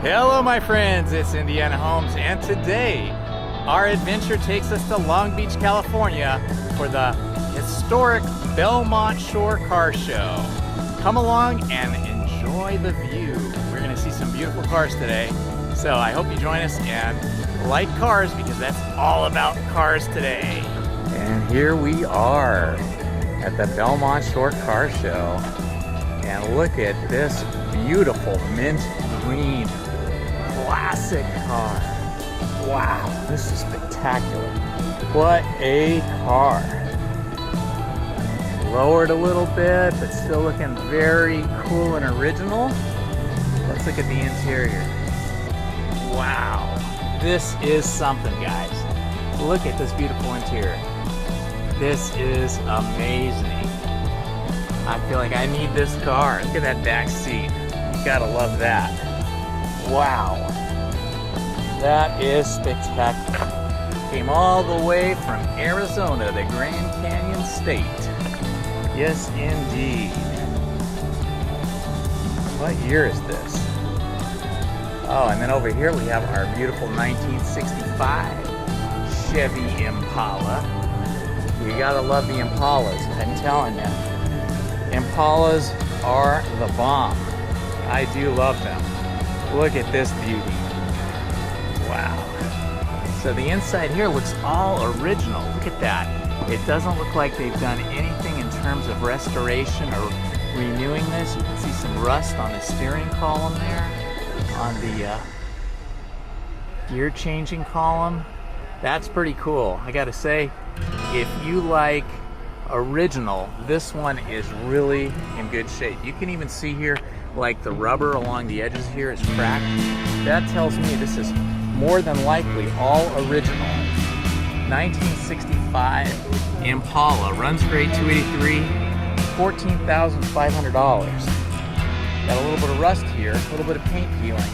Hello my friends, it's Indiana Homes, and today our adventure takes us to Long Beach, California for the historic Belmont Shore Car Show. Come along and enjoy the view. We're going to see some beautiful cars today, so I hope you join us and like cars because that's all about cars today. And here we are at the Belmont Shore Car Show, and look at this beautiful mint green classic car. Wow, this is spectacular. What a car. Lowered a little bit, but still looking very cool and original. Let's look at the interior. Wow, this is something, guys. Look at this beautiful interior. This is amazing. I feel like I need this car. Look at that back seat. You gotta love that. Wow, that is spectacular. Came all the way from Arizona, the Grand Canyon State. Yes, indeed. What year is this? Oh, and then over here we have our beautiful 1965 Chevy Impala. You gotta love the Impalas, I'm telling you. Impalas are the bomb. I do love them. Look at this beauty. Wow. So the inside here looks all original. Look at that. It doesn't look like they've done anything in terms of restoration or renewing this. You can see some rust on the steering column there, on the gear changing column. That's pretty cool. I gotta say, if you like original, this one is really in good shape. You can even see here like the rubber along the edges here is cracked. That tells me this is more than likely all original. 1965 Impala, runs for 283, $14,500. Got a little bit of rust here, a little bit of paint peeling,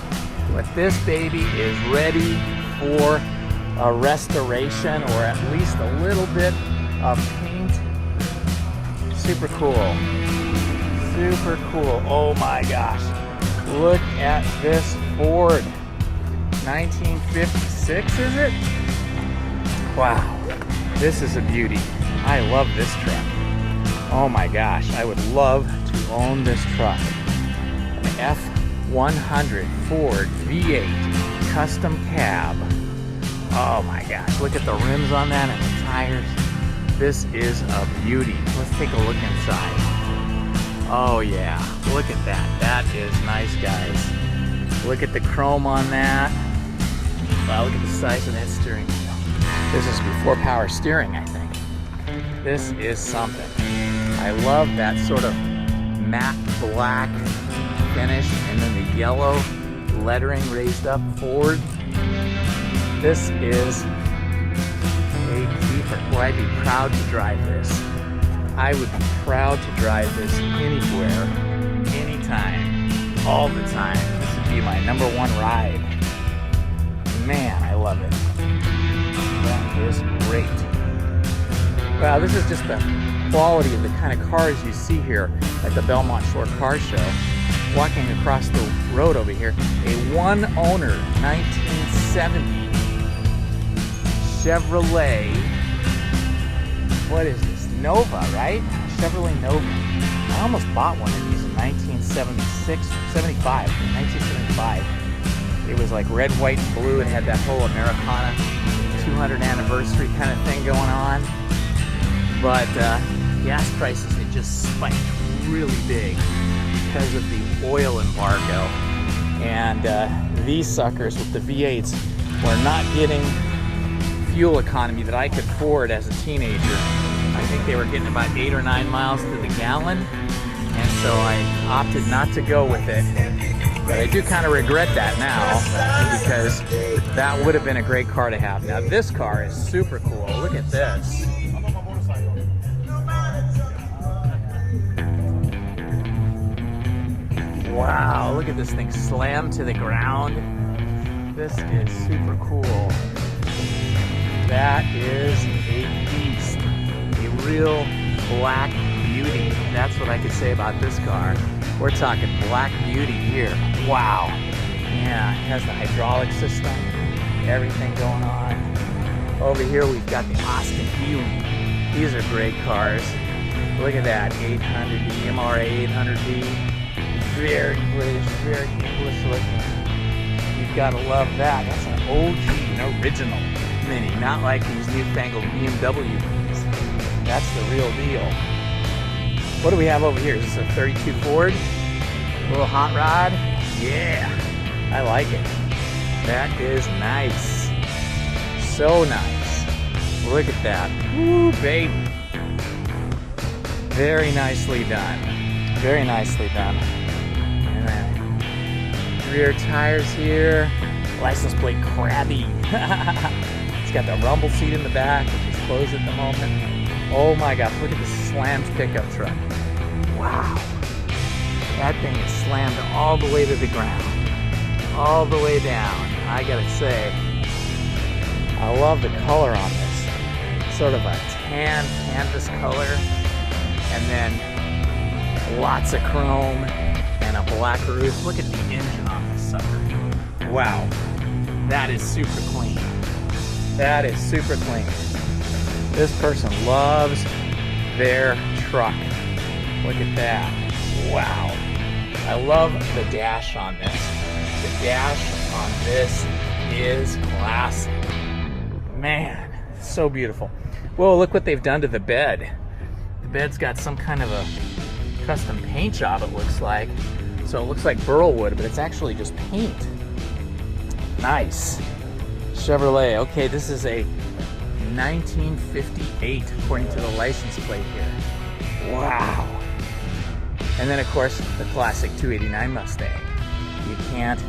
but this baby is ready for a restoration or at least a little bit of paint. Super cool. Super cool. Oh my gosh. Look at this Ford. 1956, is it? Wow. This is a beauty. I love this truck. Oh my gosh. I would love to own this truck. An F100 Ford V8 custom cab. Oh my gosh. Look at the rims on that and the tires. This is a beauty. Let's take a look inside. Oh yeah, look at that. That is nice, guys. Look at the chrome on that. Wow, look at the size of that steering wheel. This is before power steering, I think. This is something. I love that sort of matte black finish and then the yellow lettering raised up forward. This is a keeper. Boy, I'd be proud to drive this. I would be proud to drive this anywhere, anytime, all the time. This would be my number one ride. Man, I love it. That is great. Wow, this is just the quality of the kind of cars you see here at the Belmont Shore Car Show. Walking across the road over here, a one-owner 1970 Chevrolet. What is this? Nova, right? Chevrolet Nova. I almost bought one of these in 1975. It was like red, white, and blue. It had that whole Americana 200th anniversary kind of thing going on. But gas prices had just spiked really big because of the oil embargo. And these suckers with the V8s were not getting fuel economy that I could afford as a teenager. I think they were getting about 8 or 9 miles to the gallon, and so I opted not to go with it. But I do kind of regret that now, because that would have been a great car to have. Now this car is super cool. Look at this. Wow, look at this thing slammed to the ground. This is super cool. That is a beast. A real black beauty. That's what I could say about this car. We're talking black beauty here. Wow. Yeah, it has the hydraulic system, everything going on. Over here we've got the Austin Healing. These are great cars. Look at that, 800D, MRA 800D. Very British, very English looking. You've got to love that. That's an OG, an original Mini, not like these newfangled BMW Minis. That's the real deal. What do we have over here? Is this a 32 Ford? A little hot rod? Yeah, I like it. That is nice. So nice. Look at that. Woo, baby. Very nicely done. Very nicely done. And then rear tires here. License plate crabby. It's got the rumble seat in the back, which is closed at the moment. Oh my gosh, look at this slammed pickup truck. Wow. That thing is slammed all the way to the ground. All the way down. I gotta say, I love the color on this. Sort of a tan canvas color. And then lots of chrome and a black roof. Look at the engine on this sucker. Wow. That is super clean. That is super clean. This person loves their truck. Look at that. Wow. I love the dash on this. The dash on this is classic. Man, so beautiful. Whoa, look what they've done to the bed. The bed's got some kind of a custom paint job, it looks like. So it looks like burl wood, but it's actually just paint. Nice. Chevrolet. Okay, this is a 1958, according to the license plate here. Wow. And then, of course, the classic 289 Mustang. You can't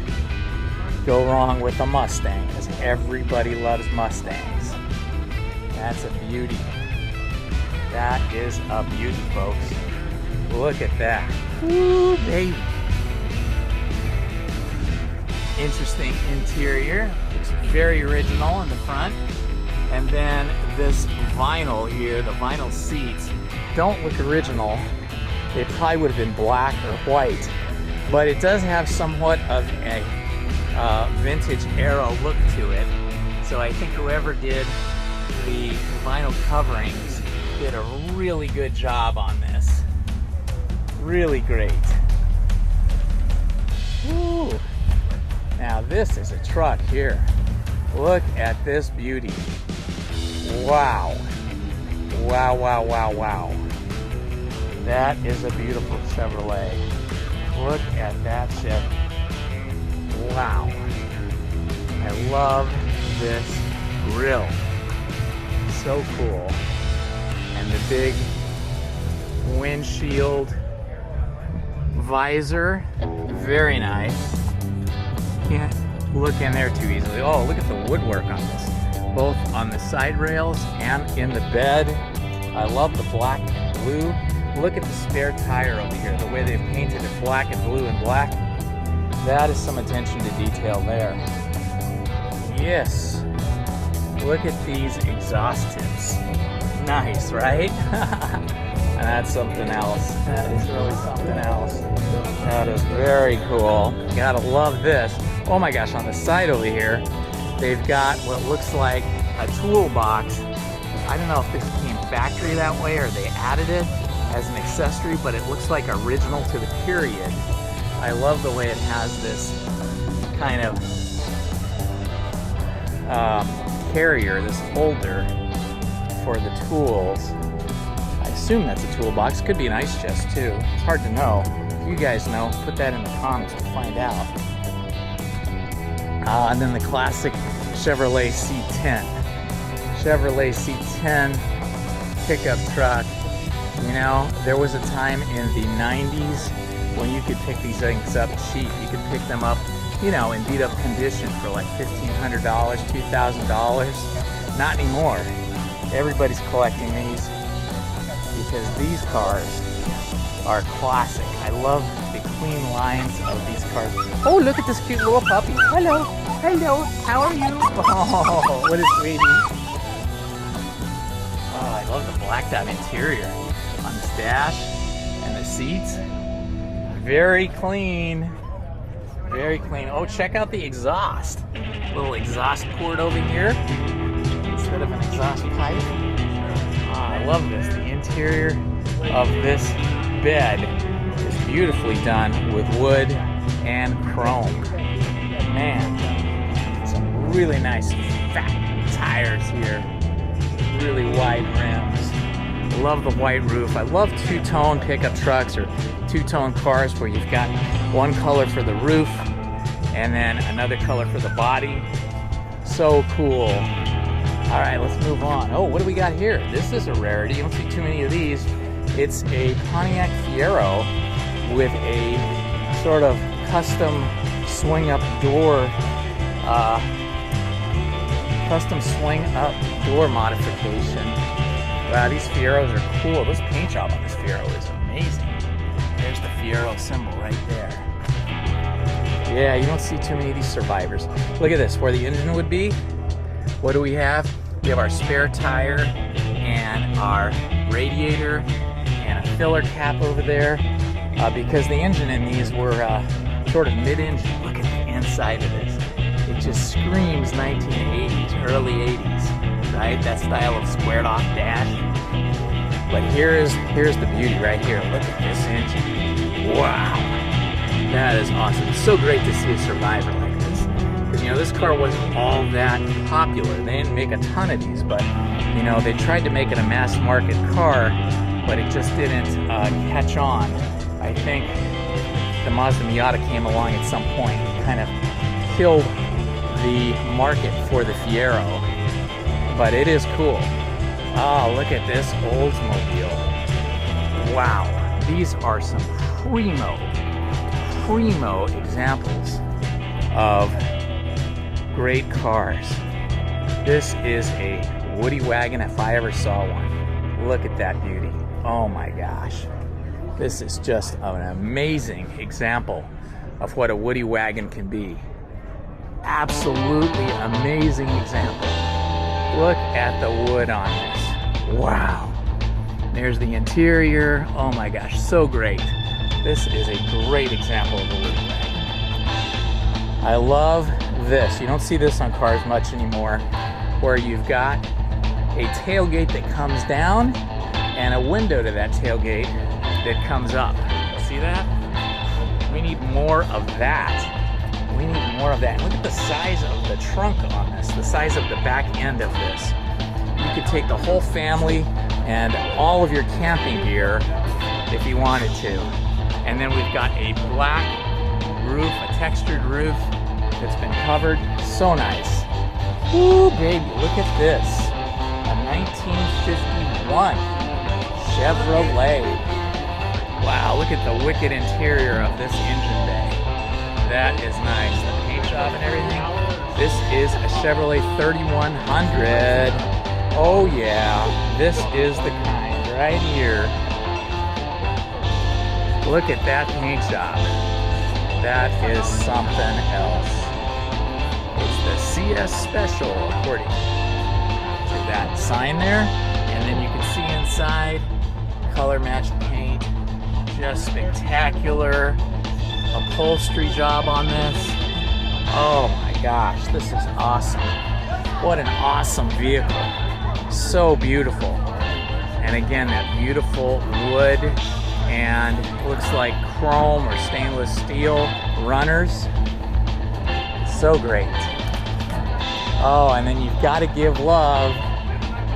go wrong with a Mustang, because everybody loves Mustangs. That's a beauty. That is a beauty, folks. Look at that. Woo, baby. Interesting interior. Looks very original in the front. And then this vinyl here, the vinyl seats, don't look original. They probably would have been black or white. But it does have somewhat of a vintage era look to it. So I think whoever did the vinyl coverings did a really good job on this. Really great. Woo. Now this is a truck here. Look at this beauty. Wow. Wow, wow, wow, wow. That is a beautiful Chevrolet. Look at that Chevy. Wow. I love this grille. So cool. And the big windshield visor. Very nice. Can't look in there too easily. Oh, look at the woodwork on this. Both on the side rails and in the bed. I love the black and blue. Look at the spare tire over here. The way they've painted it black and blue and black. That is some attention to detail there. Yes. Look at these exhaust tips. Nice, right? And that's something else. That is really something else. That is very cool. Gotta love this. Oh my gosh, on the side over here, they've got what looks like a toolbox. I don't know if this came factory that way or they added it as an accessory, but it looks like original to the period. I love the way it has this kind of carrier, this holder for the tools. I assume that's a toolbox. Could be an ice chest too. It's hard to know. If you guys know, put that in the comments. We'll find out. And then the classic Chevrolet C10. Chevrolet C10 pickup truck. You know, there was a time in the 90s when you could pick these things up cheap. You could pick them up, you know, in beat up condition for like $1,500, $2,000. Not anymore. Everybody's collecting these because these cars are classic. I love the clean lines of these cars. Oh, look at this cute little puppy. Hello, hello, how are you? Oh, what a sweetie. Oh, I love the blacked out interior on this dash and the seats. Very clean. Very clean. Oh, check out the exhaust. Little exhaust port over here instead of an exhaust pipe. Oh, I love this. The interior of this bed is beautifully done with wood and chrome. Man, some really nice fat tires here. Really wide rims. Love the white roof. I love two-tone pickup trucks or two-tone cars where you've got one color for the roof and then another color for the body. So cool. All right, let's move on. Oh, what do we got here? This is a rarity. You don't see too many of these. It's a Pontiac Fiero with a sort of custom swing-up door, modification. Wow, these Fieros are cool. This paint job on this Fiero is amazing. There's the Fiero symbol right there. Yeah, you don't see too many of these Survivors. Look at this, where the engine would be. What do we have? We have our spare tire and our radiator and a filler cap over there because the engine in these were sort of mid-engine. Look at the inside of this. It just screams 1980s, early 80s, right? That style of squared off dash. But here's the beauty right here. Look at this engine. Wow. That is awesome. It's so great to see a Survivor like this. Because, you know, this car wasn't all that popular. They didn't make a ton of these, but, you know, they tried to make it a mass market car, but it just didn't catch on. I think the Mazda Miata came along at some point and kind of killed the market for the Fiero. But it is cool. Oh, look at this Oldsmobile. Wow. These are some primo examples of great cars. This is a Woody wagon if I ever saw one. Look at that beauty. Oh my gosh. This is just an amazing example of what a Woody wagon can be. Absolutely amazing example. Look at the wood on this. Wow. There's the interior. Oh my gosh, so great. This is a great example of a Woody wagon. I love this. You don't see this on cars much anymore, where you've got a tailgate that comes down and a window to that tailgate that comes up. See that? We need more of that. We need more of that. Look at the size of the trunk on this, the size of the back end of this. You could take the whole family and all of your camping gear if you wanted to. And then we've got a black roof, a textured roof that's been covered. So nice. Ooh, baby, look at this. A 1951 Chevrolet. Wow, look at the wicked interior of this engine bay. That is nice. The paint job and everything. This is a Chevrolet 3100. Oh yeah, this is the kind right here. Look at that paint job. That is something else. It's the CS Special, according to that sign there. And then you can see inside, color matched paint. Just spectacular upholstery job on this. Oh my gosh, this is awesome. What an awesome vehicle. So beautiful. And again, that beautiful wood and looks like chrome or stainless steel runners. So great. Oh, and then you've got to give love.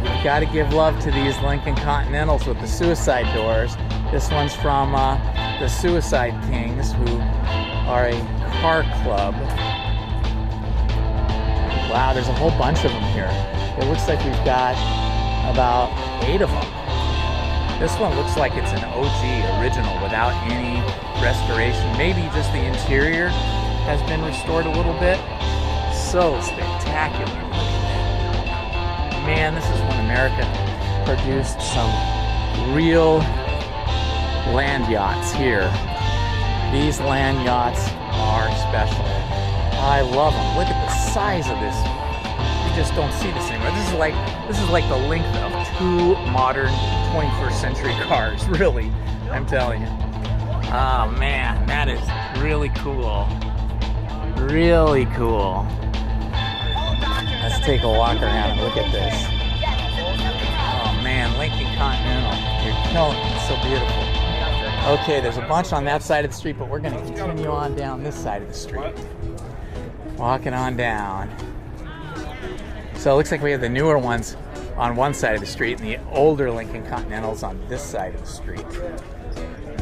You've got to give love to these Lincoln Continentals with the suicide doors. This one's from the Suicide Kings, who are a car club. Wow, there's a whole bunch of them here. It looks like we've got about 8 of them. This one looks like it's an OG original without any restoration. Maybe just the interior has been restored a little bit. So spectacular. Man, this is when America produced some real land yachts here. These land yachts are special. I love them. Look at the size of this. You just don't see this anymore. This is like the length of 2 modern 21st century cars, really. I'm telling you. Oh man, that is really cool. Really cool. Let's take a walk around and look at this. Oh man, Lincoln Continental. You're killing it. It's so beautiful. Okay, there's a bunch on that side of the street, but we're going to continue on down this side of the street. Walking on down. So it looks like we have the newer ones on one side of the street and the older Lincoln Continentals on this side of the street.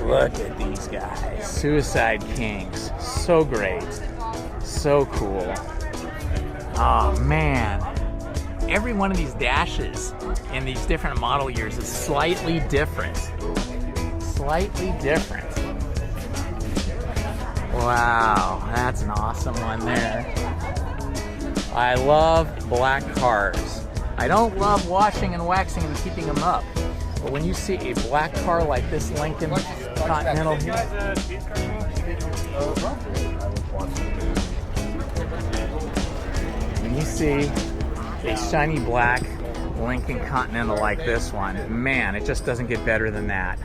Look at these guys. Suicide Kings. So great. So cool. Oh man. Every one of these dashes in these different model years is slightly different. Slightly different. Wow, that's an awesome one there. I love black cars. I don't love washing and waxing and keeping them up. But when you see a black car like this Lincoln Continental here, when you see a shiny black Lincoln Continental like this one, man, it just doesn't get better than that.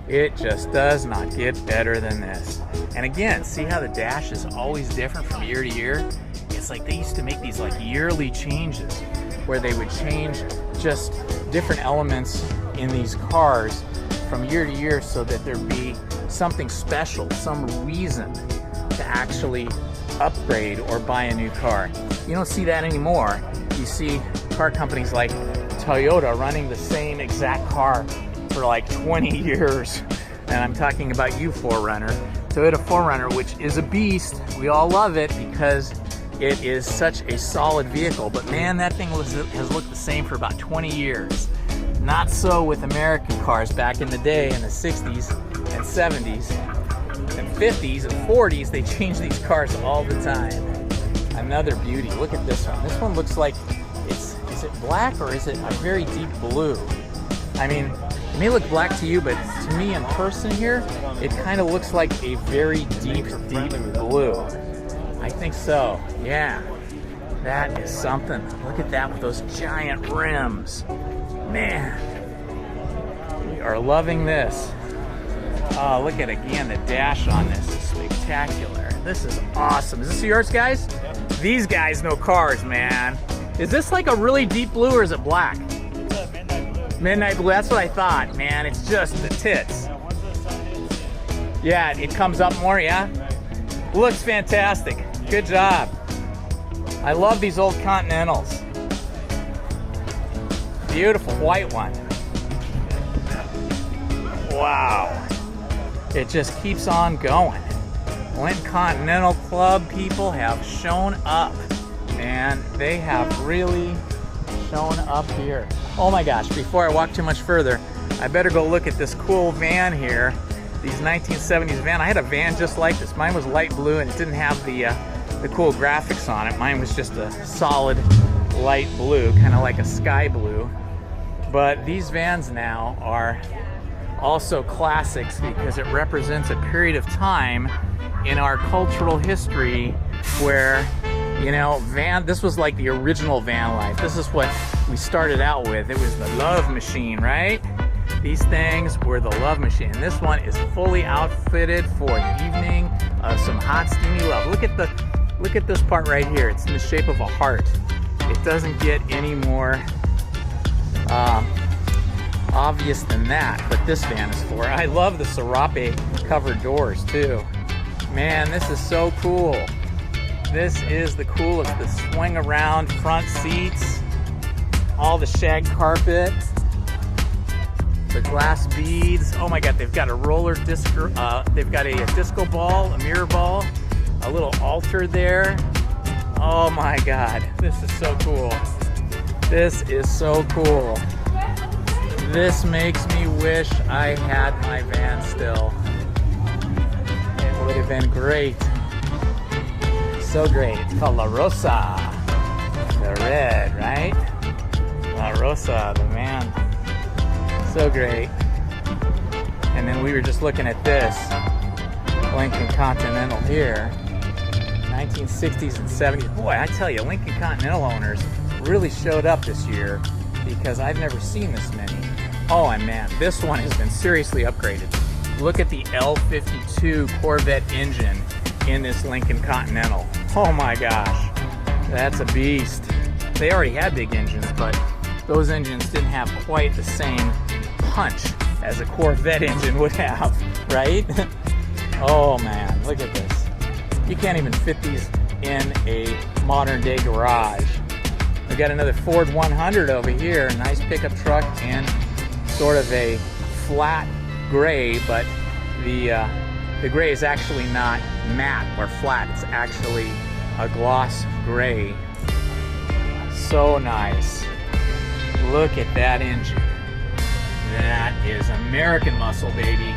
It just does not get better than this. And again, see how the dash is always different from year to year? It's like they used to make these like yearly changes where they would change just different elements in these cars from year to year so that there'd be something special, some reason to actually upgrade or buy a new car. You don't see that anymore. You see car companies like Toyota running the same exact car for like 20 years. And I'm talking about you 4Runner. Toyota 4Runner, which is a beast. We all love it because it is such a solid vehicle. But man, that thing has looked the same for about 20 years. Not so with American cars back in the day in the 60s and 70s and 50s and 40s. They changed these cars all the time. Another beauty. Look at this one. This one looks like is it black or is it a very deep blue? I mean, it may look black to you, but to me in person here, it kind of looks like a very deep blue. I think so, yeah. That is something. Look at that with those giant rims. Man, we are loving this. Oh, look at again, the dash on this is spectacular. This is awesome. Is this yours, guys? These guys know cars, man. Is this like a really deep blue or is it black? Midnight blue, that's what I thought, man. It's just the tits. Yeah, it comes up more, yeah? Looks fantastic. Good job. I love these old Continentals. Beautiful white one. Wow. It just keeps on going. Lincoln Continental Club people have shown up. Man, they have really shown up here. Oh my gosh, before I walk too much further, I better go look at this cool van here. These 1970s van. I had a van just like this. Mine was light blue and it didn't have the cool graphics on it. Mine was just a solid light blue, kind of like a sky blue. But these vans now are also classics because it represents a period of time in our cultural history where, you know, this was like the original van life. This is what we started out with. It was the love machine, right? These things were the love machine. And this one is fully outfitted for an evening of some hot, steamy love. Look at this part right here. It's in the shape of a heart. It doesn't get any more obvious than that, but this van is for. I love the Serape covered doors too. Man, this is so cool. This is the coolest. The swing around front seats, all the shag carpet, the glass beads. Oh my God, they've got a roller disco, they've got a disco ball, a mirror ball, a little altar there. Oh my God, this is so cool. This is so cool. This makes me wish I had my van still. It would have been great. So great. It's called La Rosa. The red, right? La Rosa, the man. So great. And then we were just looking at this Lincoln Continental here. 1960s and 70s. Boy, I tell you, Lincoln Continental owners really showed up this year because I've never seen this many. Oh, and man, this one has been seriously upgraded. Look at the L52 Corvette engine in this Lincoln Continental. Oh my gosh, that's a beast. They already had big engines, but those engines didn't have quite the same punch as a Corvette engine would have, right? Oh man, look at this. You can't even fit these in a modern day garage. We got another Ford 100 over here, nice pickup truck in sort of a flat gray, but the gray is actually not matte or flat, it's actually a gloss gray. So nice. Look at that engine. That is American muscle, baby.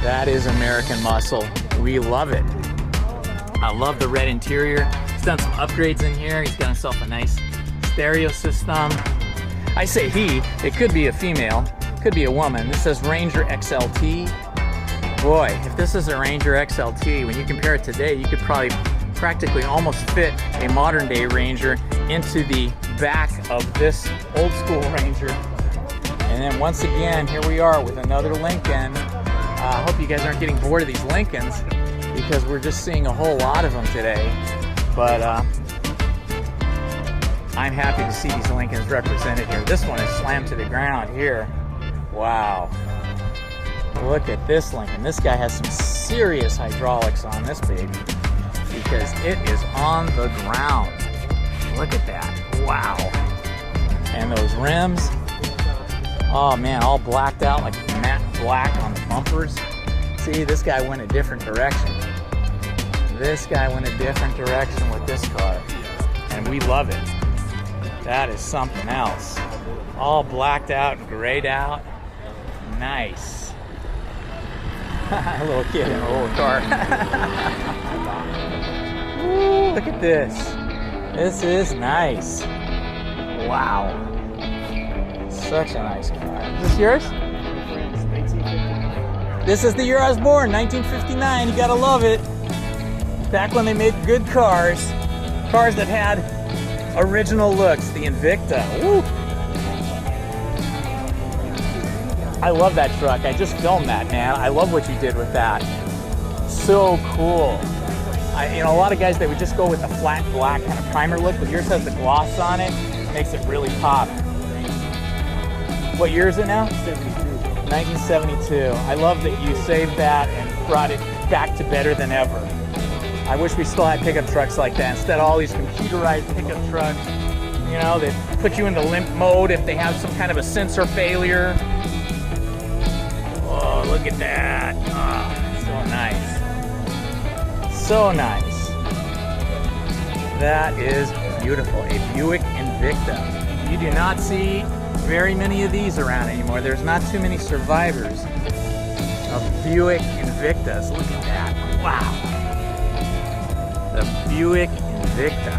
That is American muscle. We love it. I love the red interior. He's done some upgrades in here. He's got himself a nice stereo system. I say he, it could be a female, could be a woman. This says Ranger XLT. Boy, if this is a Ranger XLT, when you compare it today, you could probably practically almost fit a modern day Ranger into the back of this old school Ranger. And then once again, here we are with another Lincoln. I hope you guys aren't getting bored of these Lincolns because we're just seeing a whole lot of them today. But I'm happy to see these Lincolns represented here. This one is slammed to the ground here. Wow. Look at this Lincoln. This guy has some serious hydraulics on this baby because it is on the ground. Look at that. Wow. And those rims. Oh man, all blacked out like matte black on the bumpers. See, this guy went a different direction. This guy went a different direction with this car. And we love it. That is something else. All blacked out and grayed out. Nice. A little kid in a little car. Ooh, look at this. This is nice. Wow. Such a nice car. Is this yours? This is the year I was born, 1959. You gotta love it. Back when they made good cars. Cars that had original looks. The Invicta. Woo. I love that truck. I just filmed that, man. I love what you did with that. So cool. A lot of guys, they would just go with the flat black kind of primer look, but yours has the gloss on it. Makes it really pop. What year is it now? 1972. I love that you saved that and brought it back to better than ever. I wish we still had pickup trucks like that. Instead of all these computerized pickup trucks, you know, they put you into limp mode if they have some kind of a sensor failure. Oh, look at that. Oh, so nice. So nice. That is beautiful. A Buick Invicta. You do not see very many of these around anymore. There's not too many survivors of Buick Invictas. Look at that. Wow. The Buick Invicta.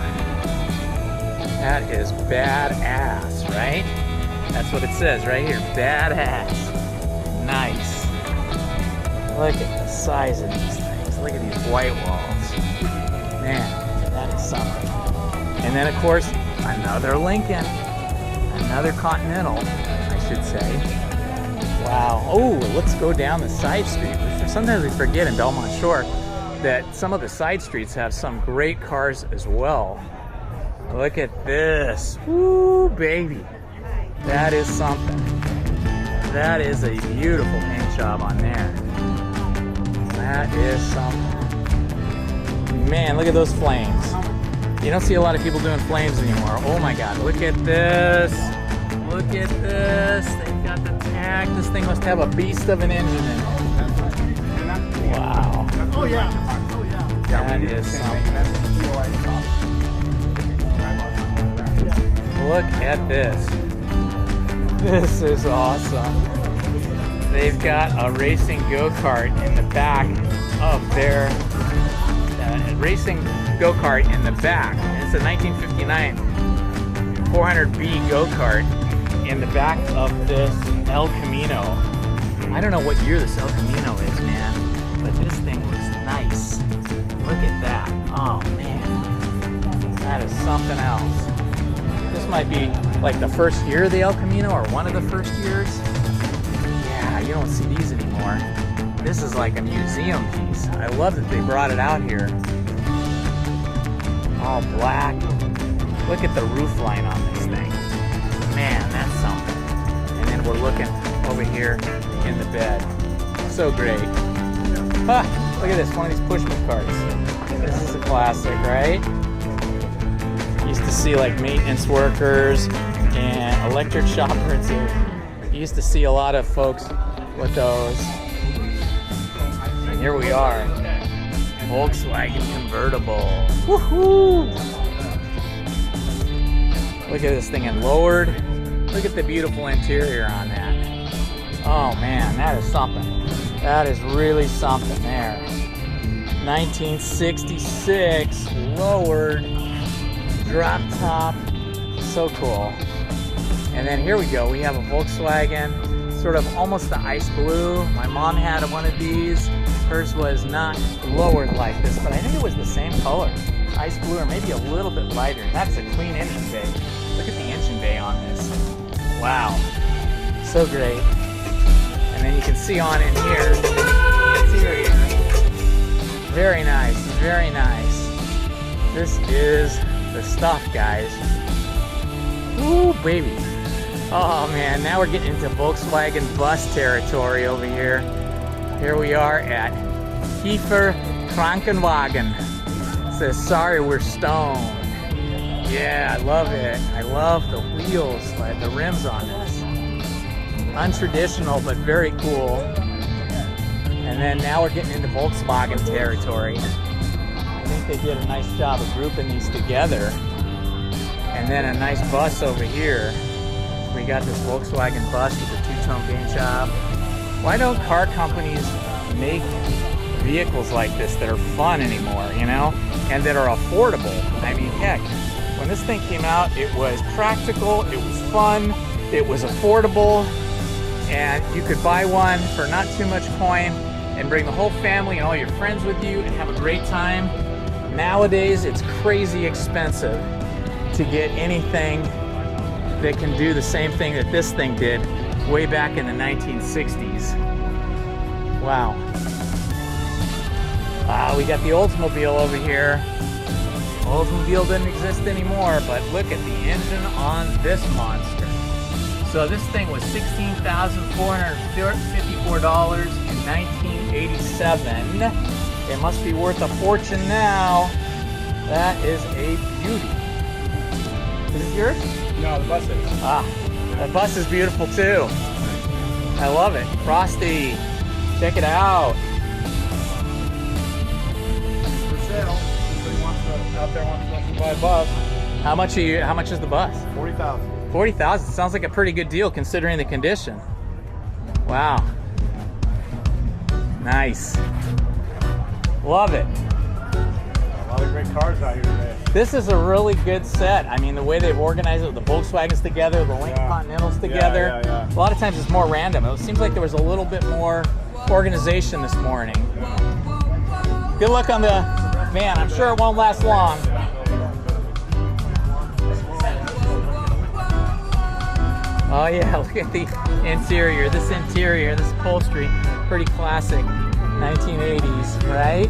That is badass, right? That's what it says right here. Badass. Nice. Look at the size of these things. Look at these white walls. Man, that is something. And then, of course, another Lincoln. Another Continental, I should say. Wow. Oh, let's go down the side street. Sometimes we forget in Belmont Shore that some of the side streets have some great cars as well. Look at this. Woo, baby. That is something. That is a beautiful paint job on there. That is something. Man, look at those flames. You don't see a lot of people doing flames anymore. Oh my God, look at this. Look at this. They've got the tag. This thing must have a beast of an engine in it. Wow. Oh yeah. Oh yeah. That is something. Look at this. This is awesome. They've got a racing go-kart in the back of their racing go-kart in the back. It's a 1959 400B go-kart in the back of this El Camino. I don't know what year this El Camino is, man, but this thing looks nice. Look at that. Oh man, that is something else. This might be like the first year of the El Camino or one of the first years. Yeah, you don't see these anymore. This is like a museum piece. I love that they brought it out here. All black. Look at the roof line on this thing. Man, that's something. And then we're looking over here in the bed. So great. Ah, look at this, one of these pushman carts. This is a classic, right? Used to see like maintenance workers and electric shop operators. You used to see a lot of folks with those. And here we are. Volkswagen convertible. Woohoo! Look at this thing in lowered. Look at the beautiful interior on that. Oh man, that is something. That is really something there. 1966 lowered drop top. So cool. And then here we go. We have a Volkswagen, sort of almost the ice blue. My mom had one of these. Hers was not lowered like this, but I think it was the same color. Ice blue or maybe a little bit lighter. That's a clean engine bay. Look at the engine bay on this. Wow. So great. And then you can see on in here, interior. Very nice, very nice. This is the stuff, guys. Ooh, baby. Oh man, now we're getting into Volkswagen bus territory over here. Here we are at Kiefer Krankenwagen. It says, sorry, we're stoned. Yeah, I love it. I love the wheels, like the rims on this. Untraditional, but very cool. And then now we're getting into Volkswagen territory. I think they did a nice job of grouping these together. And then a nice bus over here. We got this Volkswagen bus with a two-tone paint job. Why don't car companies make vehicles like this that are fun anymore, you know? And that are affordable? I mean, heck, when this thing came out, it was practical, it was fun, it was affordable, and you could buy one for not too much coin and bring the whole family and all your friends with you and have a great time. Nowadays, it's crazy expensive to get anything that can do the same thing that this thing did way back in the 1960s. Wow. We got the Oldsmobile over here. Oldsmobile didn't exist anymore, but look at the engine on this monster. So this thing was $16,454 in 1987. It must be worth a fortune now. That is a beauty. Is it yours? No, the bus is. That bus is beautiful too. I love it. Frosty, check it out. For sale. Somebody out there wants to buy a bus. How much is the bus? 40,000. 40,000. Sounds like a pretty good deal considering the condition. Wow. Nice. Love it. A lot of great cars out here today. This is a really good set. I mean, the way they've organized it with the Volkswagens together, the Lincoln Continentals together. Yeah. A lot of times it's more random. It seems like there was a little bit more organization this morning. Good luck on the van. I'm sure it won't last long. Oh yeah, look at the interior. This upholstery, pretty classic 1980s, right?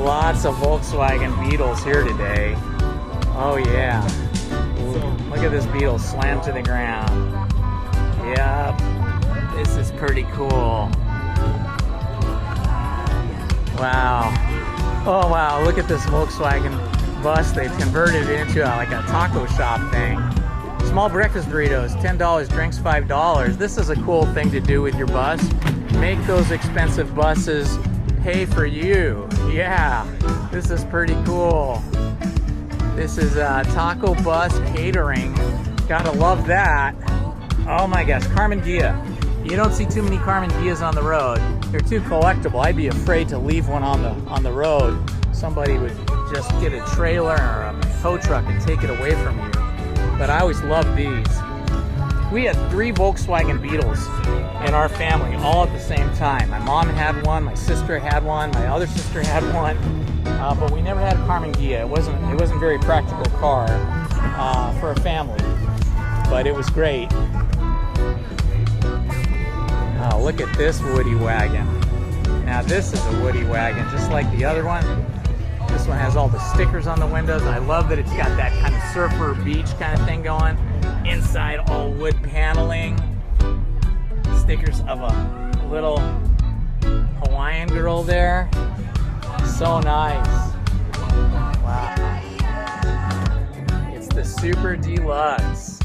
Lots of Volkswagen Beetles here today. Oh yeah. Look at this Beetle slammed to the ground. Yep. This is pretty cool. Wow. Oh wow, look at this Volkswagen bus. They've converted it into like a taco shop thing. Small breakfast burritos, $10, drinks $5. This is a cool thing to do with your bus. Make those expensive buses pay for you. Yeah, this is pretty cool. This is taco bus catering. Gotta love that. Oh my gosh, Carmen Ghia. You don't see too many Carmen Ghias on the road. They're too collectible. I'd be afraid to leave one on the road. Somebody would just get a trailer or a tow truck and take it away from you. But I always loved these. We had 3 Volkswagen Beetles in our family all at the same time. My mom had one, my sister had one, my other sister had one, but we never had a Carmen Ghia. It wasn't a very practical car for a family, but it was great. Oh, look at this Woody wagon. Now this is a Woody wagon, just like the other one. This one has all the stickers on the windows. I love that it's got that kind of surfer beach kind of thing going. Inside, all wood paneling. Stickers of a little Hawaiian girl there. So nice. Wow. It's the Super Deluxe.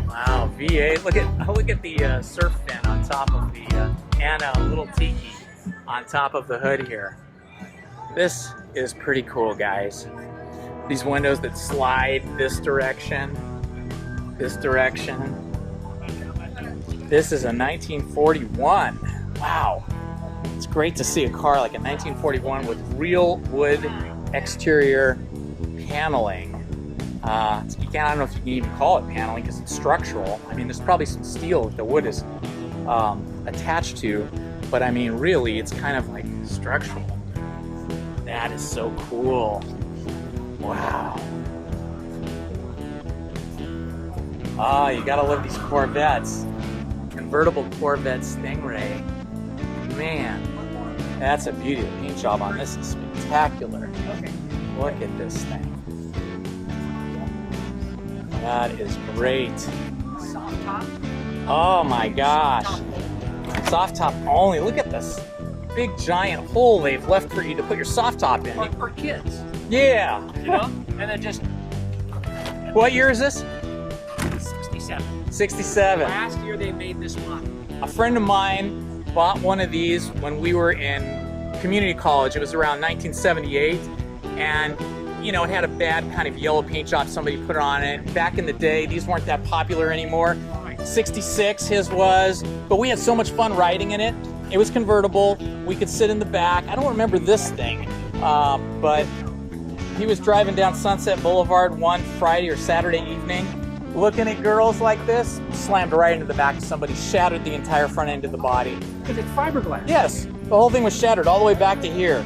Wow, V8. Look at the surf fin on top of the and a little tiki on top of the hood here. This is pretty cool, guys. These windows that slide this direction, this direction. This is a 1941. Wow. It's great to see a car like a 1941 with real wood exterior paneling. I don't know if you can even call it paneling because it's structural. I mean, there's probably some steel that the wood is attached to, but I mean, really, it's kind of like structural. That is so cool. Wow. Ah, you gotta love these Corvettes. Convertible Corvette Stingray. Man, that's a beauty. The paint job on this is spectacular. Look at this thing. That is great. Soft top. Oh my gosh. Soft top only. Look at this big giant hole they've left for you to put your soft top in. For kids. Yeah. You know? And then just... What year is this? 67. 67. Last year they made this one. A friend of mine bought one of these when we were in community college. It was around 1978. And you know, it had a bad kind of yellow paint job somebody put on it. Back in the day, these weren't that popular anymore. 66 his was, but we had so much fun riding in it. It was convertible. We could sit in the back. I don't remember this thing, but he was driving down Sunset Boulevard one Friday or Saturday evening, looking at girls like this, slammed right into the back of somebody, shattered the entire front end of the body. Because it's fiberglass. Yes, the whole thing was shattered all the way back to here.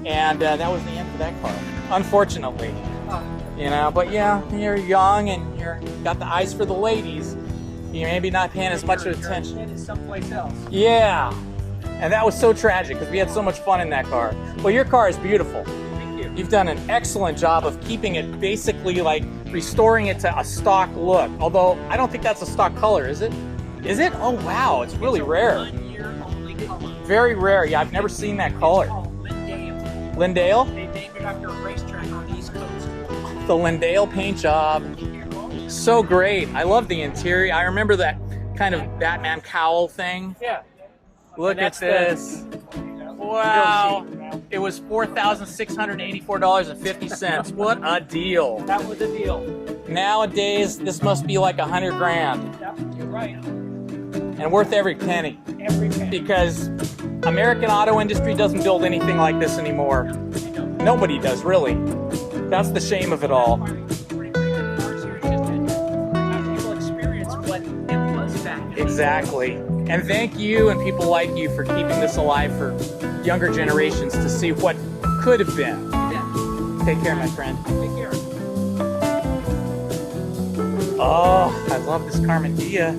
And that was the end for that car, unfortunately. You know, but yeah, you're young and you're got the eyes for the ladies. You're maybe not paying as much attention. It's someplace else. Yeah, and that was so tragic because we had so much fun in that car. Well, your car is beautiful. Thank you. You've done an excellent job of keeping it basically like restoring it to a stock look. Although I don't think that's a stock color, is it? Is it? Oh wow, it's really rare. 1 year only color. Very rare. Yeah, I've never seen that color. It's called Lindale. Lindale? They named it after a racetrack on the East Coast. The Lindale paint job. So great. I love the interior. I remember that kind of Batman cowl thing. Yeah. Look at this. Wow. It was $4,684.50. What a deal. That was the deal. Nowadays, this must be like $100 grand. Yeah, you're right. And worth every penny. Every penny. Because American auto industry doesn't build anything like this anymore. Nobody does, really. That's the shame of it all. Exactly. And thank you and people like you for keeping this alive for younger generations to see what could have been. Take care, my friend. Take care. Oh, I love this Carmen Dia.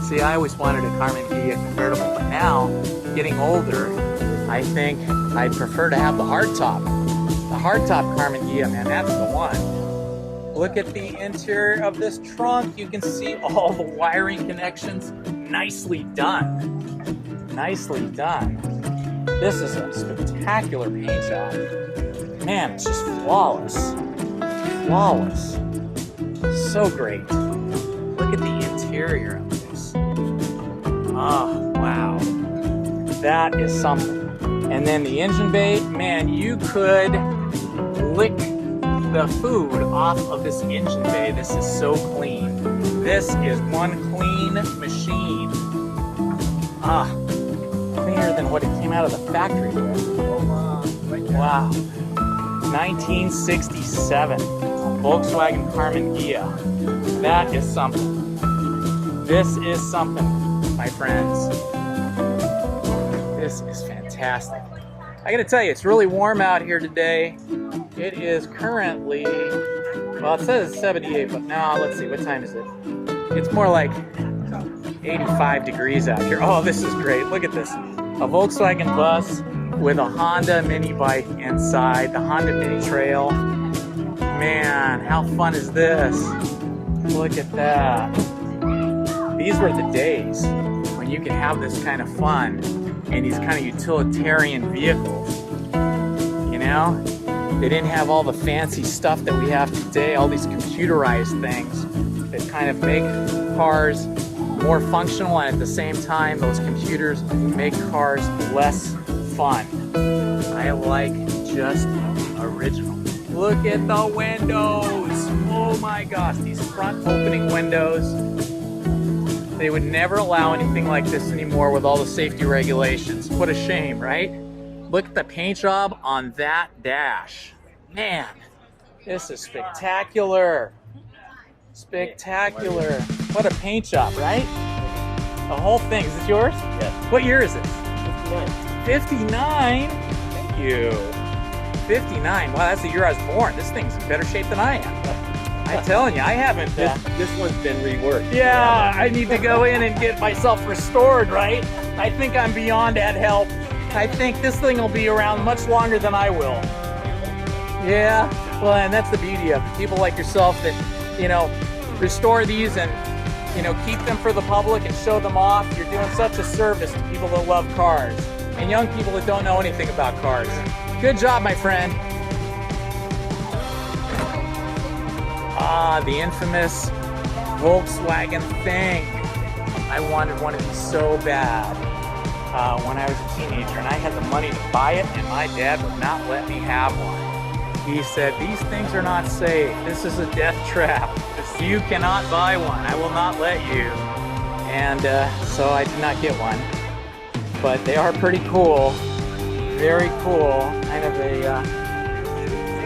See, I always wanted a Carmen Dia convertible, but now, getting older, I think I'd prefer to have the hardtop. The hardtop Carmen Dia, man, that's the one. Look at the interior of this trunk. You can see all the wiring connections. Nicely done. Nicely done. This is a spectacular paint job. Man, it's just flawless. Flawless. So great. Look at the interior of this. Oh, wow. That is something. And then the engine bay, man, you could lick the food off of this engine bay. This is so clean. This is one clean machine. Ah, cleaner than what it came out of the factory with. Wow. 1967 Volkswagen Carmen Gia. That is something. This is something, my friends. This is fantastic. I gotta tell you, it's really warm out here today. It is currently, well, it says 78, but now let's see, what time is it? It's more like 85 degrees out here. Oh, this is great. Look at this. A Volkswagen bus with a Honda mini bike inside, the Honda Mini Trail. Man, how fun is this? Look at that. These were the days when you could have this kind of fun in these kind of utilitarian vehicles. You know? They didn't have all the fancy stuff that we have today, all these computerized things that kind of make cars more functional, and at the same time, those computers make cars less fun. I like just original. Look at the windows. Oh my gosh, these front opening windows. They would never allow anything like this anymore with all the safety regulations. What a shame, right? Look at the paint job on that dash. Man, this is spectacular. Spectacular. What a paint job, right? The whole thing. Is this yours? Yeah. What year is this? 59. 59? Thank you. 59. Wow, that's the year I was born. This thing's in better shape than I am. I'm telling you, I haven't. This one's been reworked. Yeah, I need to go in and get myself restored, right? I think I'm beyond that help. I think this thing will be around much longer than I will. Yeah, well, and that's the beauty of it. People like yourself that, you know, restore these and, you know, keep them for the public and show them off. You're doing such a service to people that love cars and young people that don't know anything about cars. Good job, my friend. Ah, the infamous Volkswagen thing. I wanted one of these so bad when I was a teenager, and I had the money to buy it, and my dad would not let me have one. He said, these things are not safe. This is a death trap. You cannot buy one. I will not let you. And so I did not get one. But they are pretty cool. Very cool.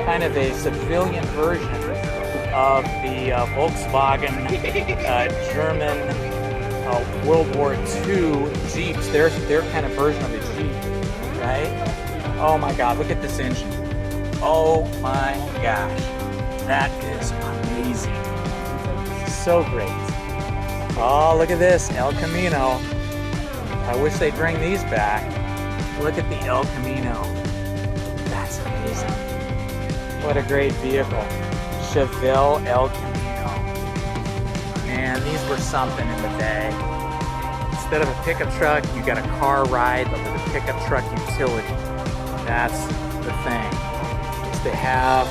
Kind of a civilian version of the Volkswagen German World War II Jeeps. Their kind of version of a Jeep, right? Oh my God, look at this engine. Oh my gosh, that is amazing. So great. Oh, look at this, El Camino. I wish they'd bring these back. Look at the El Camino. That's amazing. What a great vehicle. Chevelle El Camino. Man, these were something in the day. Instead of a pickup truck, you got a car ride, but with a pickup truck utility. That's the thing. Is to have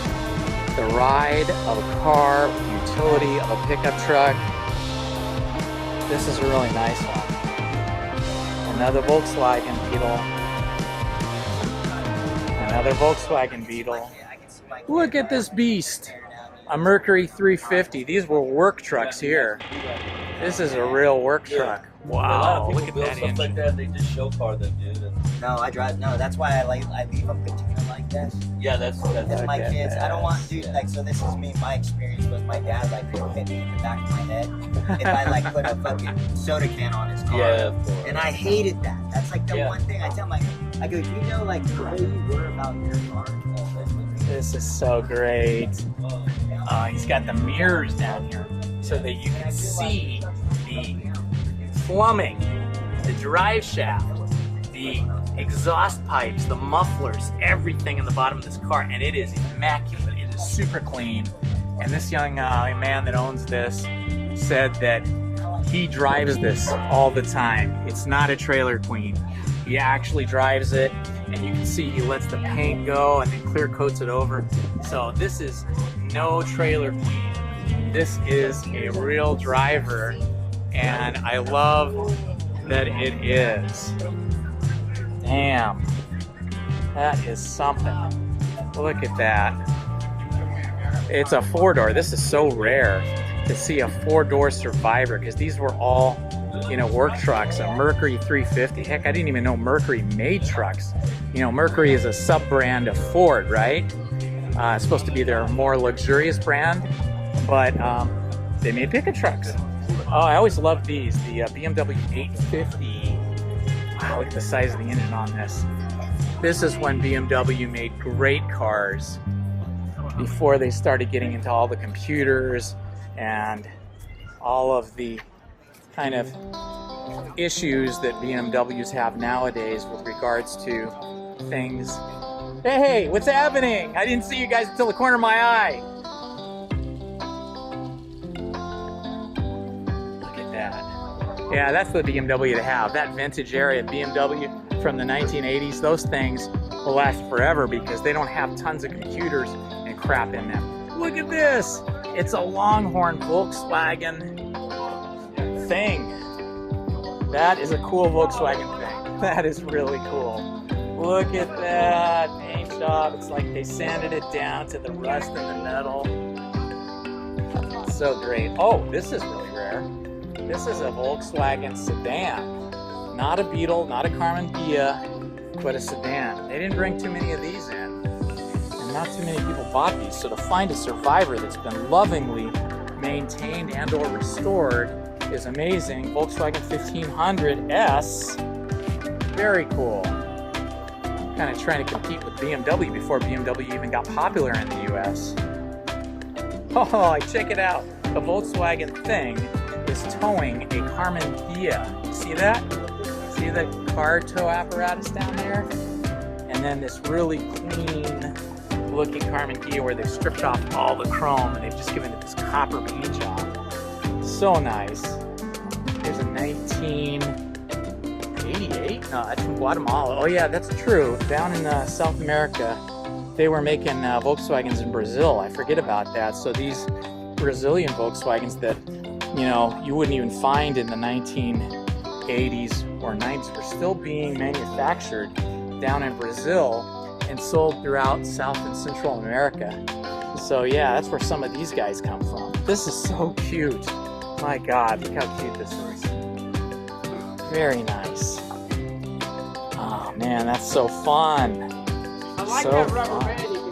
the ride of a car with the utility of a pickup truck. This is a really nice one. Another Volkswagen Beetle. Another Volkswagen Beetle. Look at this beast. A Mercury 350. These were work trucks here. This is a real work truck. Wow, look at that engine. Like that, they just show car them, dude. No, I drive. No, that's why I leave them container like this. Yeah, that's My kids. I don't want to do like. So this is me. My experience with my dad. Like, he'll hit me in the back of my head if I like put a fucking soda can on his car. Yeah, of course. And I hated that. That's like the one thing I tell my. I go, you know, like the way you were about your car. This is so great. He's got the mirrors down here so that you can see the plumbing, the drive shaft, the exhaust pipes, the mufflers, everything in the bottom of this car, and it is immaculate. It is super clean. And this young man that owns this said that he drives this all the time. It's not a trailer queen. He actually drives it, and you can see he lets the paint go and then clear coats it over. So this is no trailer queen. This is a real driver, and I love that it is. Damn, that is something. Look at that. It's a four-door. This is so rare to see a four-door Survivor, because these were all, you know, work trucks. A Mercury 350. Heck, I didn't even know Mercury made trucks. You know, Mercury is a sub-brand of Ford, right? It's supposed to be their more luxurious brand, but they made pickup trucks. Oh, I always loved these. The BMW 850. Wow, look at the size of the engine on this. This is when BMW made great cars before they started getting into all the computers and all of the kind of issues that BMWs have nowadays with regards to things. Hey, what's happening? I didn't see you guys until the corner of my eye. Look at that. Yeah, that's the BMW to have. That vintage area BMW from the 1980s, those things will last forever because they don't have tons of computers and crap in them. Look at this. It's a Longhorn Volkswagen thing. That is a cool Volkswagen thing. That is really cool. Look at that paint job. It's like they sanded it down to the rust in the metal. So great. Oh, this is really rare. This is a Volkswagen sedan. Not a Beetle, not a Carmen Ghia, but a sedan. They didn't bring too many of these in. And not too many people bought these. So to find a survivor that's been lovingly maintained and or restored is amazing. Volkswagen 1500S. Very cool. Kind of trying to compete with BMW before BMW even got popular in the US. Oh, check it out. The Volkswagen thing is towing a Carmen Ghia. See that? See the car tow apparatus down there? And then this really clean looking Carmen Ghia where they've stripped off all the chrome and they've just given it this copper paint job. So nice. Here's a 1988? No, that's from Guatemala. Oh yeah, that's true. Down in South America, they were making Volkswagens in Brazil. I forget about that. So these Brazilian Volkswagens that, you know, you wouldn't even find in the 1980s or 90s were still being manufactured down in Brazil and sold throughout South and Central America. So yeah, that's where some of these guys come from. This is so cute. My God, look how cute this is. Very nice. Oh man, that's so fun. I like so that rubber fun. band you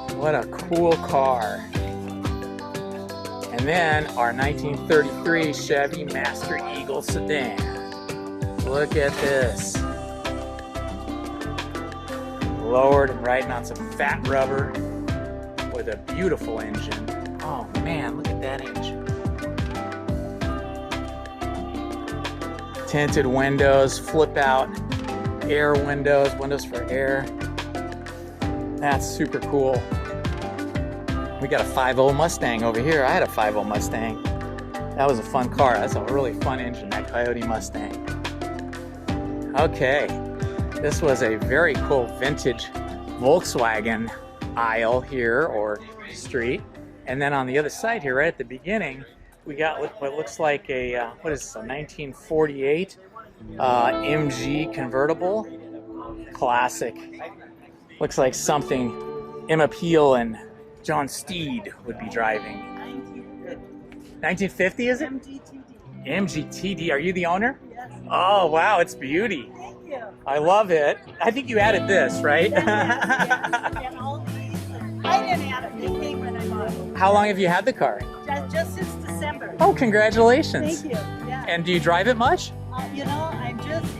get. What a cool car. And then our 1933 Chevy Master Eagle sedan. Look at this. Lowered and riding on some fat rubber with a beautiful engine. Oh man, look at that engine. Tinted windows, flip out air windows, windows for air. That's super cool. We got a 5.0 Mustang over here. I had a 5.0 Mustang. That was a fun car. That's a really fun engine, that Coyote Mustang. Okay, this was a very cool vintage Volkswagen aisle here, or street. And then on the other side here, right at the beginning, we got what looks like a, what is this, a 1948 MG convertible. Classic. Looks like something Emma Peel and John Steed would be driving. 1950 is it? MGTD. Are you the owner? Yes. Oh wow, it's beauty. Thank you. I love it. I think you added this, right? Yes. And all these, I didn't add it. They came when I bought it. How long have you had the car? Just since December. Oh, congratulations. Thank you. Yeah. And do you drive it much? You know,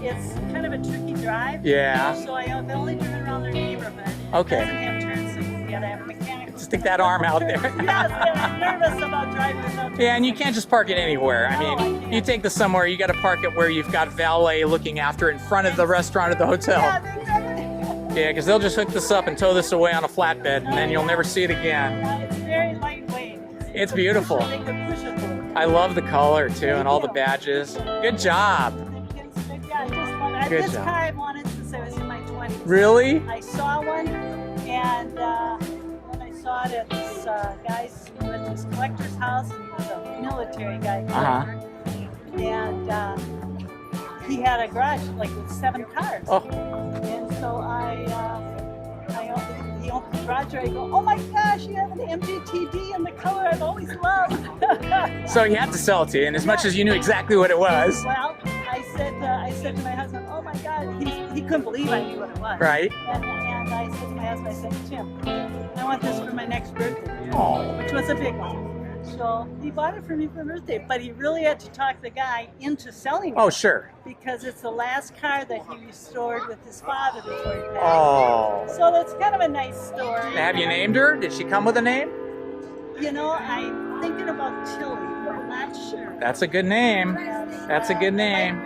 it's kind of a tricky drive. Yeah. So I've only driven around their neighborhood. Okay. It doesn't have turn signals yet. I have a mechanic. Stick that arm out there. Yes, and I'm nervous about driving without Yeah, and you can't just park it anywhere. I No, I mean, can't. you take this somewhere, you got to park it where you've got valet looking after it in front of the restaurant or the hotel. Yeah, exactly. Yeah, because they'll just hook this up and tow this away on a flatbed, and then you'll never see it again. It's very lightweight. It's beautiful. They could push it through. I love the color too, and all the badges. Good job. Yeah, I just wanted, Good this job. car I've wanted since I was in my 20s. Really? I saw one, and when I saw it at this guy's, he went to his collector's house, and he was a military guy collector, and he had a garage like with 7 cars. Oh, And so he opened the garage door, I go, oh my gosh, you have an MGTD in the color I've always loved. so you had to sell it to you, and as much as you knew exactly what it was, Well, I said to my husband, oh my God, he couldn't believe I knew what it was. right? And I said to my husband, I said, Jim, I want this for my next birthday, Oh, which was a big one. So he bought it for me for my birthday, but he really had to talk the guy into selling it. oh, sure. Because it's the last car that he restored with his father before he passed. Oh. So that's kind of a nice story. Have you named her? Did she come with a name? You know, I'm thinking about Tilly, but I'm not Sure. That's a good name. That's a good name.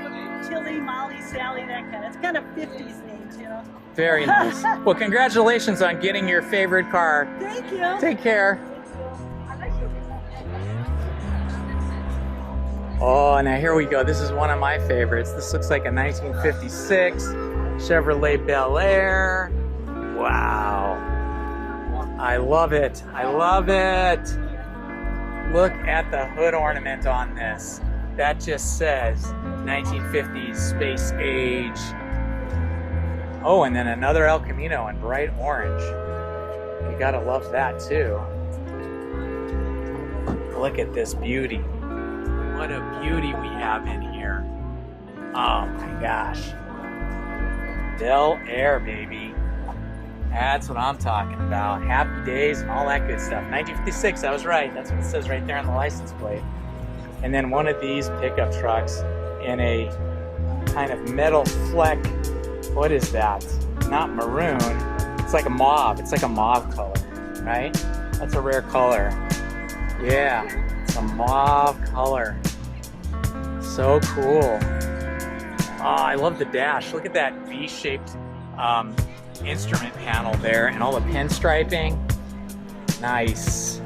Tilly, Molly, Sally, that kind of. It's kind of 50s names, you know. Very nice. Well, congratulations on getting your favorite car. Thank you. Take care. Oh, now here we go. This is one of my favorites. This looks like a 1956 Chevrolet Bel Air. Wow. I love it. I love it. Look at the hood ornament on this. That just says 1950s space age. Oh, and then another El Camino in bright orange. You gotta love that too. Look at this beauty. What a beauty we have in here. Oh my gosh. Bel Air, baby. That's what I'm talking about. Happy days and all that good stuff. 1956, I was right. That's what it says right there on the license plate. And then one of these pickup trucks in a kind of metal fleck. What is that? Not maroon. It's like a mauve. It's like a mauve color, right? That's a rare color. Yeah, it's a mauve color. So cool. Oh, I love the dash. Look at that V-shaped instrument panel there and all the pinstriping. Nice.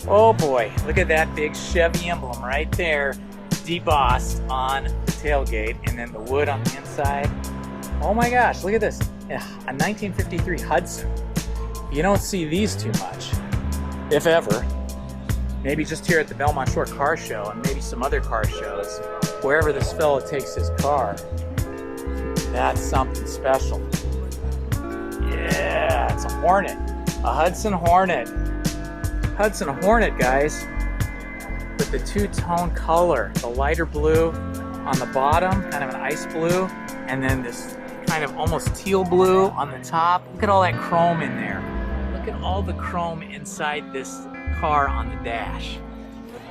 Oh boy, look at that big Chevy emblem right there, debossed on the tailgate, and then the wood on the inside. Oh my gosh, look at this. A 1953 Hudson. You don't see these too much, if ever. Maybe just here at the Belmont Short Car Show and maybe some other car shows, wherever this fellow takes his car. That's something special. Yeah, it's a Hornet. A Hudson Hornet. Hudson Hornet, guys. With the two-tone color. The lighter blue on the bottom, kind of an ice blue, and then this kind of almost teal blue on the top. Look at all that chrome in there. Look at all the chrome inside this car on the dash.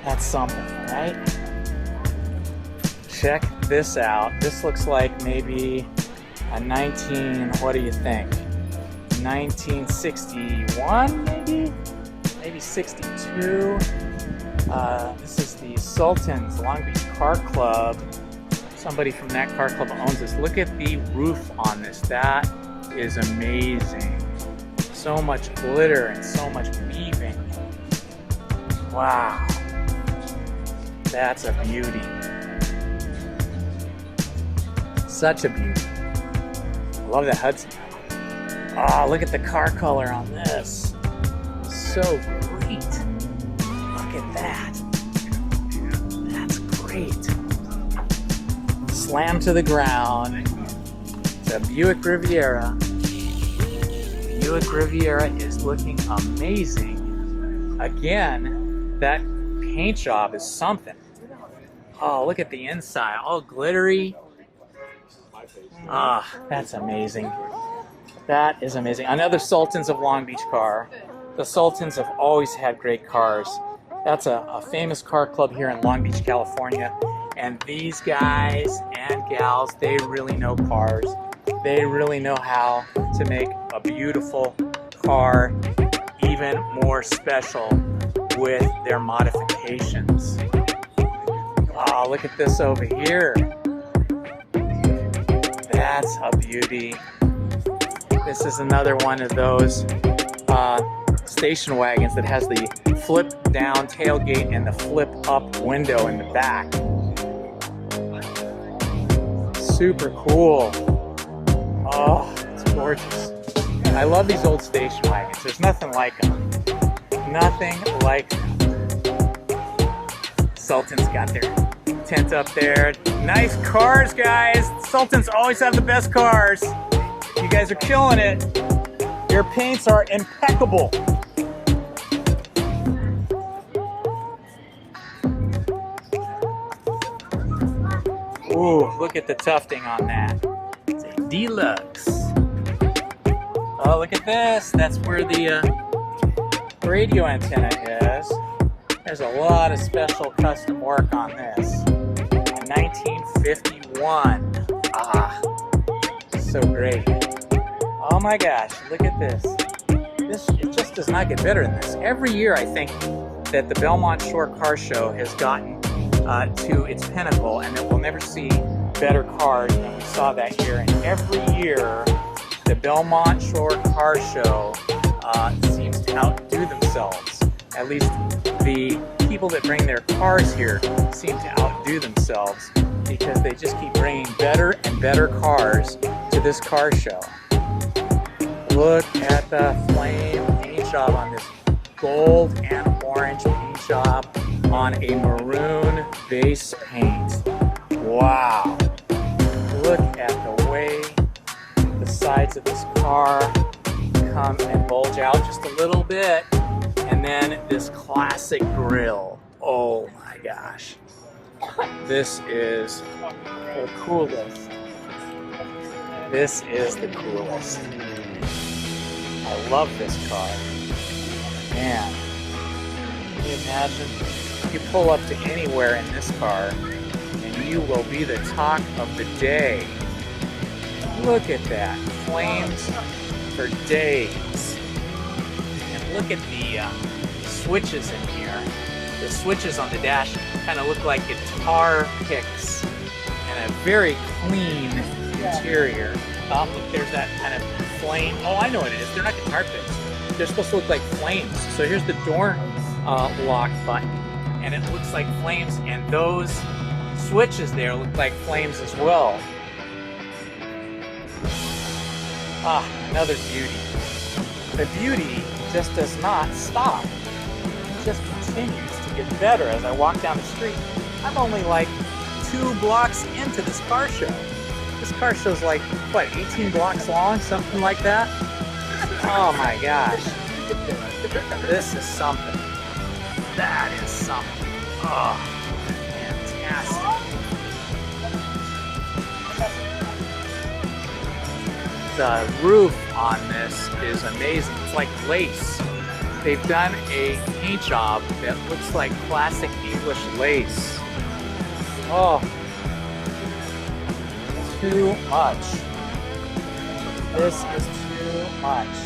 That's something, right? Check this out. This looks like maybe a what do you think? 1961 maybe? Maybe 62. This is the Sultan's Long Beach Car Club. Somebody from that car club owns this. Look at the roof on this. That is amazing. So much glitter and so much weaving. Wow. That's a beauty. Such a beauty. I love that Hudson. Oh, look at the car color on this. So great. Look at that. That's great. Slam to the ground. It's a Buick Riviera. Buick Riviera is looking amazing. Again, that paint job is something. Oh, look at the inside. All glittery. Ah, that's amazing. That is amazing. Another Sultans of Long Beach car. The Sultans have always had great cars. That's a famous car club here in Long Beach, California. And these guys and gals, they really know cars. They really know how to make a beautiful car even more special with their modifications. Oh, look at this over here. That's a beauty. This is another one of those station wagons that has the flip down tailgate and the flip up window in the back. Super cool. Oh, it's gorgeous. I love these old station wagons. There's nothing like them. Nothing like them. Sultan's got their tent up there. Nice cars, guys. Sultans always have the best cars. You guys are killing it. Your paints are impeccable. Ooh, look at the tufting on that. It's a deluxe. Oh, look at this. That's where the radio antenna is. There's a lot of special custom work on this. 1951. Ah, so great. Oh my gosh, look at this. It just does not get better than this. Every year I think that the Belmont Shore Car Show has gotten to its pinnacle, and that we'll never see better cars than we saw that year. And every year, the Belmont Shore Car Show seems to outdo themselves. At least the people that bring their cars here seem to outdo themselves, because they just keep bringing better and better cars to this car show. Look at the flame paint job on this gold and orange paint job on a maroon base paint. Wow. Look at the way the sides of this car come and bulge out just a little bit. And then this classic grille. Oh my gosh. This is the coolest. This is the coolest. I love this car. Man, can you imagine? You pull up to anywhere in this car and you will be the talk of the day. Look at that. Flames for days. And look at the switches in here. The switches on the dash kind of look like guitar picks, and a very clean interior. Oh, look, there's that kind of flame. Oh, I know what it is. They're not guitar picks. They're supposed to look like flames. So here's the door lock button, and it looks like flames, and those switches there look like flames as well. Ah, another beauty. The beauty just does not stop. It just continues to get better as I walk down the street. I'm only like 2 blocks into this car show. This car show's like, what, 18 blocks long? Something like that? Oh my gosh. This is something. That is something. Oh, fantastic. The roof on this is amazing. It's like lace. They've done a paint job that looks like classic English lace. Oh, too much. This is too much.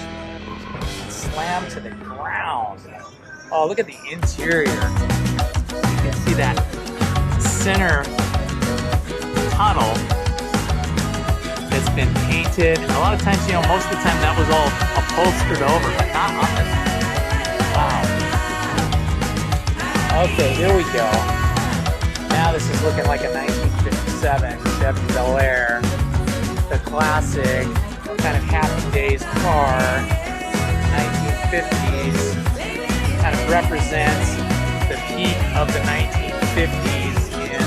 Slam to the ground. Oh, look at the interior. You can see that center tunnel that's been painted. A lot of times, you know, most of the time that was all upholstered over, but not on this. Wow. Okay, here we go. Now this is looking like a 1957 Chevy Bel Air. The classic kind of happy days car. 1950s. Kind of represents the peak of the 1950s in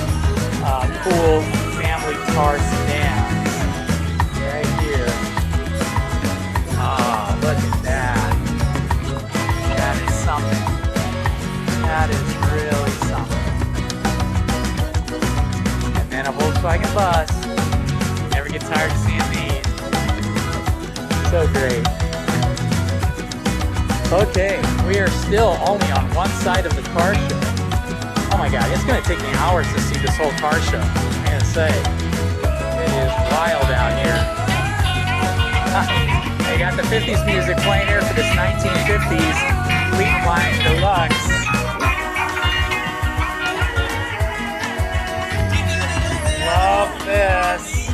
cool family car sedans. Right here. Ah, look at that. That is something. That is really something. And then a Volkswagen bus. Never get tired of seeing these. So great. Okay, we are still only on one side of the car show. Oh my god, it's going to take me hours to see this whole car show. I'm going to say, it is wild out here. They got the 50s music playing here for this 1950s Fleet Line Deluxe. Love this.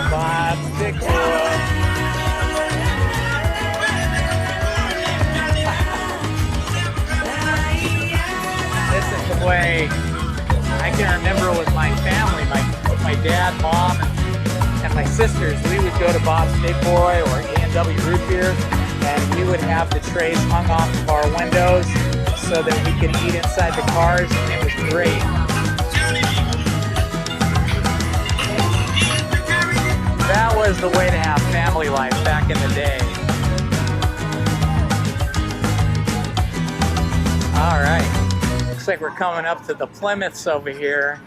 Bob Dickwood. The way I can remember with my family, my dad, mom, and my sisters, we would go to Bob's Big Boy or A&W Root Beer, and we would have the trays hung off of our windows so that we could eat inside the cars, and it was great. That was the way to have family life back in the day. All right. Looks like we're coming up to the Plymouths over here.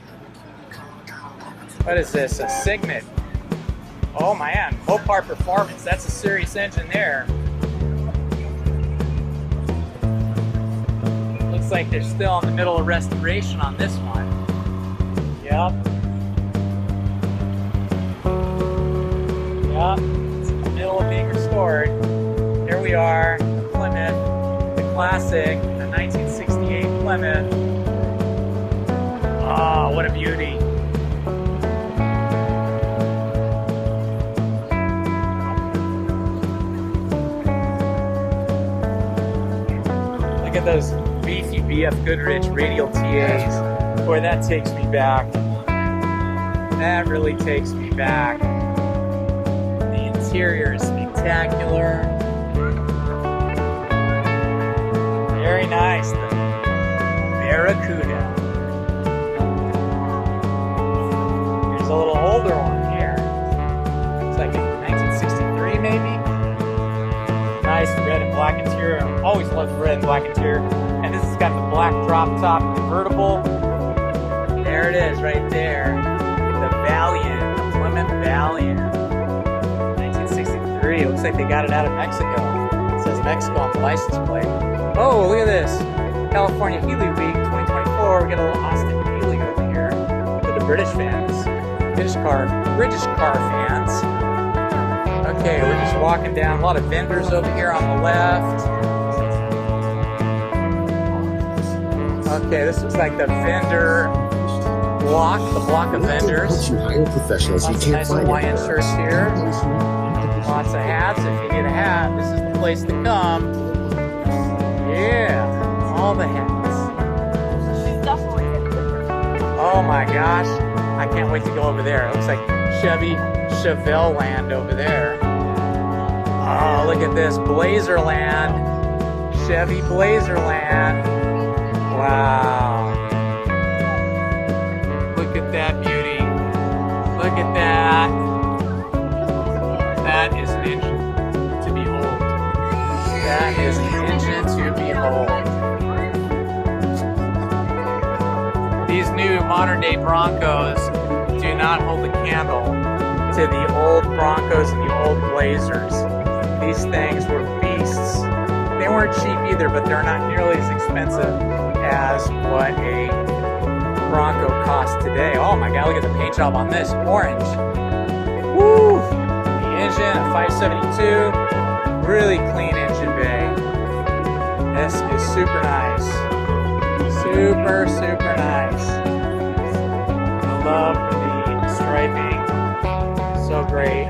What is this? A Signet. Oh man, Mopar Performance. That's a serious engine there. Looks like they're still in the middle of restoration on this one. Yep. Yep. It's in the middle of being restored. Here we are, Plymouth. The class classic, a 1968 Plymouth. Oh, what a beauty. Look at those beefy BF Goodrich radial TAs. Boy, that takes me back. That really takes me back. The interior is spectacular. Very nice. The Barracuda. Here's a little older one here. It's like a 1963 maybe. Nice red and black interior. I've always loved red and black interior. And this has got the black drop top convertible. There it is right there. The Valiant, the Plymouth Valiant. 1963. It looks like they got it out of Mexico. It says Mexico on the license plate. Oh, look at this. California Healy Week 2024. We got a little Austin Healy over here for the British fans. British car fans. Okay, we're just walking down. A lot of vendors over here on the left. Okay, this looks like the vendor block, the block of vendors. Lots of nice Hawaiian shirts here. Lots of hats. If you need a hat, this is the place to come. Yeah, all the hats. Oh my gosh, I can't wait to go over there. It looks like Chevelle land over there. Oh, look at this, Blazerland. Chevy Blazerland. Wow. Look at that beauty. Look at that. That is an engine to behold. That is an engine to behold. These new modern day Broncos do not hold a candle to the old Broncos and the old Blazers. These things were beasts. They weren't cheap either, but they're not nearly as expensive as what a Bronco costs today. Oh my God, look at the paint job on this, orange. Woo! The engine, a 572, really clean engine bay. This is super nice. Super, super nice. I love the striping. So great.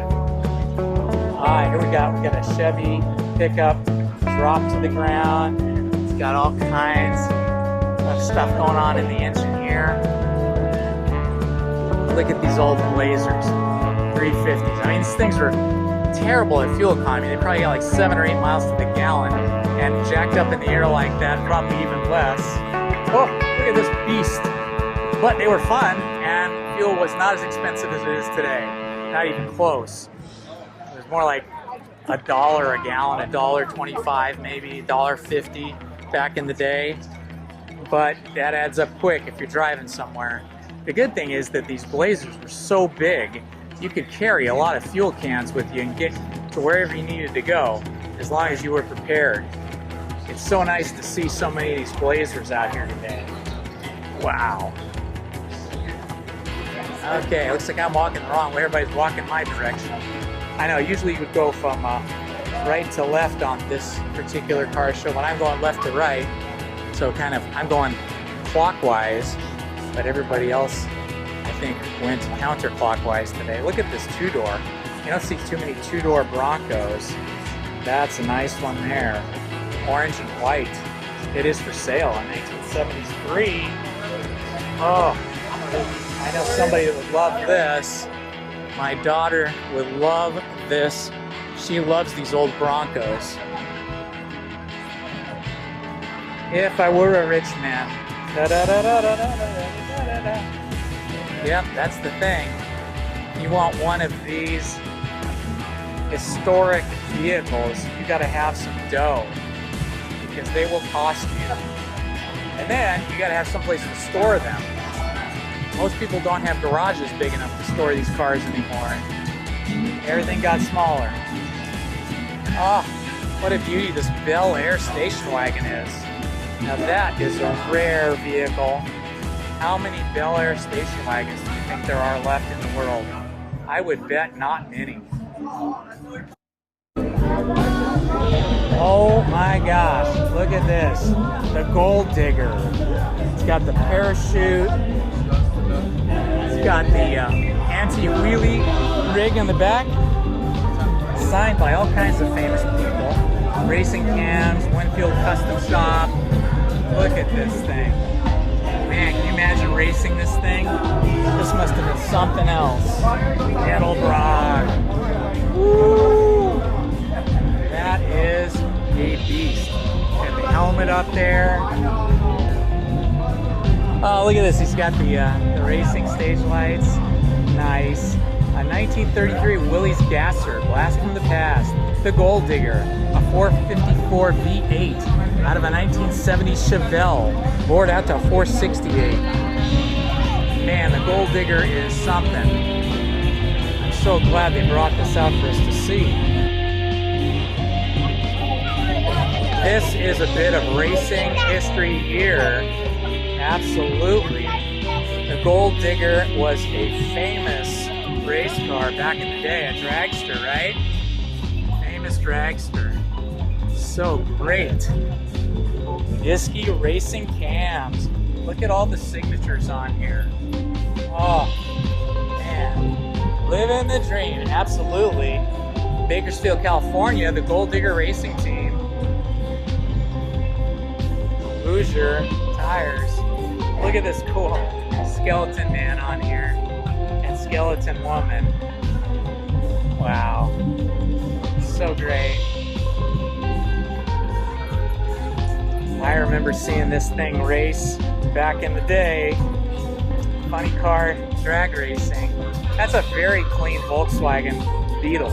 Alright, here we got a Chevy pickup, drop to the ground. It's got all kinds of stuff going on in the engine here. Look at these old Blazers, 350s. I mean, these things were terrible at fuel economy. They probably got like 7 or 8 miles to the gallon, and jacked up in the air like that, probably even less. Oh, look at this beast. But they were fun, and fuel was not as expensive as it is today. Not even close. It was more like $1 a gallon, $1.25 maybe, $1.50 back in the day. But that adds up quick if you're driving somewhere. The good thing is that these Blazers were so big, you could carry a lot of fuel cans with you and get to wherever you needed to go, as long as you were prepared. It's so nice to see so many of these Blazers out here today. Wow. Okay, looks like I'm walking the wrong way. Everybody's walking my direction. I know, usually you would go from right to left on this particular car show, but I'm going left to right. So kind of, I'm going clockwise, but everybody else, I think, went counterclockwise today. Look at this two-door. You don't see too many two-door Broncos. That's a nice one there. Orange and white. It is for sale in 1973. Oh, I know somebody that would love this. My daughter would love this. She loves these old Broncos. If I were a rich man. Yep, that's the thing. You want one of these historic vehicles, you gotta have some dough, because they will cost you. And then you gotta have someplace to store them. Most people don't have garages big enough to store these cars anymore. Everything got smaller. Oh, what a beauty this Bel Airs station wagon is. Now that is a rare vehicle. How many Bel Airs station wagons do you think there are left in the world? I would bet not many. Oh my gosh, look at this. The Gold Digger. It's got the parachute. It's got the anti-wheelie rig in the back. Signed by all kinds of famous people. Racing Cams, Winfield Custom Shop. Look at this thing. Man, can you imagine racing this thing? This must have been something else. Edelbrock. Woo! That is a beast. Got the helmet up there. Oh, look at this. He's got the racing stage lights. Nice. A 1933 Willys Gasser, blast from the past. The Gold Digger, a 454 V8 out of a 1970 Chevelle, bored out to 468. Man, the Gold Digger is something. I'm so glad they brought this out for us to see. This is a bit of racing history here. Absolutely. The Gold Digger was a famous race car back in the day, a dragster, right? Famous dragster. So great. Disky Racing Cams. Look at all the signatures on here. Oh, man. Living the dream, absolutely. Bakersfield, California, the Gold Digger Racing Team. Hoosier tires. Look at this cool skeleton man on here. And skeleton woman. Wow. So great. I remember seeing this thing race back in the day. Funny car drag racing. That's a very clean Volkswagen Beetle.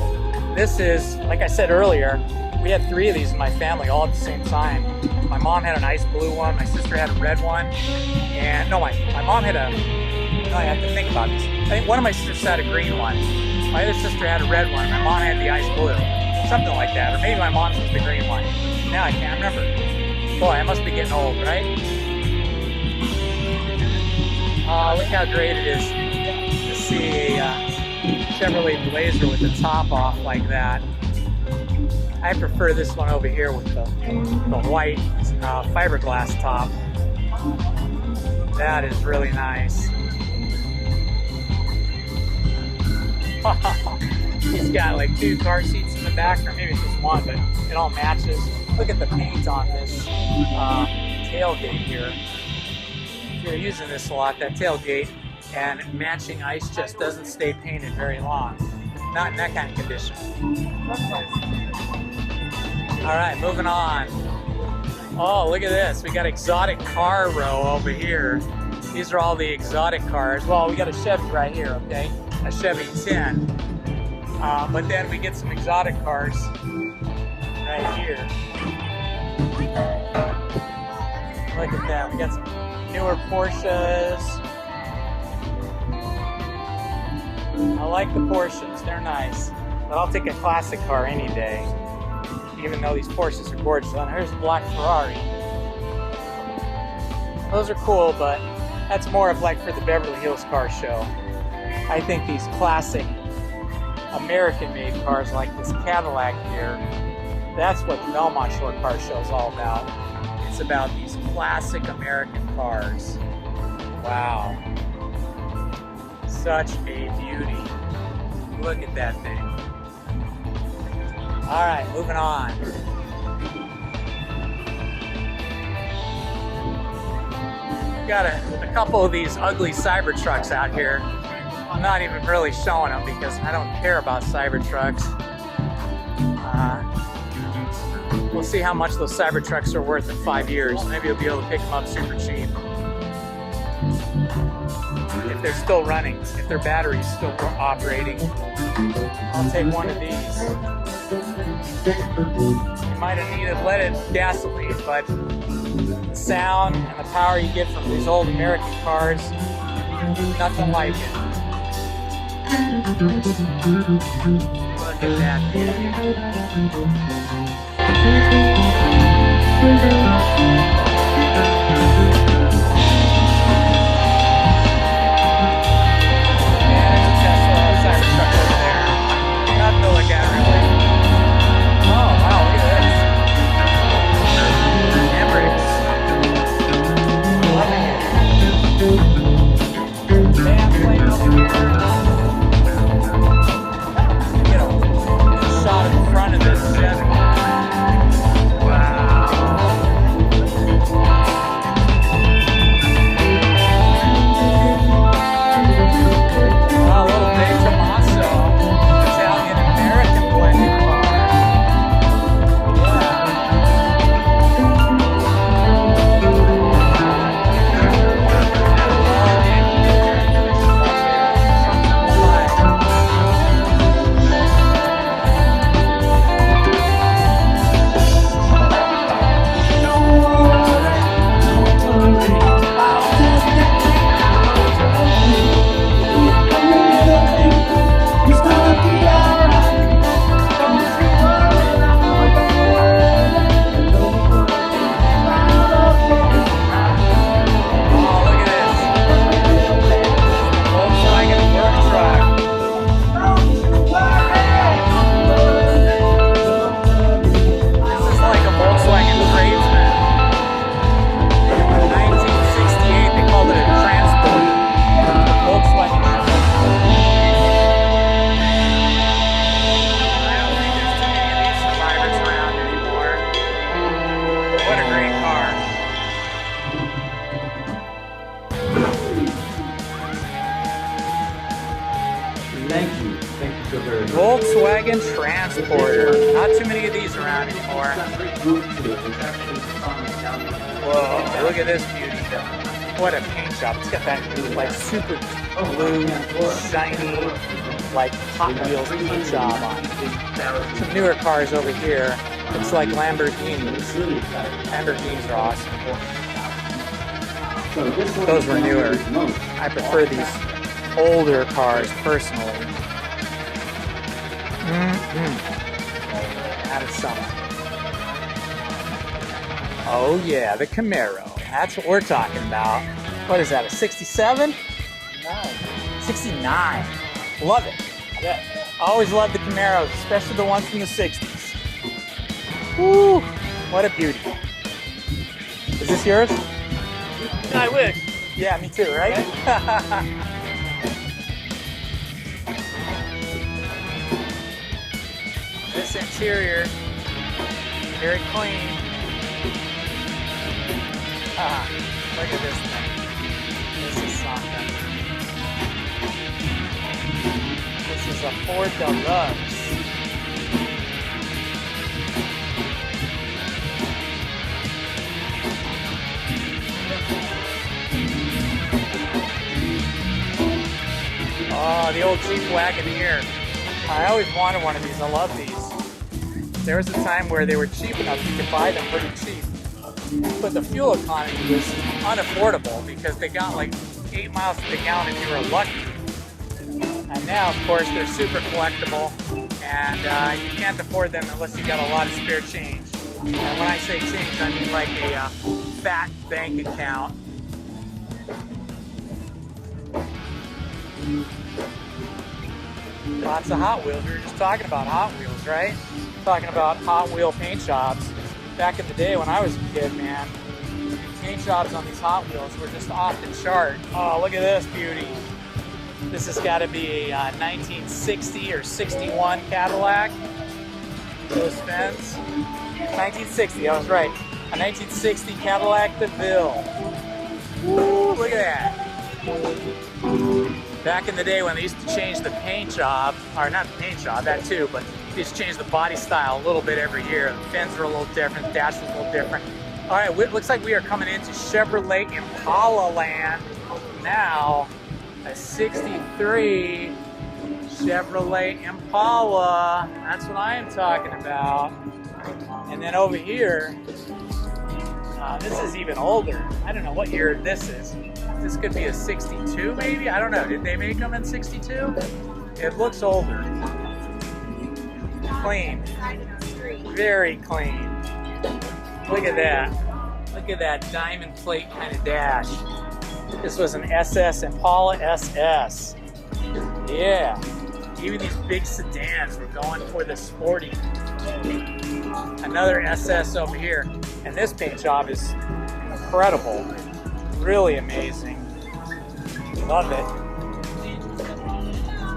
This is, like I said earlier, we had 3 of these in my family all at the same time. My mom had an ice blue one, my sister had a red one, and no, my mom had I have to think about this. I think one of my sisters had a green one. My other sister had a red one. My mom had the ice blue. Something like that. Or maybe my mom's was the green one. Now I can't remember. Boy, I must be getting old, right? Look how great it is to see a Chevrolet Blazer with the top off like that. I prefer this one over here with the white fiberglass top. That is really nice. He's got like 2 car seats in the back, or maybe it's just one, but it all matches. Look at the paint on this tailgate here. If you're using this a lot, that tailgate and matching ice chest doesn't stay painted very long. Not in that kind of condition. All right, moving on. Oh, look at this. We got exotic car row over here. These are all the exotic cars. Well, we got a Chevy right here, okay? A Chevy 10. But then we get some exotic cars right here. Look at that. We got some newer Porsches. I like the Porsches. They're nice. But I'll take a classic car any day. Even though these Porsches are gorgeous. And here's a black Ferrari. Those are cool, but that's more of like for the Beverly Hills Car Show. I think these classic American-made cars like this Cadillac here, that's what the Belmont Shore Car Show is all about. It's about these classic American cars. Wow. Such a beauty. Look at that thing. All right, moving on. We've got a couple of these ugly Cybertrucks out here. I'm not even really showing them because I don't care about Cybertrucks. We'll see how much those Cybertrucks are worth in 5 years. Maybe you'll be able to pick them up super cheap. If they're still running, if their battery's still operating, I'll take one of these. You might have needed leaded gasoline, but the sound and the power you get from these old American cars, nothing like it. Look at that. Nothing to look at, really. Oh, wow, look at this. Volkswagen Transporter. Not too many of these around anymore. Whoa, look at this beauty. What a paint job. It's got that like super blue, shiny, like Hot Wheels paint job on it. Some newer cars over here. Looks like Lamborghinis. Lamborghinis are awesome. Those were newer. I prefer these older cars personally. Out of summer. Oh yeah, the Camaro. That's what we're talking about. What is that, a 67? 69. Love it. Yeah. I always love the Camaros, especially the ones from the 60s. Woo! What a beauty. Is this yours? I wish. Yeah, me too, right? This interior, very clean. Look at this thing. This is something. This is a Ford Deluxe. Oh, the old Jeep Wagoneer. I always wanted one of these. I love these. There was a time where they were cheap enough you could buy them pretty cheap. But the fuel economy was unaffordable because they got like 8 miles to the gallon if you were lucky. And now, of course, they're super collectible and you can't afford them unless you got a lot of spare change. And when I say change, I mean like a fat bank account. Lots of Hot Wheels. We were just talking about Hot Wheels, right? Talking about Hot Wheel paint jobs. Back in the day when I was a kid, man, paint jobs on these Hot Wheels were just off the chart. Oh, look at this beauty. This has got to be a 1960 or 61 Cadillac. Those fins. 1960, I was right. A 1960 Cadillac DeVille. Woo, look at that. Back in the day when they used to change the paint job, or not the paint job, that too, but they used to change the body style a little bit every year. The fins were a little different, the dash was a little different. All right, it looks like we are coming into Chevrolet Impala land now. A 63 Chevrolet Impala. That's what I am talking about. And then over here, this is even older. I don't know what year this is. This could be a 62 maybe? I don't know. Did they make them in 62? It looks older. Clean. Very clean. Look at that. Look at that diamond plate kind of dash. This was an SS Impala SS. Yeah. Even these big sedans were going for the sporty. Another SS over here. And this paint job is incredible. Really amazing. Love it.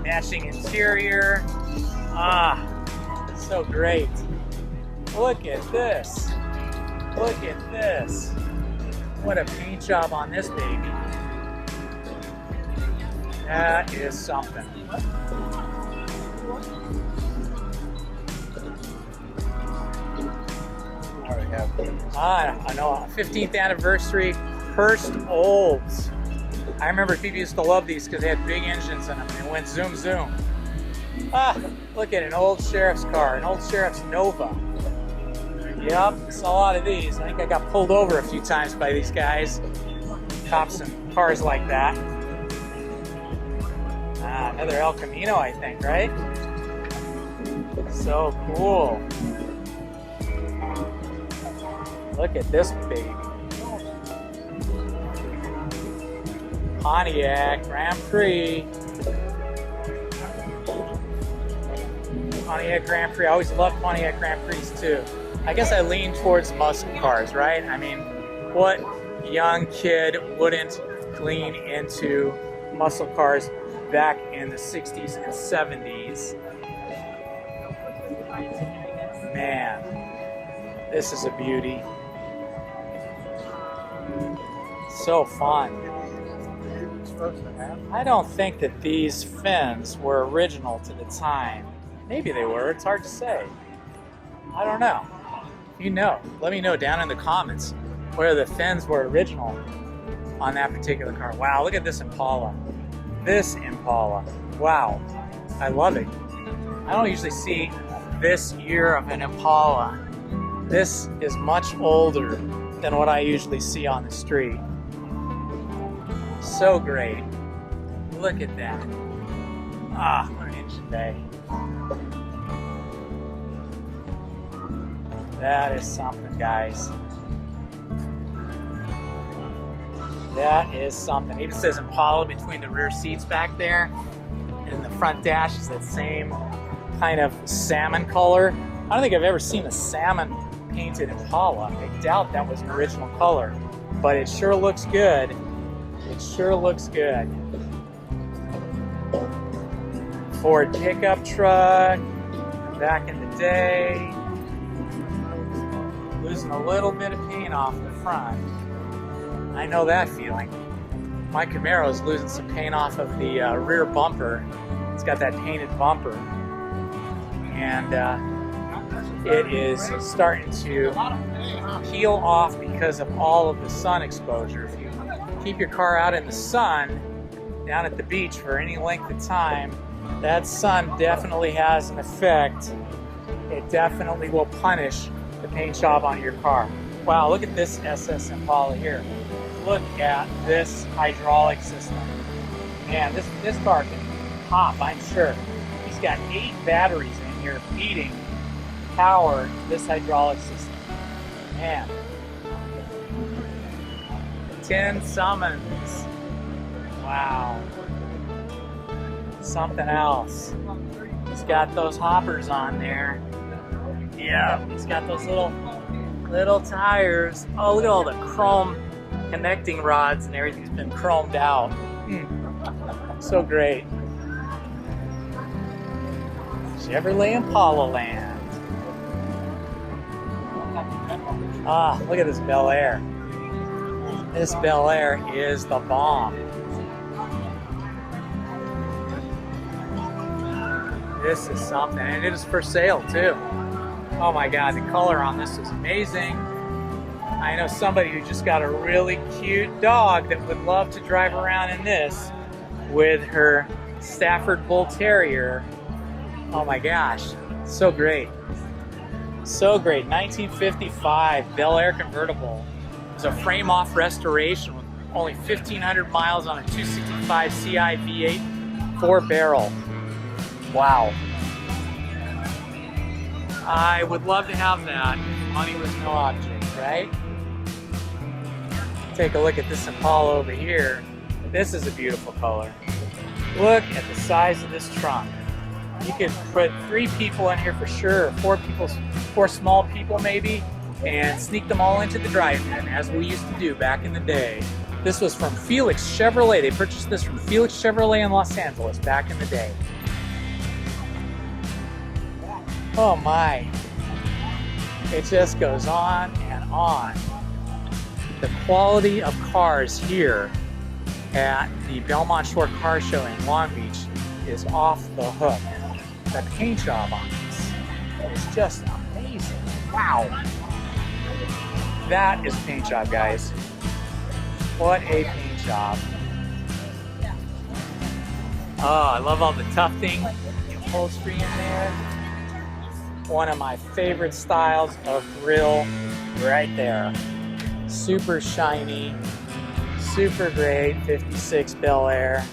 Matching interior. So great. Look at this. Look at this. What a paint job on this baby. That is something. I know, 15th anniversary Hearst Olds. I remember people used to love these because they had big engines in them and it went zoom zoom. Look at an old sheriff's car, an old sheriff's Nova. Yep, saw a lot of these. I think I got pulled over a few times by these guys. Cops and cars like that. Another El Camino, I think, right? So cool. Look at this baby. Pontiac Grand Prix. Pontiac Grand Prix. I always loved Pontiac Grand Prix too. I guess I lean towards muscle cars, right? I mean, what young kid wouldn't lean into muscle cars back in the 60s and 70s? Man, this is a beauty. So fun. supposed to have? I don't think that these fins were original to the time. Maybe they were, it's hard to say. I don't know. You know, let me know down in the comments where the fins were original on that particular car. Wow, look at this Impala. This Impala. Wow, I love it. I don't usually see this year of an Impala. This is much older than what I usually see on the street. So great. Look at that. Ah, what an engine bay. That is something, guys. That is something. It even says Impala between the rear seats back there. And the front dash is that same kind of salmon color. I don't think I've ever seen a salmon painted Impala. I doubt that was an original color. But it sure looks good. It sure looks good. Ford pickup truck. Back in the day. Losing a little bit of paint off the front. I know that feeling. My Camaro is losing some paint off of the rear bumper. It's got that painted bumper. And it is starting to peel off because of all of the sun exposure. If you keep your car out in the sun, down at the beach for any length of time, that sun definitely has an effect. It definitely will punish the paint job on your car. Wow, look at this SS Impala here. Look at this hydraulic system. Man, this car can pop, I'm sure. He's got 8 batteries in here feeding power to this hydraulic system. Man. 10 summons. Wow. Something else. He's got those hoppers on there. Yeah, he's got those little tires. Oh, look at all the chrome connecting rods and everything's been chromed out. So great. Chevrolet Impala land. Ah, look at this Bel Air. This Bel Air is the bomb. This is something, and it is for sale too. Oh my God, the color on this is amazing. I know somebody who just got a really cute dog that would love to drive around in this with her Stafford Bull Terrier. Oh my gosh, so great. So great, 1955 Bel Air convertible. It's a frame-off restoration with only 1,500 miles on a 265 CI V8 4-barrel. Wow. I would love to have that if money was no object, right? Take a look at this Impala over here. This is a beautiful color. Look at the size of this trunk. You could put 3 people in here for sure, or 4 small people maybe, and sneak them all into the drive-in, as we used to do back in the day. This was from Felix Chevrolet. They purchased this from Felix Chevrolet in Los Angeles back in the day. Oh my, it just goes on and on. The quality of cars here at the Belmont Shore Car Show in Long Beach is off the hook. The paint job on this is just amazing. Wow. That is a paint job, guys. What a paint job. Oh, I love all the tufting, the upholstery in there. One of my favorite styles of grill right there. Super shiny, super great 56 Bel Air.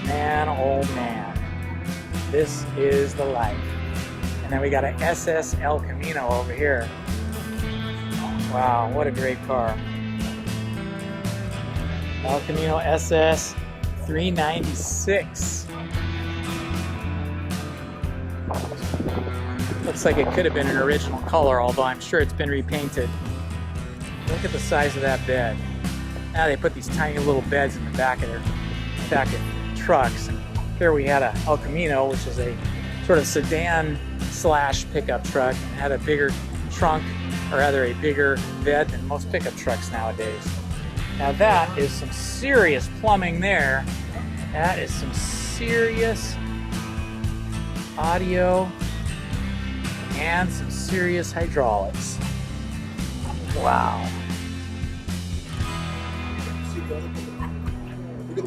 Man, oh man, this is the life. And then we got an SS El Camino over here. Wow, what a great car. El Camino SS 396. Looks like it could have been an original color, although I'm sure it's been repainted. Look at the size of that bed. Now they put these tiny little beds in the back of trucks. And here we had a El Camino, which is a sort of sedan slash pickup truck, and had a bigger trunk, or rather a bigger bed than most pickup trucks nowadays. Now that is some serious plumbing there. That is some serious audio and some serious hydraulics. Wow. The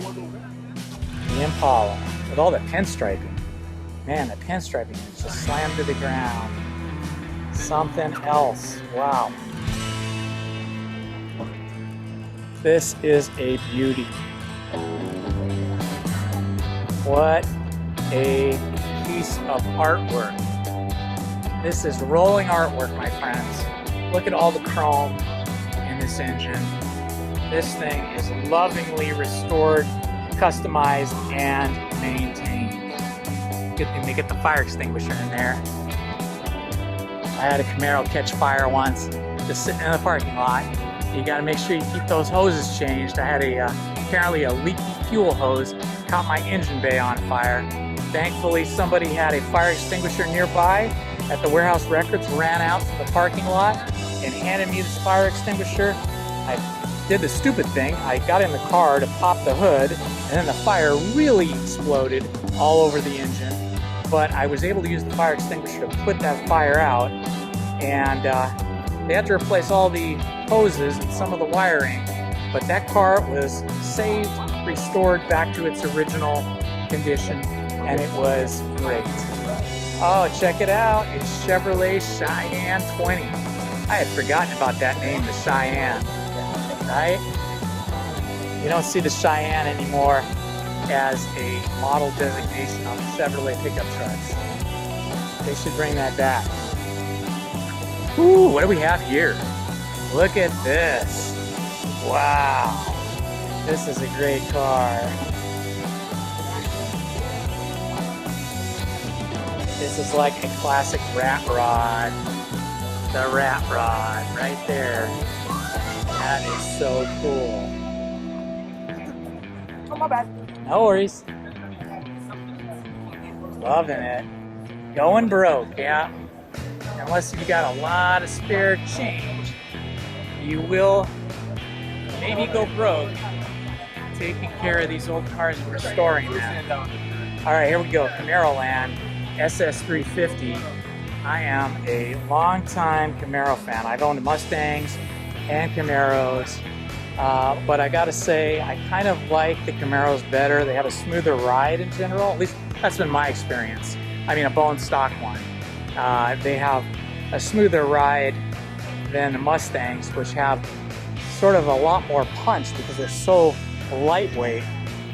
Impala with all the pinstriping. Man, the pinstriping is just slammed to the ground. Something else. Wow. This is a beauty. What a piece of artwork. This is rolling artwork, my friends. Look at all the chrome in this engine. This thing is lovingly restored, customized, and maintained. Good thing they get the fire extinguisher in there. I had a Camaro catch fire once, just sitting in the parking lot. You gotta make sure you keep those hoses changed. I had apparently a leaky fuel hose, caught my engine bay on fire. Thankfully, somebody had a fire extinguisher nearby at the warehouse records, ran out to the parking lot and handed me this fire extinguisher. I did the stupid thing. I got in the car to pop the hood, and then the fire really exploded all over the engine. But I was able to use the fire extinguisher to put that fire out, and they had to replace all the hoses and some of the wiring, but that car was saved, restored back to its original condition, and it was great. Oh, check it out. It's Chevrolet Cheyenne 20. I had forgotten about that name, the Cheyenne, right? You don't see the Cheyenne anymore as a model designation on the Chevrolet pickup trucks. They should bring that back. Ooh, what do we have here? Look at this. Wow. This is a great car. This is like a classic rat rod. The rat rod right there. That is so cool. Oh, my bad. No worries. Loving it. Going broke, yeah. Unless you got a lot of spare change, you will maybe go broke taking care of these old cars and restoring them. All right, here we go. Camaro Land, SS350. I am a longtime Camaro fan. I've owned Mustangs and Camaros, but I gotta say, I kind of like the Camaros better. They have a smoother ride in general. At least that's been my experience. I mean, a bone stock one. They have a smoother ride than the Mustangs, which have sort of a lot more punch because they're so lightweight,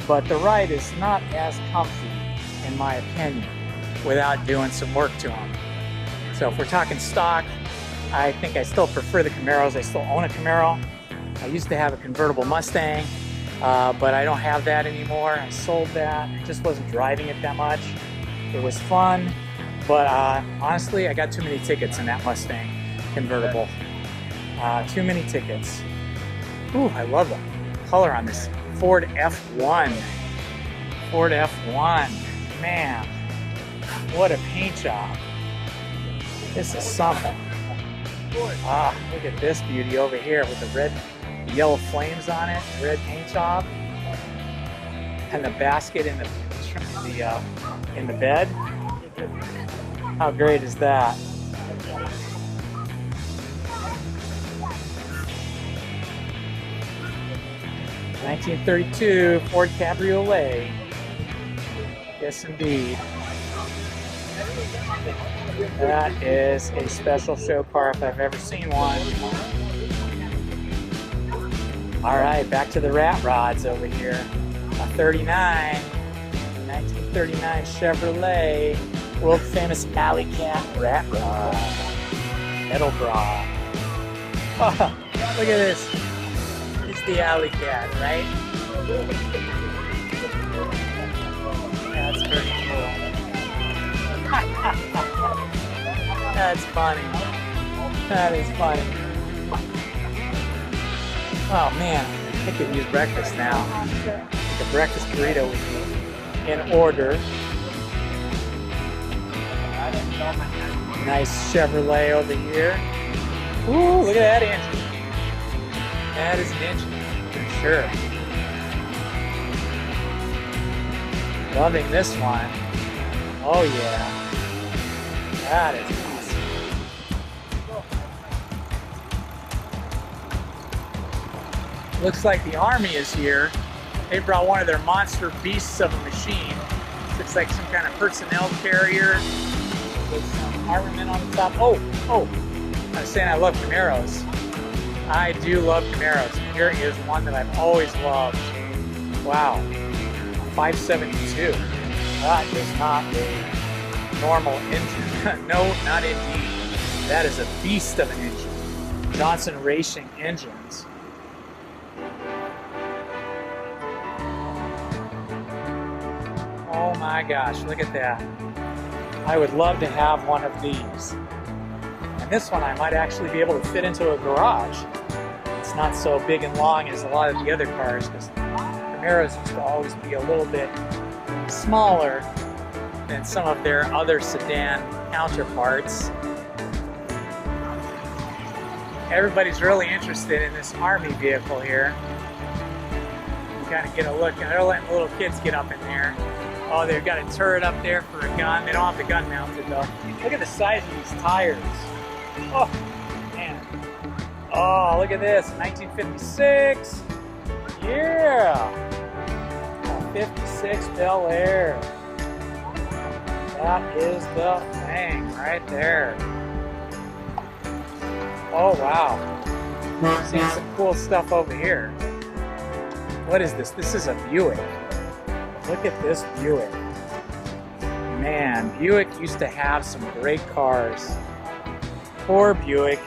but the ride is not as comfy, in my opinion, without doing some work to them. So if we're talking stock, I think I still prefer the Camaros. I still own a Camaro. I used to have a convertible Mustang, but I don't have that anymore. I sold that. I just wasn't driving it that much. It was fun, but honestly, I got too many tickets in that Mustang convertible. Too many tickets. Ooh, I love the color on this Ford F1. Ford F1. Man, what a paint job. This is something. Ah, look at this beauty over here with the red, yellow flames on it, red paint job, and the basket in the bed. How great is that? (1932) Ford Cabriolet. Yes, indeed. That is a special show car if I've ever seen one. All right, back to the rat rods over here. A 1939 Chevrolet, world famous Alley Cat rat rod. Edelbrock. Oh, look at this. It's the Alley Cat, right? That's pretty cool. That's funny. That is funny. Oh man, I could use breakfast now. The breakfast burrito would be in order. Nice Chevrolet over here. Ooh, look at that engine. That is an engine. sure. Loving this one. Oh yeah. That is awesome. Looks like the Army is here. They brought one of their monster beasts of a machine. Looks like some kind of personnel carrier with some armament on the top. Oh, I was saying I love Camaros. I do love Camaros. Here is one that I've always loved. Wow, 572. That is not a normal engine. No, not indeed. That is a beast of an engine. Johnson Racing engines. Oh my gosh, look at that. I would love to have one of these. And this one I might actually be able to fit into a garage. It's not so big and long as a lot of the other cars, because Camaros used to always be a little bit smaller than some of their other sedan counterparts. Everybody's really interested in this Army vehicle here. You kind of get a look, and they're letting little kids get up in there. Oh, they've got a turret up there for a gun. They don't have the gun mounted though. Look at the size of these tires. Oh, man. Oh, look at this, 1956. Yeah. 56 Bel Airs. That is the thing right there. Oh wow. I'm seeing some cool stuff over here. What is this? This is a Buick. Look at this Buick. Man, Buick used to have some great cars. Poor Buick.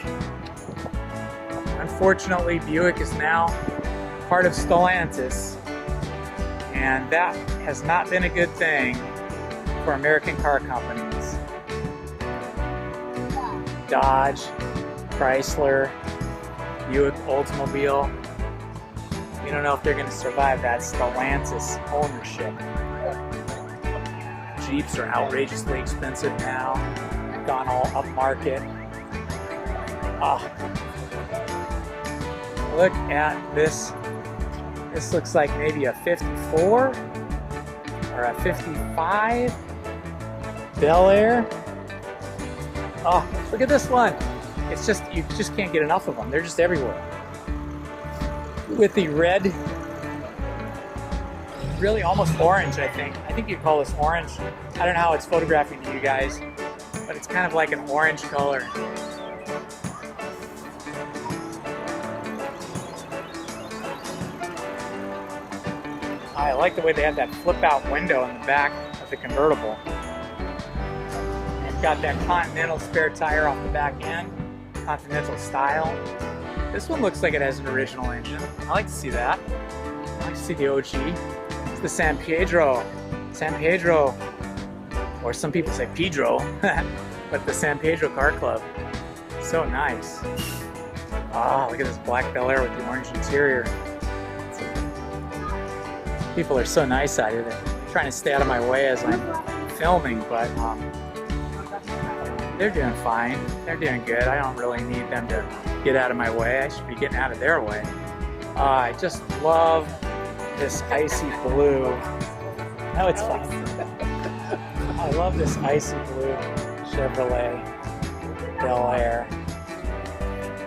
Unfortunately, Buick is now part of Stellantis. And that has not been a good thing for American car companies. Dodge, Chrysler, Buick Oldsmobile. We don't know if they're going to survive that Stellantis ownership. Jeeps are outrageously expensive now. Gone all upmarket. Oh. Look at this. This looks like maybe a 54 or a 55 Bel Air. Oh, look at this one. It's just, you just can't get enough of them. They're just everywhere. With the red, really almost orange, I think. I think you'd call this orange. I don't know how it's photographing to you guys, but it's kind of like an orange color. I like the way they have that flip out window in the back of the convertible. They've got that Continental spare tire off the back end, Continental style. This one looks like it has an original engine. I like to see that. I like to see the OG. It's the San Pedro. San Pedro, or some people say Pedro, but the San Pedro Car Club. So nice. Ah, look at this black Bel Air with the orange interior. People are so nice out here. They're trying to stay out of my way as I'm filming, but they're doing fine. They're doing good. I don't really need them to get out of my way. I should be getting out of their way. I just love this icy blue. Oh, it's fine. I love this icy blue Chevrolet Bel Air.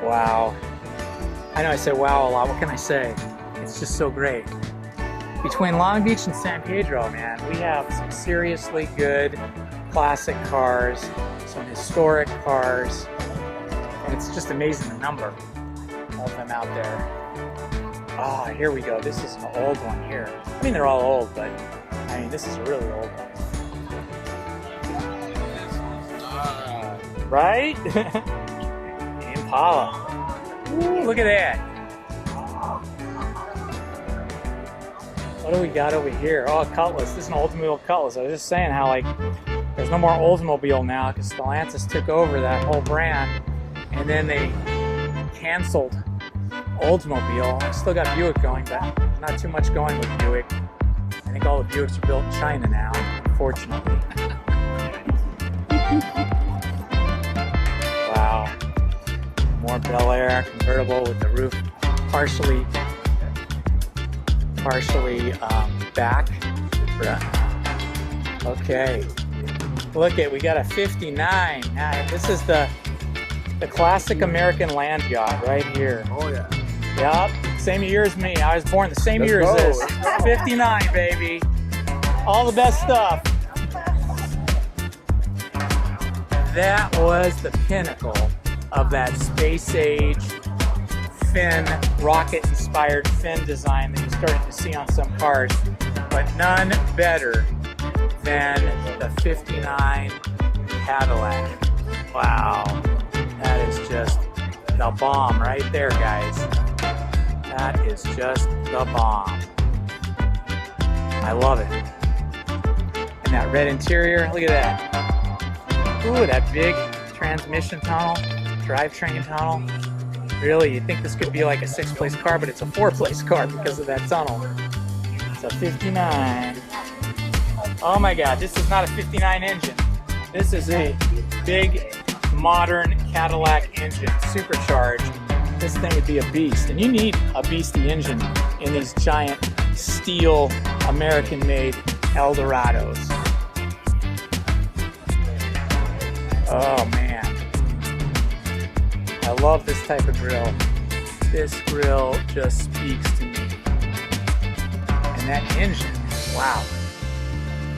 Wow. I know I say wow a lot. What can I say? It's just so great. Between Long Beach and San Pedro, man, we have some seriously good classic cars, some historic cars, and it's just amazing the number of them out there. Oh, here we go. This is an old one here. I mean, they're all old, but I mean, this is a really old one. Right? Impala. Ooh, look at that. What do we got over here? Oh, a Cutlass. This is an Oldsmobile Cutlass. I was just saying how, like, there's no more Oldsmobile now because Stellantis took over that whole brand, and then they canceled Oldsmobile. I still got Buick going, but not too much going with Buick. I think all the Buicks are built in China now, unfortunately. Wow. More Bel Air convertible with the roof partially partially back. Okay. Look at, we got a 59. Now, this is the classic American land yacht right here. Oh yeah. Yep, same year as me. I was born the same year as this. 59, baby. All the best stuff. That was the pinnacle of that space age fin, rocket-inspired fin design that you started to see on some cars, but none better than the 59 Cadillac. Wow, that is just the bomb right there, guys. That is just the bomb. I love it. And that red interior, look at that. Ooh, that big transmission tunnel, drivetrain tunnel. Really, you'd think this could be like a 6-place car, but it's a 4-place car because of that tunnel. It's a 59. Oh my God, this is not a 59 engine. This is a big, modern Cadillac engine, supercharged. This thing would be a beast. And you need a beastie engine in these giant steel, American-made Eldorados. Oh man. I love this type of grill. This grill just speaks to me. And that engine, wow.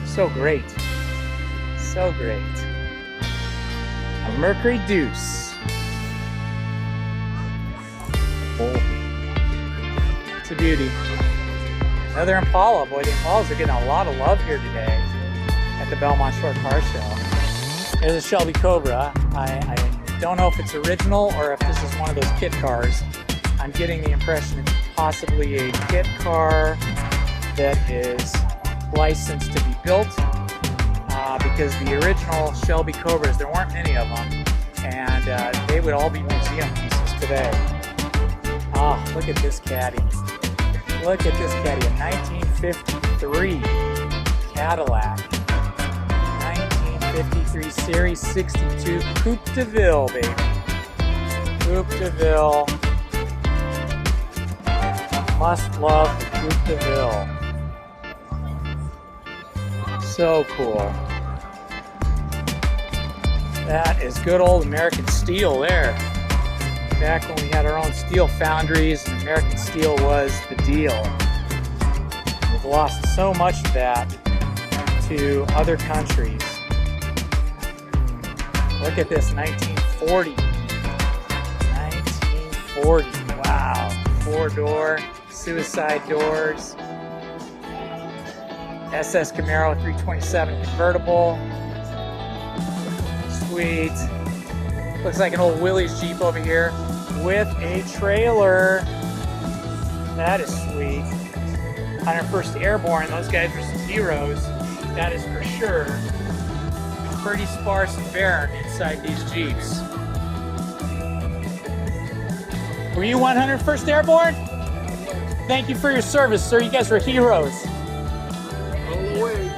So great. So great. A Mercury Deuce. Oh. It's a beauty. Another Impala. Boy, the Impalas are getting a lot of love here today at the Belmont Short Car Show. There's a Shelby Cobra. I don't know if it's original or if this is one of those kit cars. I'm getting the impression it's possibly a kit car that is licensed to be built because the original Shelby Cobras, there weren't many of them, and they would all be museum pieces today. Oh, look at this caddy. Look at this caddy, a 1953 Cadillac. 1953 Series 62 Coupe de Ville, baby. Coupe de Ville. Must love the Coupe de Ville. So cool. That is good old American steel there. Back when we had our own steel foundries and American steel was the deal. We've lost so much of that to other countries. Look at this, 1940. 1940, wow. 4-door, suicide doors. SS Camaro 327 convertible. Sweet. Looks like an old Willys Jeep over here with a trailer. That is sweet. 101st Airborne, those guys are some heroes. That is for sure. Pretty sparse and barren inside these Jeeps. Were you 101st Airborne? Thank you for your service, sir. You guys were heroes. All the way.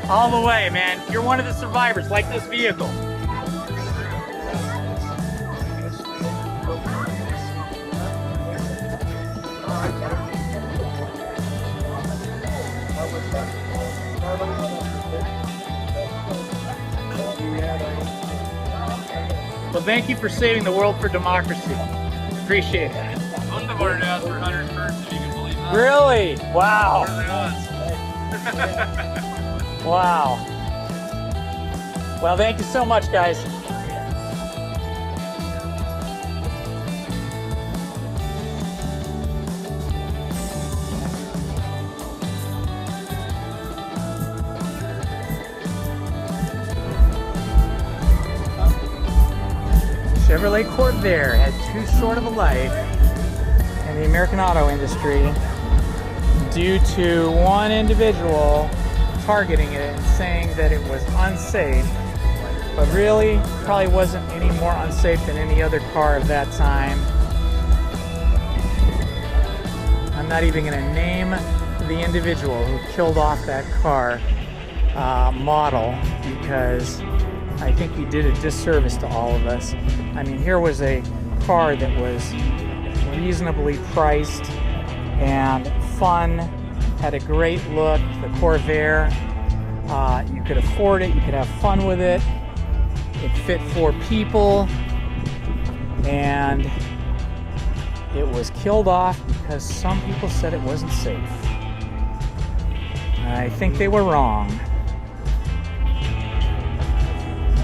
All the way, man. You're one of the survivors, like this vehicle. Well, thank you for saving the world for democracy. Appreciate it. Most of our dads were 101st, if you can believe that. Really? Wow. Wow. Well, thank you so much, guys. Chevrolet Corvair had too short of a life in the American auto industry due to one individual targeting it and saying that it was unsafe, but really probably wasn't any more unsafe than any other car of that time. I'm not even going to name the individual who killed off that car model because I think he did a disservice to all of us. I mean, here was a car that was reasonably priced and fun Had a great look. The Corvair, you could afford it. You could have fun with it. It fit 4 people, and it was killed off because some people said it wasn't safe. I think they were wrong.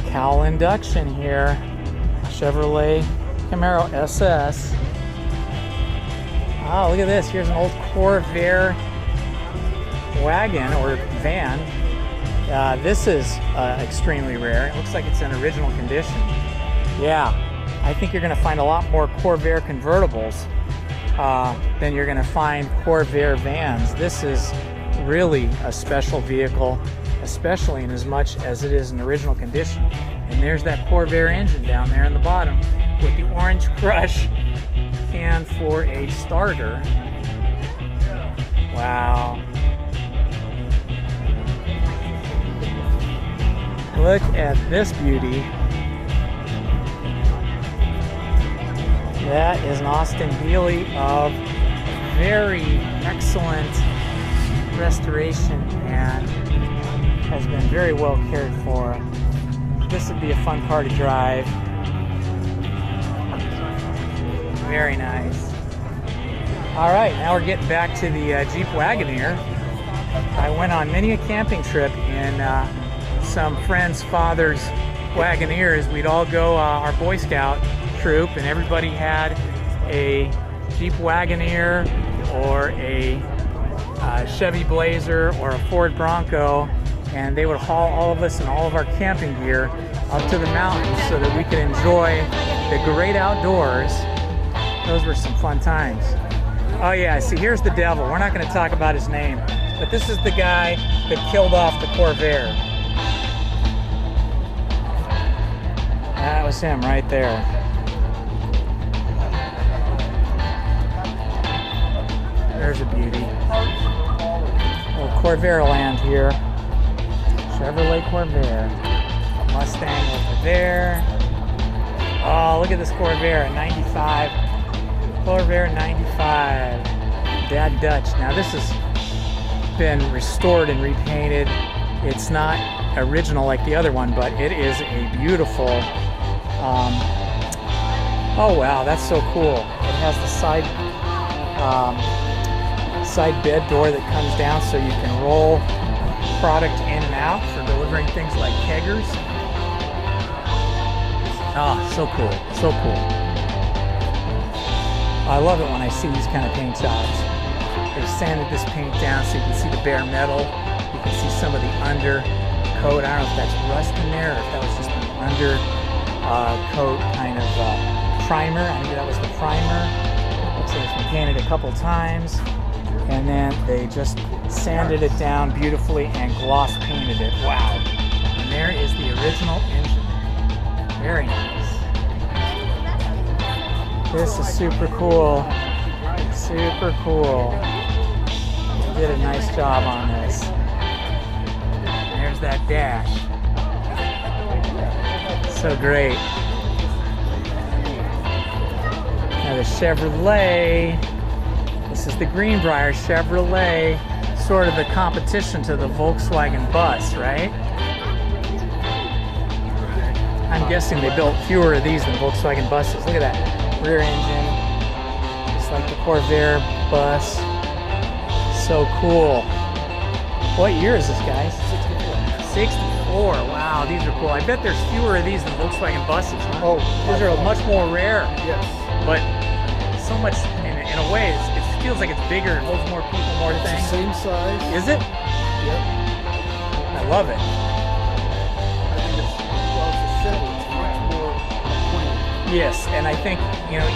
Cowl induction here. Chevrolet Camaro SS. Oh, look at this. Here's an old Corvair wagon or van. This is extremely rare. It looks like it's in original condition. Yeah, I think you're going to find a lot more Corvair convertibles than you're going to find Corvair vans. This is really a special vehicle, especially in as much as it is in original condition. And there's that Corvair engine down there in the bottom with the orange crush can for a starter. Wow. Look at this beauty. That is an Austin Healey of very excellent restoration and has been very well cared for. This would be a fun car to drive. Very nice. All right, now we're getting back to the Jeep Wagoneer. I went on many a camping trip in some friends' fathers' Wagoneers. We'd all go, our Boy Scout troop, and everybody had a Jeep Wagoneer or a Chevy Blazer or a Ford Bronco, and they would haul all of us and all of our camping gear up to the mountains so that we could enjoy the great outdoors. Those were some fun times. Oh yeah, see, here's the devil. We're not going to talk about his name, but this is the guy that killed off the Corvair. That was him right there. There's a beauty. Little Corvair land here. Chevrolet Corvair. Mustang over there. Oh, look at this Corvair, 95. Corvair 95. Dad Dutch. Now this has been restored and repainted. It's not original like the other one, but it is a beautiful. Oh wow, that's so cool. It has the side bed door that comes down so you can roll product in and out for delivering things like keggers. Ah, so cool, so cool. I love it when I see these kind of paint jobs. They've sanded this paint down so you can see the bare metal. You can see some of the undercoat. I don't know if that's rust in there or if that was just the undercoat kind of primer. I think that was the primer. Looks like it's been painted a couple times. And then they just sanded it down beautifully and gloss painted it. Wow. And there is the original engine. Very nice. This is super cool. Super cool. They did a nice job on this. And there's that dash. So great. Now the Chevrolet. This is the Greenbrier Chevrolet, sort of the competition to the Volkswagen bus, right? I'm guessing they built fewer of these than Volkswagen buses. Look at that rear engine, just like the Corvair bus. So cool. What year is this, guys? 64. Wow, these are cool. I bet there's fewer of these than Volkswagen buses. Huh? Oh, those are much more rare. yes. But so much, in a way, it feels like it's bigger, it holds more people, more It's things. the same size. Is it? Yep. I love it. I think it's, well, it's a Chevy. It's much more pointy. Yes, and I think,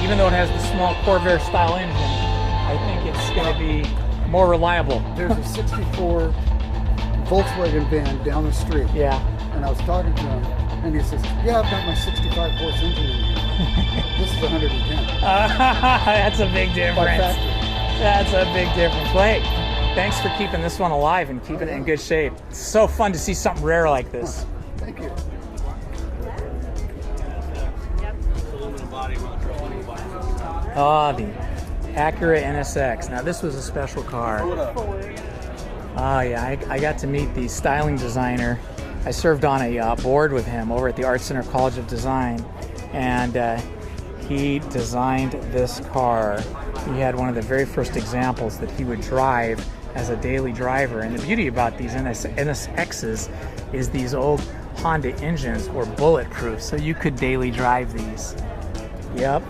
even though it has the small Corvair style engine, I think it's going to be more reliable. There's a 64 Volkswagen van down the street. Yeah. And I was talking to him, and he says, yeah, I've got my 65 horse engine in here. This is 110. That's a big By difference. factory. That's a big difference. Well, hey, thanks for keeping this one alive and keeping it in good shape. It's so fun to see something rare like this. Thank you. Oh, the Acura NSX. Now this was a special car. Oh yeah, I got to meet the styling designer. I served on a board with him over at the Art Center College of Design, and he designed this car. He had one of the very first examples that he would drive as a daily driver. And the beauty about these NSXs is these old Honda engines were bulletproof, so you could daily drive these. Yep.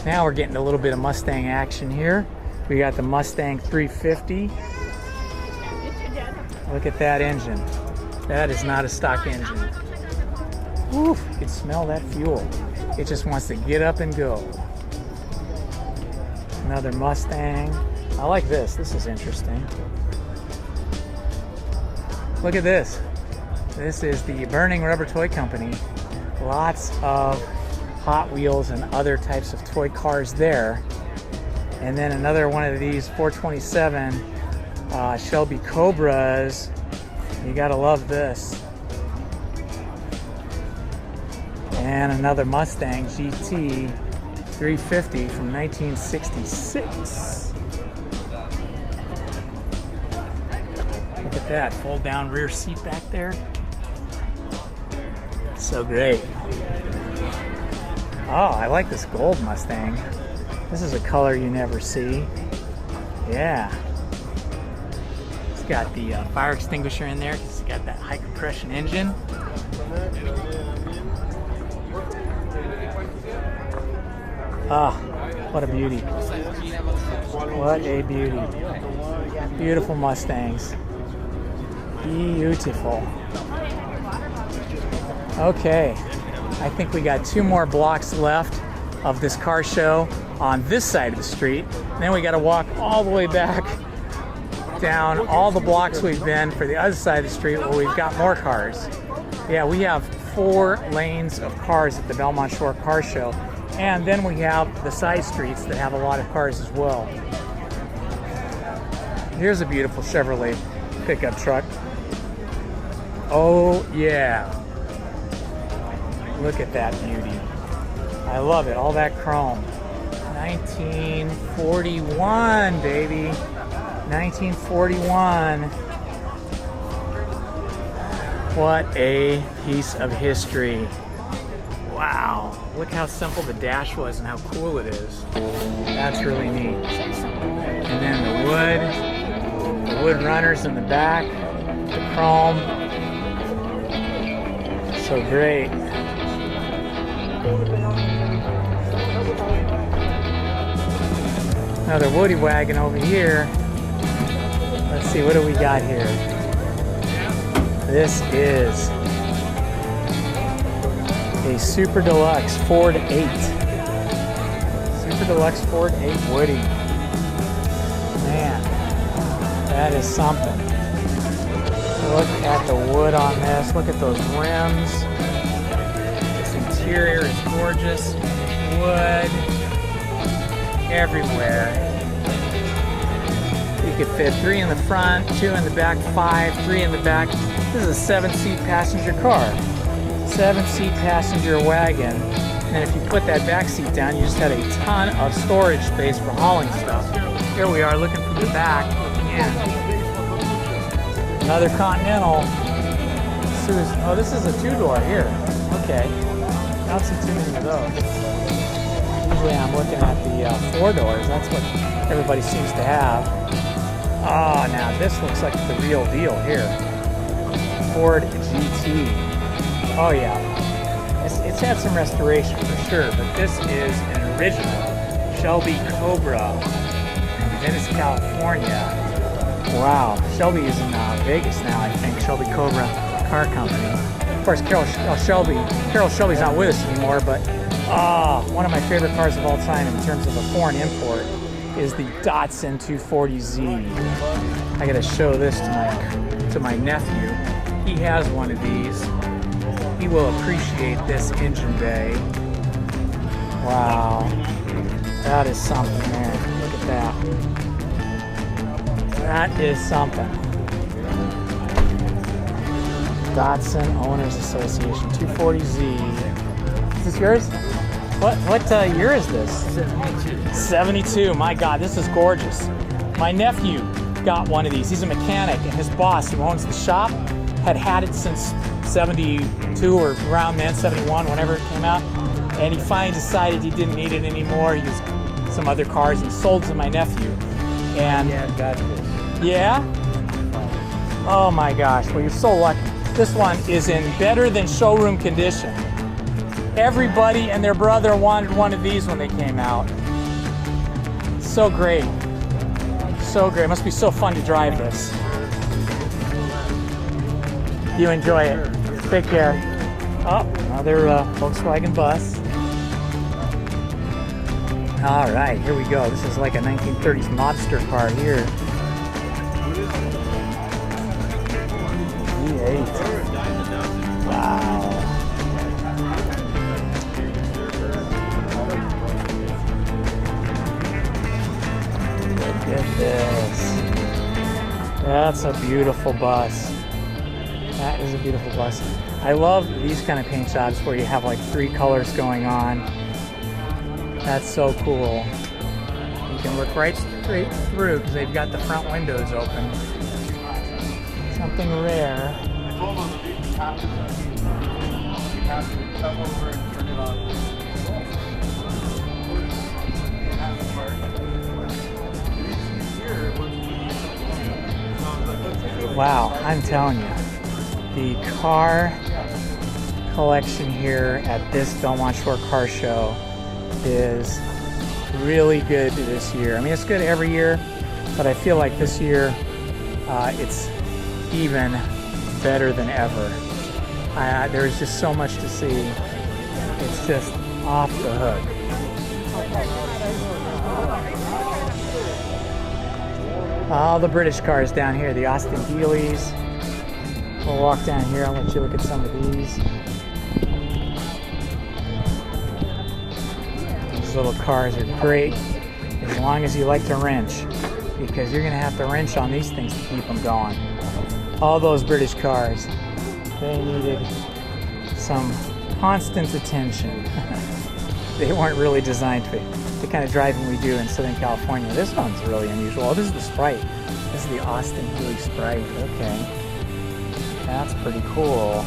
Now we're getting a little bit of Mustang action here. We got the Mustang 350. Look at that engine. That is not a stock engine. Oof, you can smell that fuel. It just wants to get up and go. Another Mustang. I like this. This is interesting. Look at this. This is the Burning Rubber Toy Company. Lots of Hot Wheels and other types of toy cars there. And then another one of these 427 Shelby Cobras. You gotta love this. And another Mustang GT 350 from 1966. Look at that, fold down rear seat back there. So great. Oh, I like this gold Mustang. This is a color you never see. Yeah. It's got the fire extinguisher in there. It's got that high compression engine. Ah, what a beauty. What a beauty. Beautiful Mustangs. Beautiful. Okay, I think we got 2 more blocks left of this car show on this side of the street. And then we got to walk all the way back down all the blocks we've been for the other side of the street where we've got more cars. Yeah, we have 4 lanes of cars at the Belmont Shore Car Show. And then we have the side streets that have a lot of cars as well. Here's a beautiful Chevrolet pickup truck. Oh yeah. Look at that beauty. I love it, all that chrome. 1941, baby. 1941. What a piece of history. Wow, look how simple the dash was and how cool it is. That's really neat. And then the wood runners in the back, the chrome. So great. Another Woody wagon over here. Let's see, what do we got here? This is a Super Deluxe Ford 8. Super Deluxe Ford 8 Woody. Man, that is something. Look at the wood on this. Look at those rims. This interior is gorgeous. Wood everywhere. You could fit 3 in the front, 2 in the back, 5, 3 in the back. This is a 7-seat passenger car. 7-seat passenger wagon. And if you put that back seat down, you just had a ton of storage space for hauling stuff. Here we are looking from the back, looking in. Another Continental. Oh, this is a 2-door here. Okay. I don't see too many of those. Usually I'm looking at the 4 doors. That's what everybody seems to have. Oh, now this looks like the real deal here. Ford GT. Oh yeah, it's had some restoration for sure, but this is an original Shelby Cobra from Venice, California. Wow, Shelby is in Vegas now, I think. Shelby Cobra Car Company. Of course, Carol Shelby's not with us anymore, but one of my favorite cars of all time in terms of a foreign import is the Datsun 240Z. I gotta show this to my nephew. He has one of these. He will appreciate this engine bay. Wow. That is something, man. Look at that. That is something. Datsun Owners Association 240Z. Is this yours? What year is this? 72. 72. My God, this is gorgeous. My nephew got one of these. He's a mechanic, and his boss, who owns the shop, had it since 72 or around then, 71, whenever it came out. And he finally decided he didn't need it anymore. He used some other cars and sold to my nephew. And yeah? Oh my gosh, well, you're so lucky. This one is in better than showroom condition. Everybody and their brother wanted one of these when they came out. So great. So great. It must be so fun to drive this. You enjoy it. Take care. Oh, another Volkswagen bus. All right, here we go. This is like a 1930s mobster car here. V8. Wow. Look at this. That's a beautiful bus. That is a beautiful bus. I love these kind of paint jobs where you have like 3 colors going on. That's so cool. You can look right straight through because they've got the front windows open. Something rare. Wow, I'm telling you, the car collection here at this Belmont Shore Car Show is really good this year. I mean, it's good every year, but I feel like this year it's even better than ever. There's just so much to see. It's just off the hook. All the British cars down here, the Austin Healys. We'll walk down here, I'll let you look at some of these. These little cars are great as long as you like to wrench, because you're gonna have to wrench on these things to keep them going. All those British cars, they needed some constant attention. They weren't really designed for the kind of driving we do in Southern California. This one's really unusual. Oh, this is the Sprite. This is the Austin Healey Sprite. Okay. That's pretty cool.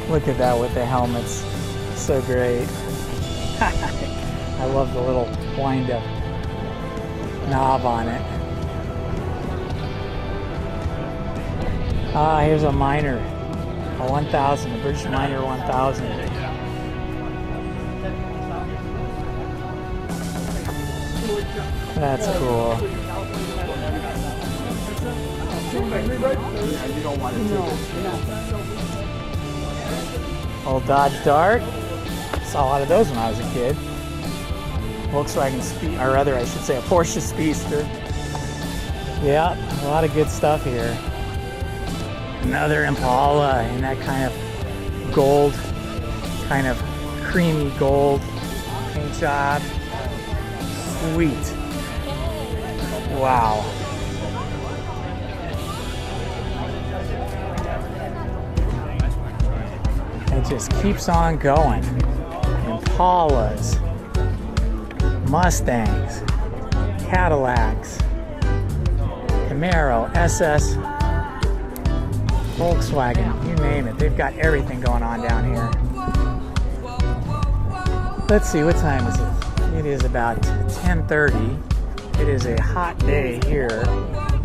Look at that with the helmets. So great. I love the little wind-up knob on it. Ah, here's a Miner. A 1000, a British Miner 1000. That's cool. Old Dodge Dart. Saw a lot of those when I was a kid. Volkswagen or rather I should say a Porsche Speedster. Yeah, a lot of good stuff here. Another Impala in that kind of gold, kind of creamy gold paint job. Sweet. Wow. It just keeps on going. Impalas, Mustangs, Cadillacs, Camaro, SS, Volkswagen, you name it. They've got everything going on down here. Let's see, what time is it? It is about 10:30. It is a hot day here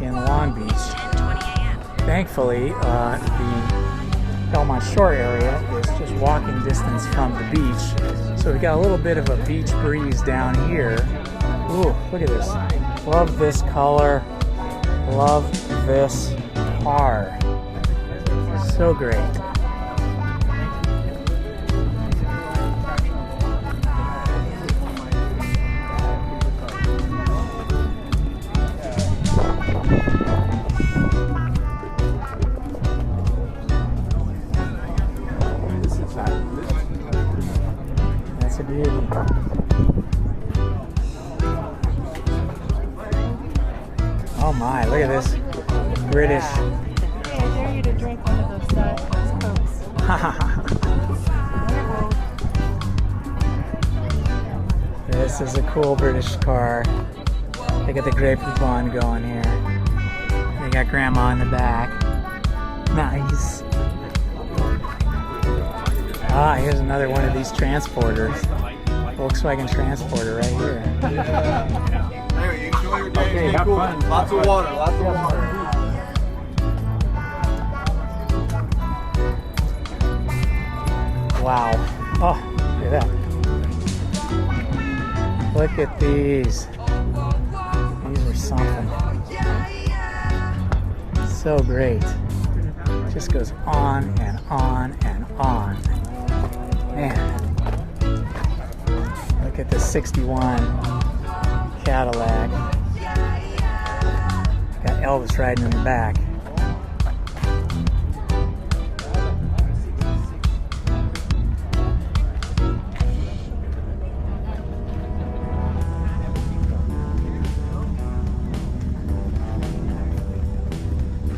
in Long Beach. Thankfully, the Belmont Shore area is just walking distance from the beach. So we got a little bit of a beach breeze down here. Ooh, look at this. Love this color. Love this car. So great. That's a beauty. Oh my, look at this British. Hey, I dare you to drink one of those Cokes. This is a cool British car. They got the Grey Poupon going here. They got Grandma in the back. Nice. Ah, here's another one of these transporters. Volkswagen Transporter right here. Hey, enjoy your day. Okay, have fun. Lots of water, lots of water. Wow. Oh, look at that. Look at these. These are something. So great. Just goes on and on and on. Man. Look at the 61 Cadillac. Got Elvis riding in the back.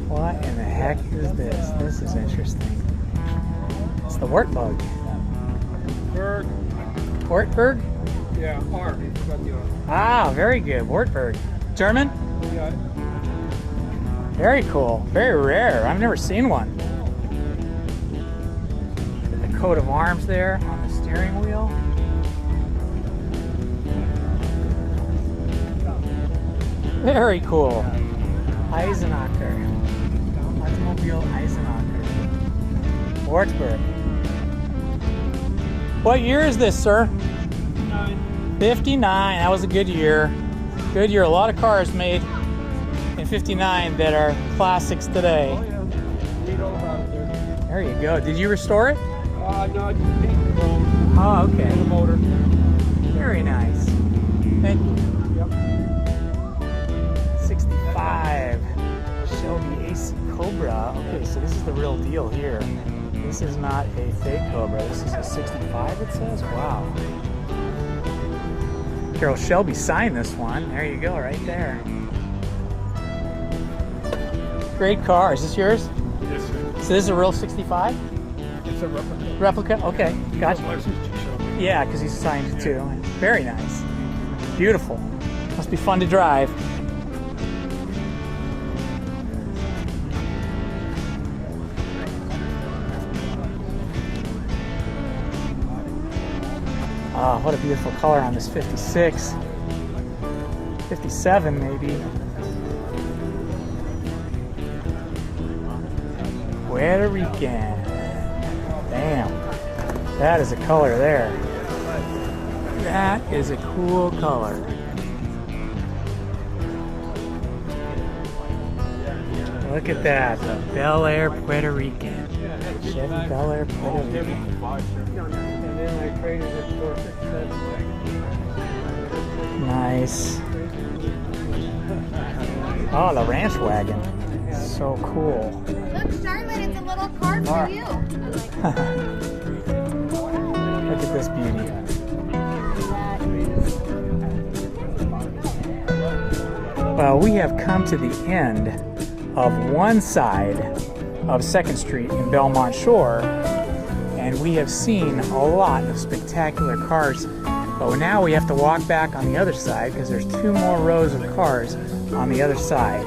What in the heck is this? This is interesting. It's the Wartburg. Berg. Wartburg? Yeah, R. Ah, very good. Wartburg. German? Yeah. Very cool. Very rare. I've never seen one. The coat of arms there on the steering wheel. Very cool. Eisenacher. Automobile Eisenacher. Wartburg. What year is this, sir? 59. That was a good year. Good year. A lot of cars made in 59 that are classics today. There you go. Did you restore it? No, I just painted the road. Oh, okay. The motor. Very nice. Thank you. Yep. 65 Shelby AC Cobra. Okay, so this is the real deal here. This is not a fake Cobra. This is a 65, it says. Wow. Carol Shelby signed this one. There you go, right there. Great car. Is this yours? Yes, sir. So this is a real 65? It's a replica. Replica? Okay, gotcha. Yeah, because he's signed it too. Very nice. Beautiful. Must be fun to drive. Oh, what a beautiful color on this 56. 57 maybe. Puerto Rican. Damn. That is a color there. That is a cool color. Look at that. The Bel Air Puerto Rican. Chevy Bel Air Puerto Rican. Nice. Oh, the ranch wagon. So cool. Look, Charlotte, it's a little card for you. Look at this beauty. Well, we have come to the end of one side of 2nd Street in Belmont Shore, and we have seen a lot of spectacular cars, but now we have to walk back on the other side because there's 2 more rows of cars on the other side.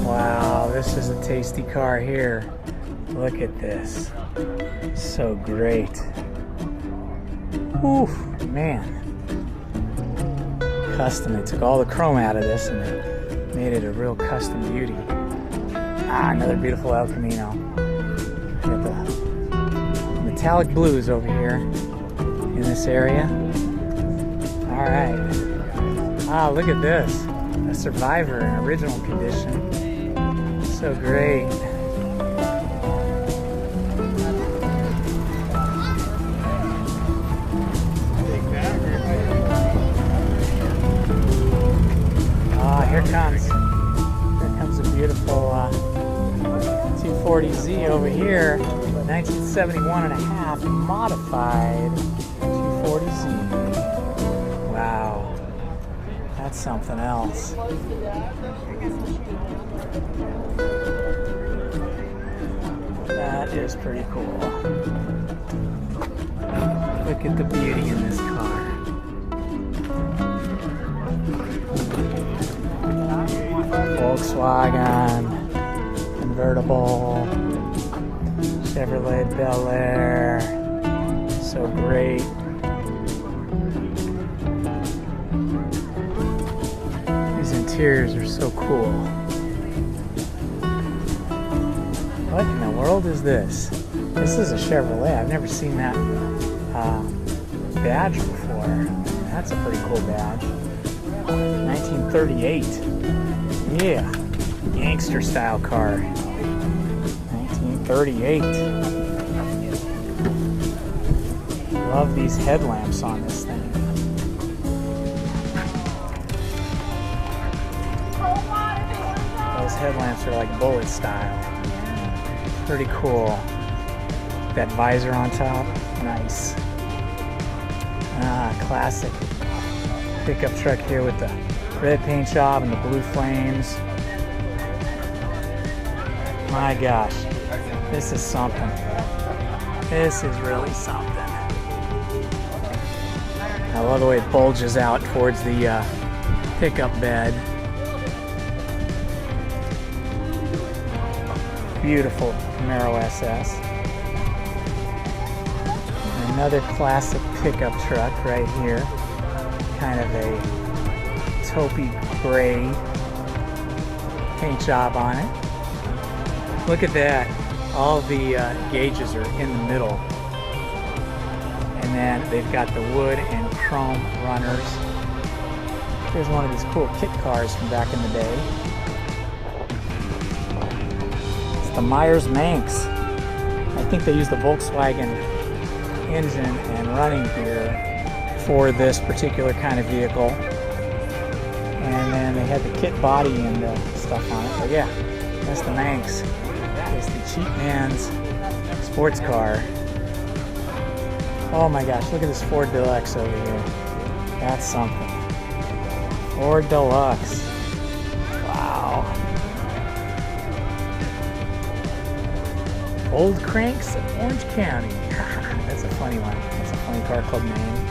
Wow, this is a tasty car here. Look at this. So great. Oof, man. Custom. They took all the chrome out of this and they made it a real custom beauty. Ah, another beautiful El Camino. Got the metallic blues over here in this area. All right. Ah, look at this. A Survivor in original condition. So great. Here comes a beautiful 240Z over here, 1971 and a half modified 240Z. Wow, That's something else. That is pretty cool. Look at the beauty in this car. Volkswagen, convertible, Chevrolet Bel Air, so great. These interiors are so cool. What in the world is this? This is a Chevrolet. I've never seen that badge before. That's a pretty cool badge. 1938. Yeah, gangster style car. 1938. Love these headlamps on this thing. Those headlamps are like bullet style. Pretty cool. That visor on top, nice. Classic pickup truck here with the red paint job and the blue flames. My gosh, this is something. This is really something. I love the way it bulges out towards the pickup bed. Beautiful Camaro SS. Another classic pickup truck right here. Kind of a taupey gray paint job on it. Look at that. All the gauges are in the middle. And then they've got the wood and chrome runners. Here's one of these cool kit cars from back in the day. It's the Myers-Manx. I think they used the Volkswagen engine and running gear for this particular kind of vehicle. And then they had the kit body and stuff on it. But yeah, that's the Manx. It's the cheap man's sports car. Oh my gosh, look at this Ford Deluxe over here. That's something. Ford Deluxe. Wow. Old Cranks of Orange County. That's a funny one. That's a funny car club name.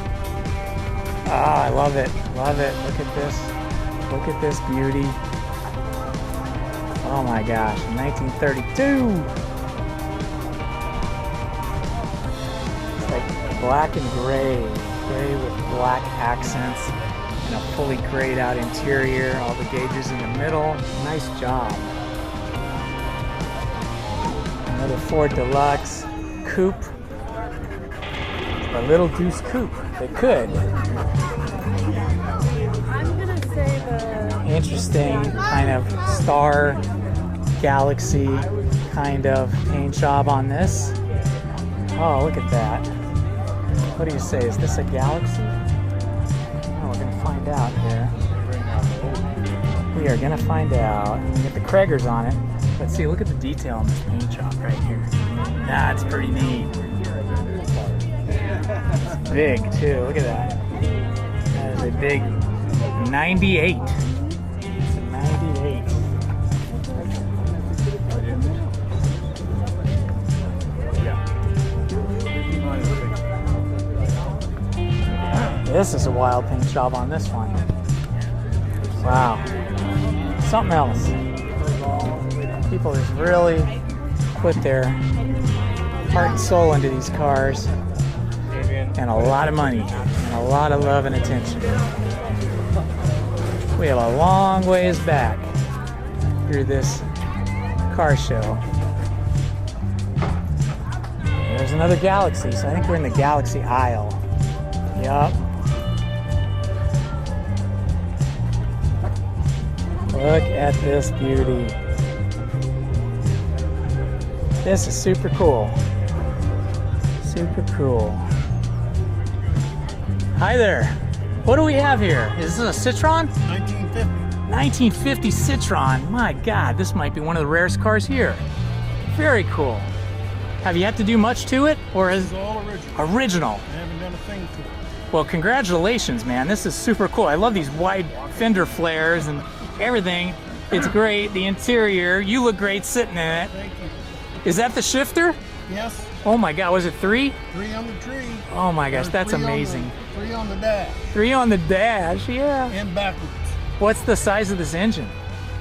Ah, I love it. Love it. Look at this. Look at this beauty. Oh my gosh, 1932. It's like black and gray. Gray with black accents and a fully grayed out interior. All the gauges in the middle. Nice job. Another Ford Deluxe coupe. A little Deuce coupe. They could. I'm gonna say the Interesting kind of star galaxy kind of paint job on this. Oh, look at that. What do you say? Is this a galaxy? Oh, we're gonna find out here. We are gonna find out. We get the Kraggers on it. Let's see, look at the detail on this paint job right here. That's pretty neat. It's big too, look at that. That is a big 98. It's a 98. This is a wild paint job on this one. Wow. Something else. People just really put their heart and soul into these cars. And a lot of money. And a lot of love and attention. We have a long ways back through this car show. There's another Galaxy, so I think we're in the Galaxy aisle. Yup. Look at this beauty. This is super cool. Super cool. Hi there. What do we have here? Is this a Citroen? 1950 Citroen. My God, this might be one of the rarest cars here. Very cool. Have you had to do much to it, or is It's all original. original? I haven't done a thing to it. Well, congratulations, man. This is super cool. I love these wide fender flares and everything. It's great. The interior, you look great sitting in it. Thank you. Is that the shifter? Yes, Oh my God, was it 3? 3 on the tree. Oh my gosh, Or that's 3 on the- amazing. 3 on the dash 3 on the dash, yeah. and backwards. What's the size of this engine?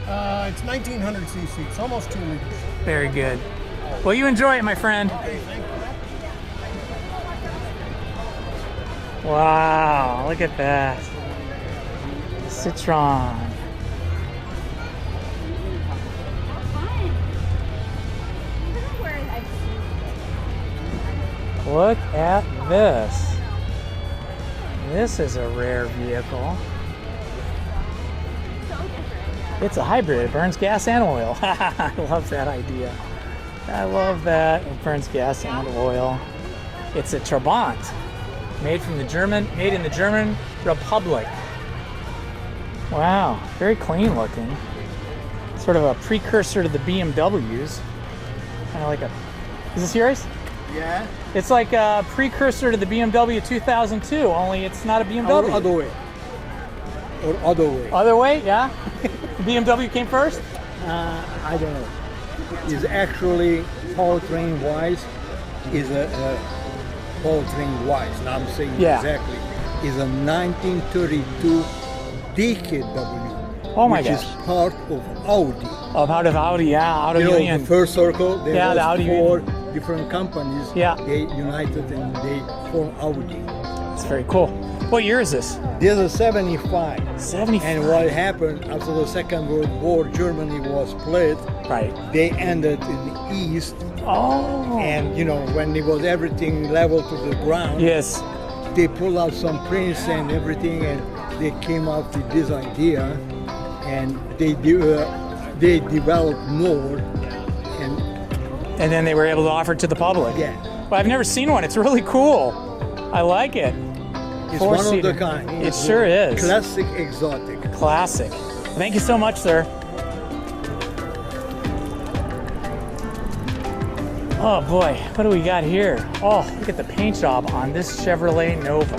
It's 1900 cc. It's almost 2 liters. Very good. Well, you enjoy it, my friend. Okay, thank you. Wow, look at that. Citron. Look at this. This is a rare vehicle. It's a hybrid. It burns gas and oil. I love that idea. I love that. It burns gas and oil. It's a Trabant, made in the German Republic. Wow, very clean looking. Sort of a precursor to the BMWs. Kind of like a. Is this yours? Yeah. It's like a precursor to the BMW 2002, only it's not a BMW. Or other way. Or other way. Other way, yeah? The BMW came first? I don't know. Is actually powertrain wise is a powertrain wise. Now I'm saying Yeah. exactly. Is a 1932 DKW. Oh my which gosh. is part of Audi. Oh, out of Audi, yeah, Audi You know, Union. the first circle, there Yeah, was the Audi 4 different companies. Yeah. They united and they formed Audi. It's very cool. What year is this? This is 75. 75. And what happened after the Second World War, Germany was split. Right. They ended in the east, Oh. and you know when it was everything level to the ground, Yes. they pulled out some prints and everything, and they came up with this idea, and they developed more, And then they were able to offer it to the public. yeah, Well, I've never seen one. It's really cool. I like it. it's one of Four-seater. the kind. It It's sure is. classic exotic. Classic. Thank you so much, sir. Oh boy, what do we got here? Oh, look at the paint job on this Chevrolet Nova.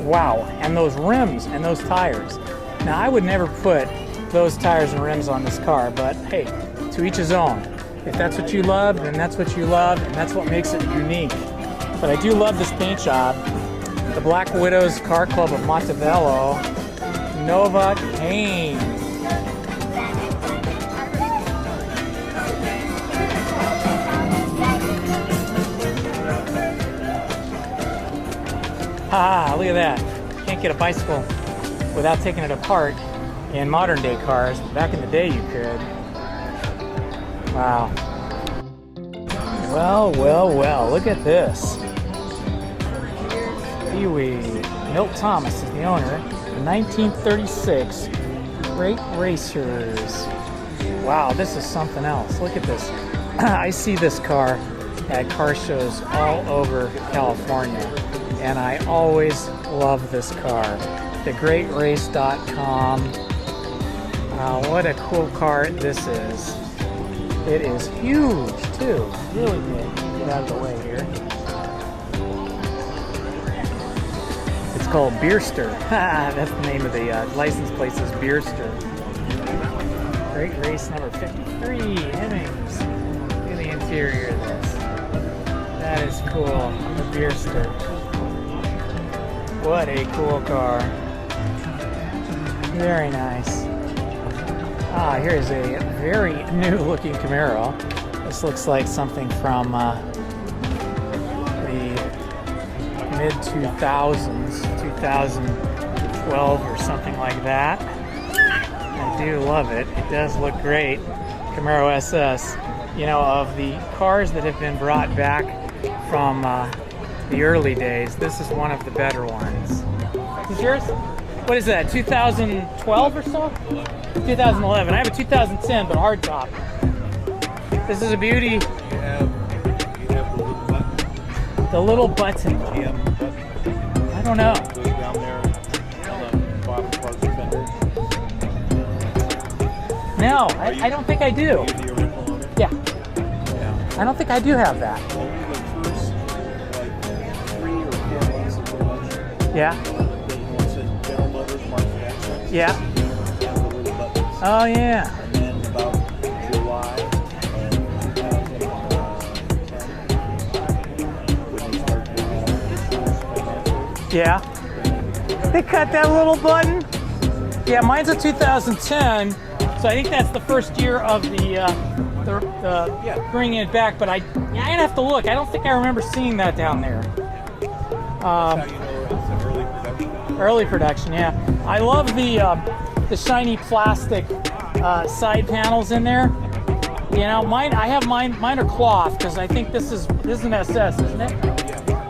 Wow, and those rims and those tires. Now, I would never put those tires and rims on this car, but hey, to each his own. If that's what you love, then that's what you love, and that's what makes it unique. But I do love this paint job. The Black Widows Car Club of Montebello Nova Cane. Ah, look at that. Can't get a bicycle without taking it apart in modern day cars. Back in the day you could. Wow. Well, well, well, look at this. Pee-wee. Milt Thomas is the owner. 1936 Great Racers. Wow, this is something else. Look at this. I see this car at car shows all over California, and I always love this car. TheGreatRace.com. What a cool car this is. It is huge too. Really big. Get out of the way here. It's called Beerster. That's the name of the license plate, is Beerster. Great Race number 53, Hemmings. Look at the interior of this. That is cool. The Beerster. What a cool car. Very nice. Ah, here's a very new looking Camaro. This looks like something from the mid 2000s, 2012 or something like that. I do love it. It does look great. Camaro SS. You know, of the cars that have been brought back from the early days, this is one of the better ones. Is this yours? What is that, 2012 or so? 2011. I have a 2010, but hardtop. This is a beauty. You have The little button. I don't know. goes down there on the bottom part of the fender. No, I don't think I do. You have the original on it? Yeah, Yeah. I don't think I do have that. Well, the first like 3 or 4 months is pretty much Yeah. It says General Motors Mark Jackson. Yeah. And the little buttons. Oh yeah. And then about July of 2010, when they started Yeah. They cut that little button. Yeah, mine's a 2010, so I think that's the first year of the bringing it back. But I'd have to look. I don't think I remember seeing that down there. that's how you know it's an early production. Early production, yeah. I love the shiny plastic side panels in there. You know, mine are cloth because I think this is an SS, isn't it?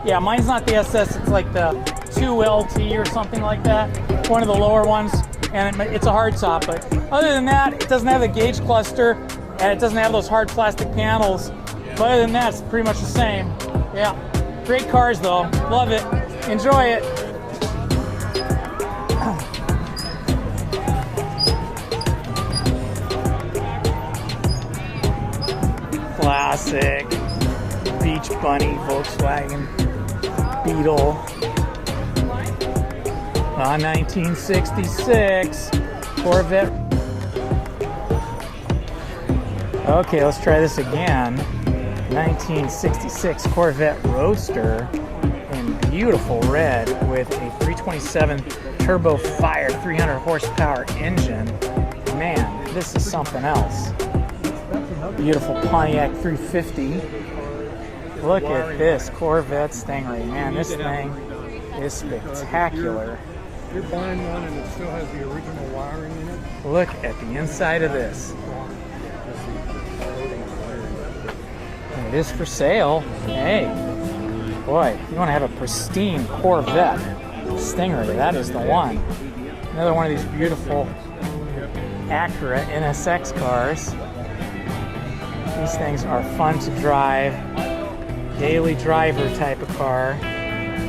Yeah, mine's not the SS. It's like the 2LT or something like that. One of the lower ones, and it's a hard top. But other than that, it doesn't have the gauge cluster, and it doesn't have those hard plastic panels. But other than that, it's pretty much the same. Yeah, great cars though. Love it. Enjoy it. Classic Beach Bunny Volkswagen Beetle. 1966 Corvette. Okay, let's try this again. 1966 Corvette Roadster in beautiful red with a 327 turbo fire 300 horsepower engine. Man, this is something else. Beautiful Pontiac 350. Look at this Corvette Stingray. Man, this thing is spectacular. You're buying one and it still has the original wiring in it. Look at the inside of this. It is for sale. Hey, boy, if you want to have a pristine Corvette Stingray, that is the one. Another one of these beautiful Acura NSX cars. These things are fun to drive. Daily driver type of car.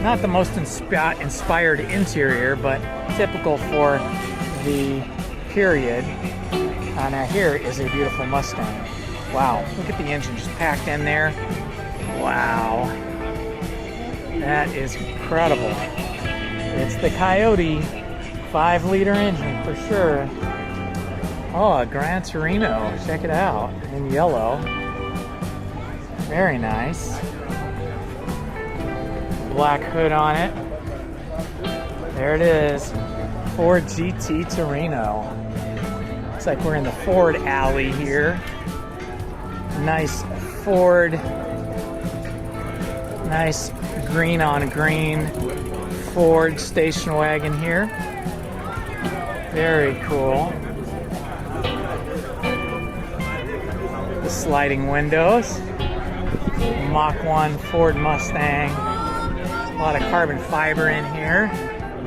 Not the most inspired interior, but typical for the period. Now here is a beautiful Mustang. Wow, look at the engine just packed in there. Wow, that is incredible. It's the Coyote 5-liter engine for sure. Oh, a Gran Torino, check it out, in yellow. Very nice. Black hood on it. There it is. Ford GT Torino. Looks like we're in the Ford alley here. Nice Ford. Nice green on green Ford station wagon here. Very cool. The sliding windows. Mach 1 Ford Mustang. A lot of carbon fiber in here.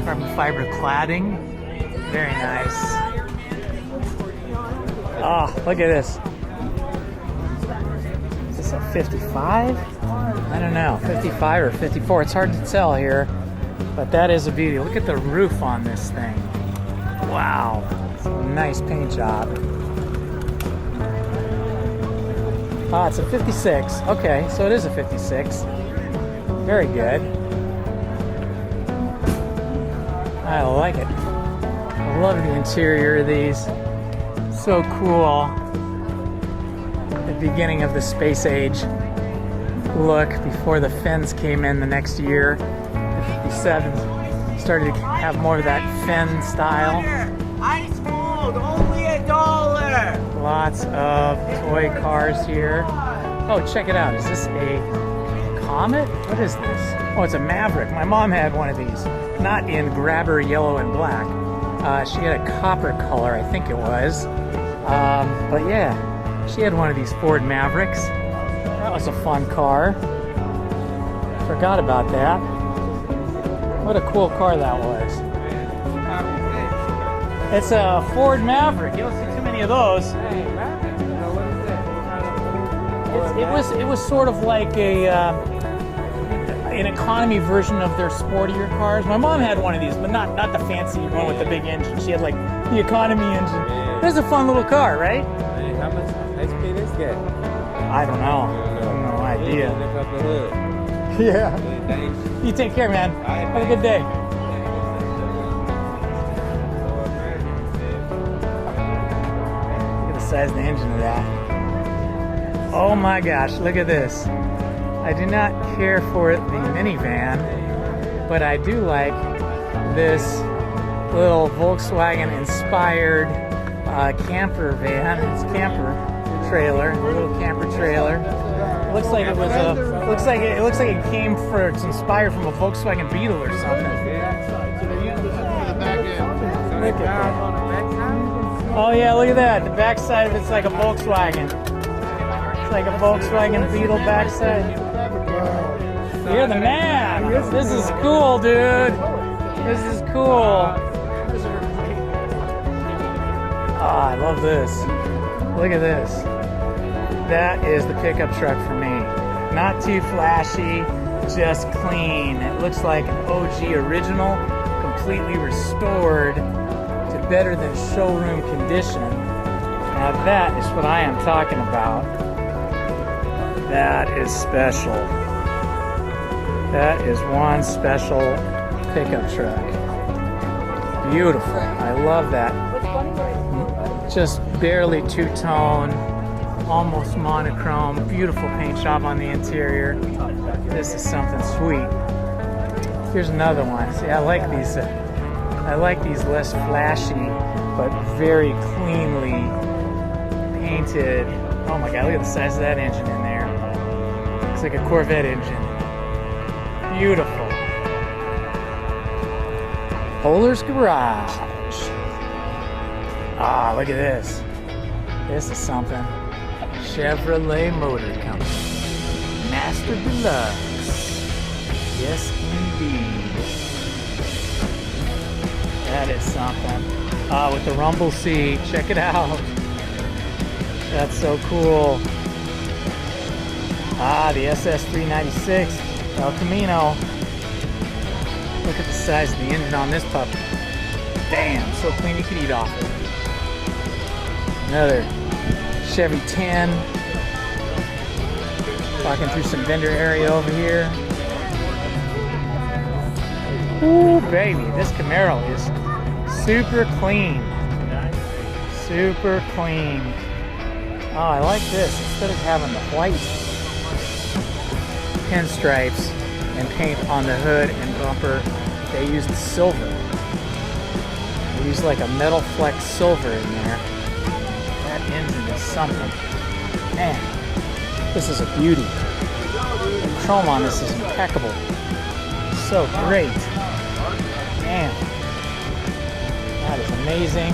Carbon fiber cladding. Very nice. Oh, look at this. Is this a 55? I don't know. 55 or 54. It's hard to tell here. But that is a beauty. Look at the roof on this thing. Wow. It's a nice paint job. Ah, it's a 56. Okay, so it is a 56. Very good. I like it. I love the interior of these. So cool. The beginning of the space age look before the fins came in the next year. The 57 started to have more of that fin style. Ice cold, only $1. Lots of toy cars here. Oh, check it out. Is this a Comet? What is this? Oh, it's a Maverick. My mom had one of these. Not in grabber yellow and black. She had a copper color, I think it was. But yeah, she had one of these Ford Mavericks. That was a fun car. Forgot about that. What a cool car that was. It's a Ford Maverick. You don't see too many of those. It was sort of like an economy version of their sportier cars. My mom had one of these, but not the fancy one with the big engine. She had like the economy engine. It was a fun little car, right? How much HP this get? I don't know. I have no idea. Lift up the hood. Yeah. Thanks. You take care, man. All right, Have a good day. size of the engine of that. Oh my gosh, look at this. I do not care for the minivan, but I do like this little Volkswagen inspired camper van. It's camper trailer, a little camper trailer. Looks like it was it looks like it came for, it's inspired from a Volkswagen Beetle or something. Look at that. Oh yeah, look at that. The backside of it's like a Volkswagen. It's like a Volkswagen Beetle backside. You're the man. This is cool, dude. This is cool. Oh, I love this. Look at this. That is the pickup truck for me. Not too flashy, just clean. It looks like an OG original, completely restored to better than showroom condition. Now that is what I am talking about. That is special. That is one special pickup truck. Beautiful. I love that. Just barely two-tone, almost monochrome, beautiful paint job on the interior. This is something sweet. Here's another one. See, I like these less flashy, but very cleanly painted. Oh my God, look at the size of that engine in there. It's like a Corvette engine. Beautiful. Polar's Garage. Ah, look at this. This is something. Chevrolet Motor Company. Master Deluxe. Yes, indeed. That is something. Ah, with the rumble seat. Check it out. That's so cool. Ah, the SS396 El Camino. Look at the size of the engine on this puppy. Damn, so clean you could eat off it. Another Chevy 10. Walking through some vendor area over here. Ooh, baby, this Camaro is super clean. Super clean. Oh, I like this. Instead of having the white pinstripes and paint on the hood and bumper, they used silver. They used like a metal flex silver in there. That engine is something. Man, this is a beauty. The chrome on this is impeccable. So great. Man, that is amazing.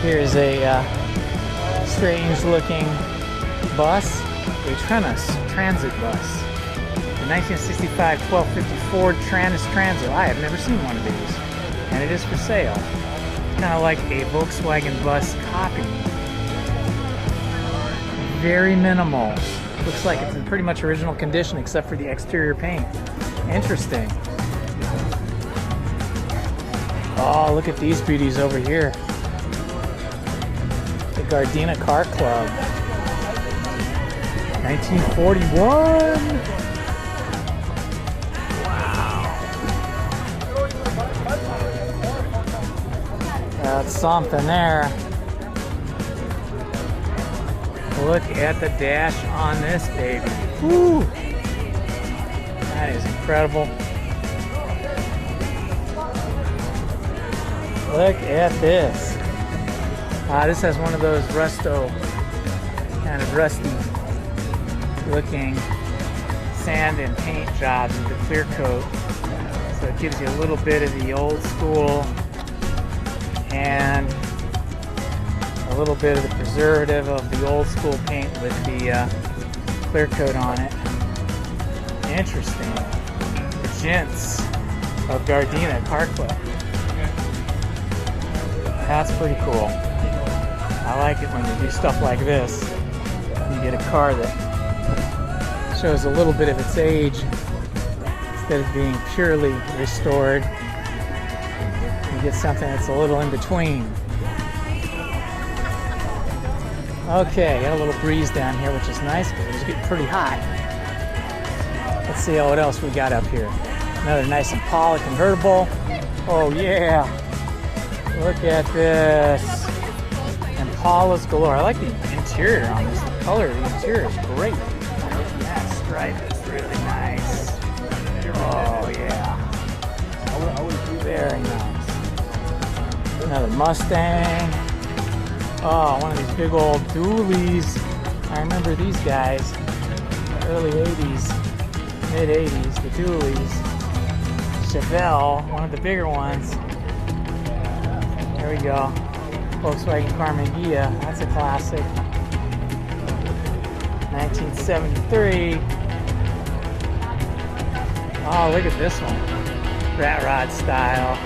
Here's a strange looking bus, a Trennis transit bus. The 1965 1250 Ford Trennis Transit. I have never seen one of these, and it is for sale. Kind of like a Volkswagen bus copy. Very minimal. Looks like it's in pretty much original condition except for the exterior paint. Interesting. Oh, look at these beauties over here. The Gardena Car Club. 1941. That's something there. Look at the dash on this baby. Woo! That is incredible. Look at this. This has one of those kind of rusty looking sand and paint jobs with the clear coat. So it gives you a little bit of the old school and a little bit of the preservative of the old school paint with the clear coat on it. Interesting. The gents of Gardena Car Club. That's pretty cool. I like it when you do stuff like this. You get a car that shows a little bit of its age instead of being purely restored. You get something that's a little in between. Okay, got a little breeze down here, which is nice because it's getting pretty hot. Let's see what else we got up here. Another nice Impala convertible. Oh yeah. Look at this. Impalas galore. I like the interior on this. The color of the interior is great. That stripe is really nice. Oh yeah. Very nice. Another Mustang. Oh, one of these big old dualies. I remember these guys. Early 80s, mid 80s, the dualies. Chevelle, one of the bigger ones. There we go. Volkswagen Carmendia, that's a classic. 1973. Oh, look at this one. Rat rod style,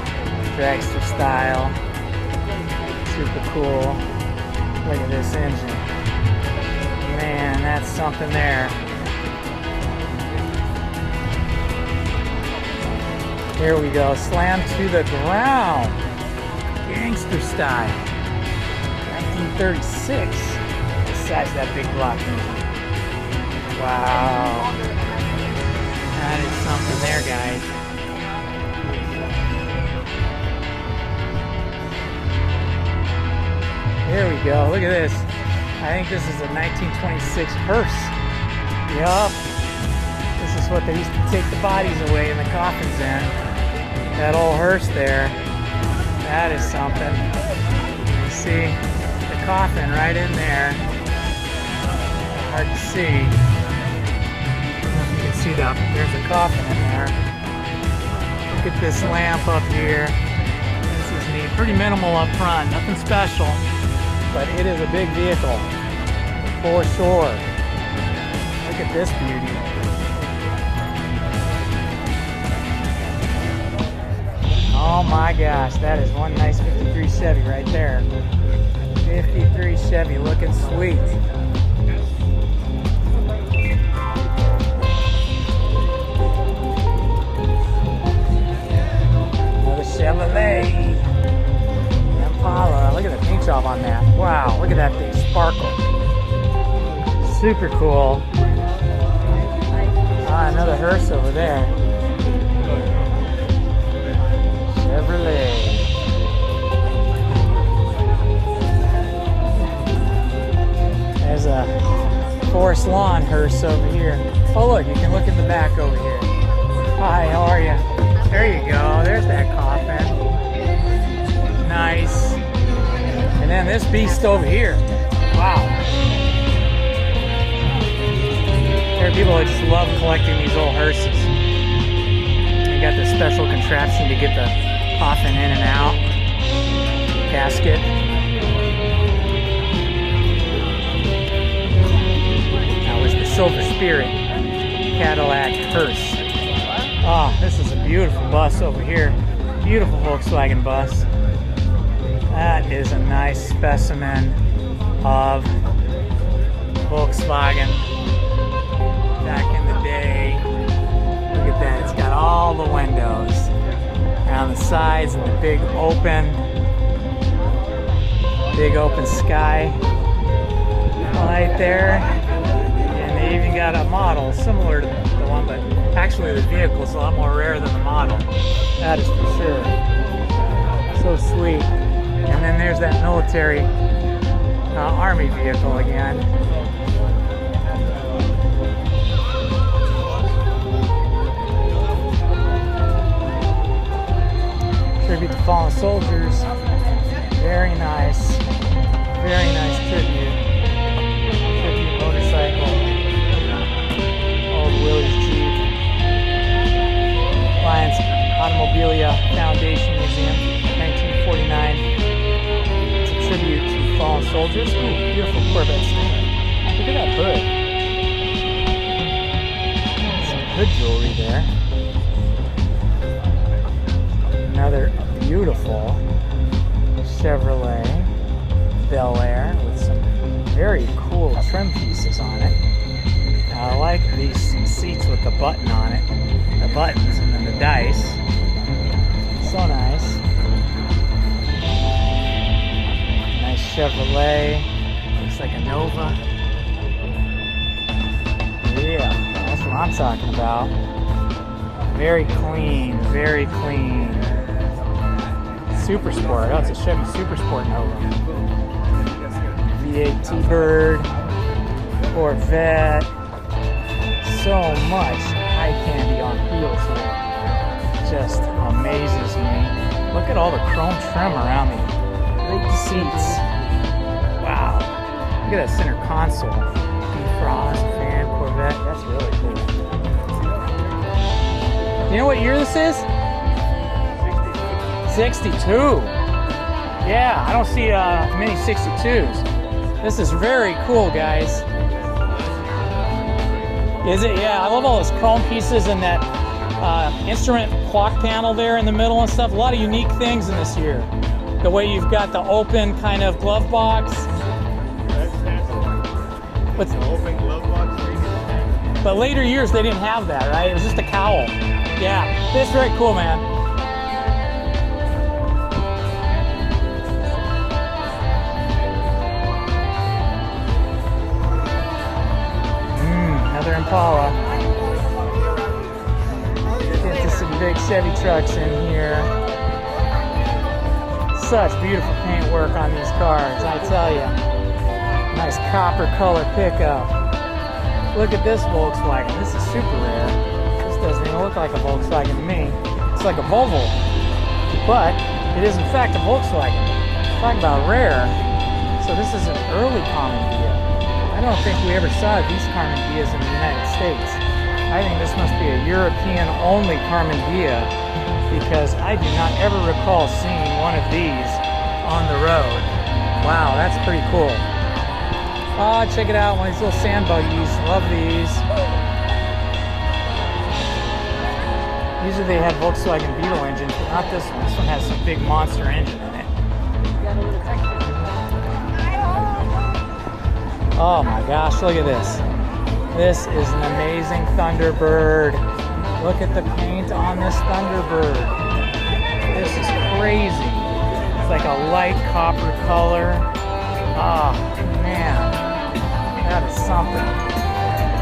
dragster style. Super cool. Look at this engine. Man, that's something there. Here we go, slam to the ground. Gangster style. 1936. Besides that big block engine. Wow. That is something there, guys. Here we go, look at this. I think this is a 1926 hearse. Yup. This is what they used to take the bodies away and the coffins in. That old hearse there. That is something. You see the coffin right in there. Hard to see. I don't know if you can see that, but there's a coffin in there. Look at this lamp up here. This is neat. Pretty minimal up front, nothing special. But it is a big vehicle, for sure. Look at this beauty. Oh my gosh, that is one nice 53 Chevy right there. 53 Chevy looking sweet. Another Chevrolet. Impala. Look at the paint job on that. Wow, look at that thing sparkle. Super cool. Ah, another hearse over there. Chevrolet. There's a Forest Lawn hearse over here. Oh look, you can look in the back over here. Hi, how are you? There you go, there's that coffin. Nice. And then this beast over here. Wow. There are people that just love collecting these old hearses. You got this special contraption to get the coffin in and out. Casket. That was the Silver Spirit Cadillac hearse. Oh, this is a beautiful bus over here. Beautiful Volkswagen bus. That is a nice specimen of Volkswagen back in the day. Look at that, it's got all the windows around the sides and the big open sky right there. And they even got a model similar to the one, but actually the vehicle is a lot more rare than the model. That is for sure. So sweet. And then there's that military army vehicle again. Tribute to fallen soldiers. Very nice. Very nice tribute. Tribute motorcycle. Old Willie's Jeep. Lions Automobilia Foundation Museum, 1949. Tribute to fallen soldiers. Ooh, beautiful Corvette sticker. Look at that hood. Some hood jewelry there. Another beautiful Chevrolet Bel Air with some very cool trim pieces on it. I like these seats with the button on it. The buttons and then the dice. So nice. Chevrolet, looks like a Nova. Yeah, that's what I'm talking about. Very clean, very clean. Super Sport, oh, it's a Chevy Super Sport Nova. 58 T-Bird, Corvette. So much eye candy on wheels here. Just amazes me. Look at all the chrome trim around the late seats. Wow. Look at that center console. Defrost, fan, Corvette. That's really cool. You know what year this is? 62. Yeah, I don't see many 62s. This is very cool, guys. Is it? Yeah, I love all those chrome pieces and that instrument clock panel there in the middle and stuff. A lot of unique things in this year. The way you've got the open kind of glove box. What's the open glove box? But later years they didn't have that, right? It was just a cowl. Yeah, it's very cool, man. Another Impala. Get to some big Chevy trucks in here. Such beautiful paint work on these cars, I tell you. Nice copper color pickup. Look at this Volkswagen. This is super rare. This doesn't even look like a Volkswagen to me. It's like a Volvo, but it is in fact a Volkswagen. Talk about rare. So this is an early common Dia. I don't think we ever saw these Carmen Dias in the United States. I think this must be a European-only Carmen Dia because I do not ever recall seeing one of these on the road. Wow, that's pretty cool. Oh, check it out, one of these little sand buggies. Love these. Usually they have Volkswagen Beetle engines, but not this one. This one has some big monster engine in it. Oh my gosh, look at this. This is an amazing Thunderbird. Look at the paint on this Thunderbird. This is crazy. It's like a light copper color. Oh man, that is something.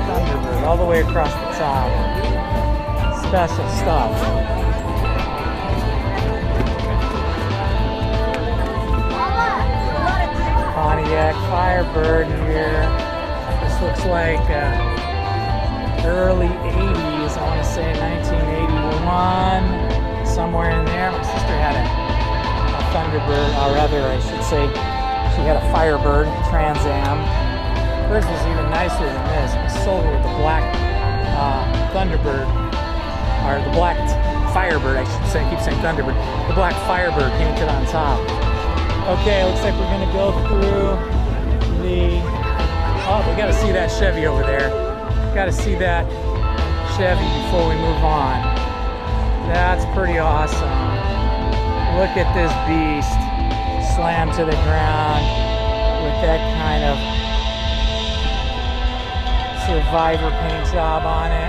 Thunderbird all the way across the top. Special stuff. Pontiac Firebird here. This looks like early 80s. I want to say 1981, somewhere in there. My sister had a Thunderbird, or rather, I should say, she had a Firebird Trans Am. Hers was even nicer than this. It was silver with the black Thunderbird, or the black Firebird, I should say. I keep saying Thunderbird. The black Firebird painted on top. Okay, looks like we're gonna go through the, oh, we gotta see that Chevy over there. Gotta see that Chevy before we move on. That's pretty awesome. Look at this beast slammed to the ground with that kind of Survivor paint job on it.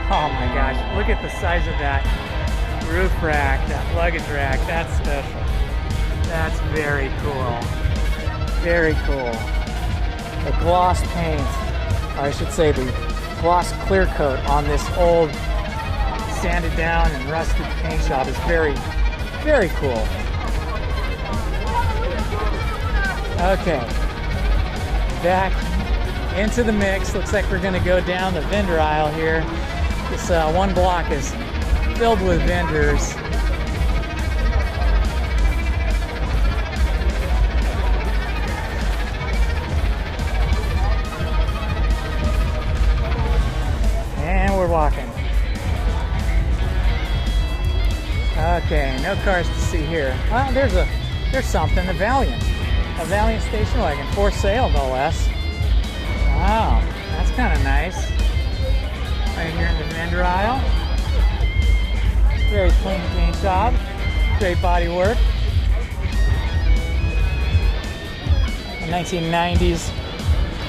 Oh my gosh, look at the size of that roof rack, that luggage rack. That's special. That's very cool. Very cool. The gloss paint, or I should say the gloss clear coat on this old sanded down and rusted paint job is very, very cool. Okay. Back into the mix. Looks like we're gonna go down the vendor aisle here. This one block is filled with vendors. Walking. Okay, no cars to see here. Well, there's something, a Valiant station wagon for sale, no less. Wow, that's kind of nice. Right here in the vendor aisle. Very clean paint job, great body work. A 1990s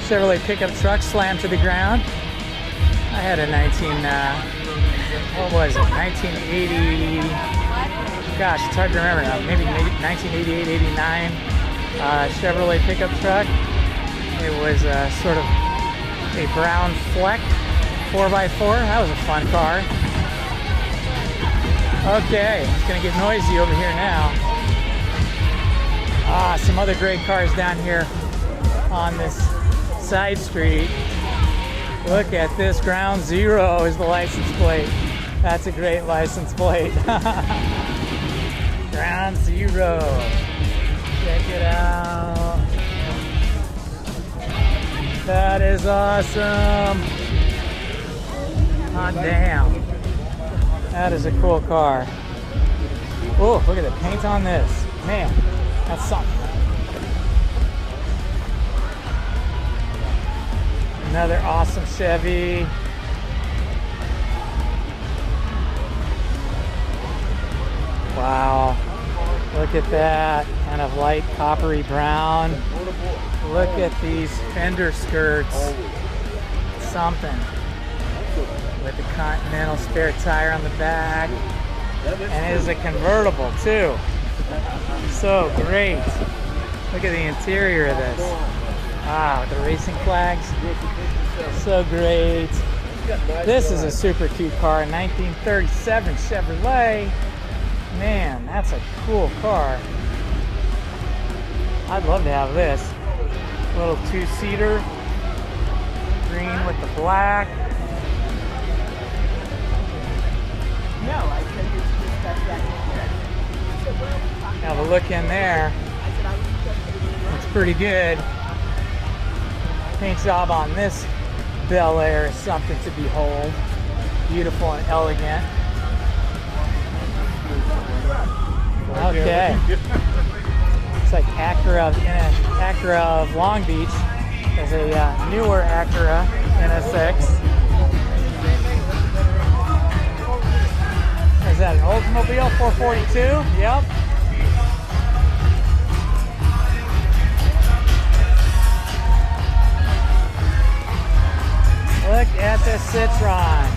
Chevrolet pickup truck slammed to the ground. I had a 1980, gosh, it's hard to remember now, maybe 1988, 89 Chevrolet pickup truck. It was sort of a brown fleck 4x4. That was a fun car. Okay, it's gonna get noisy over here now. Some other great cars down here on this side street. Look at this, Ground Zero is the license plate. That's a great license plate. Ground Zero. Check it out. That is awesome. Hot damn. That is a cool car. Oh, look at the paint on this. Man, that's something. Another awesome Chevy. Wow. Look at that. Kind of light coppery brown. Look at these fender skirts. Something. With the Continental spare tire on the back. And it is a convertible too. So great. Look at the interior of this. Wow, the racing flags. So great. This is a super cute car, 1937 Chevrolet. Man, that's a cool car. I'd love to have this. Little two-seater. Green with the black. Have a look in there. Looks pretty good. Paint job on this Bel Air is something to behold. Beautiful and elegant. Okay. Looks like Acura of Long Beach. There's a newer Acura NSX. Is that an Oldsmobile 442? Yep. Look at the Citroen.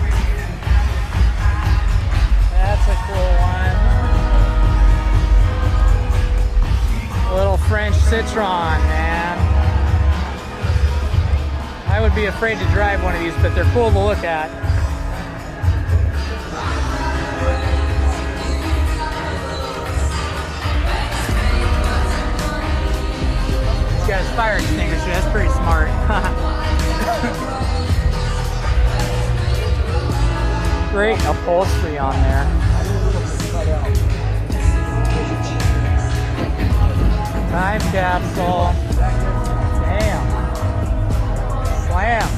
That's a cool one. Little French Citroen, man. I would be afraid to drive one of these, but they're cool to look at. He's got his fire extinguisher, that's pretty smart. Great upholstery on there. Time capsule. Damn. Slam.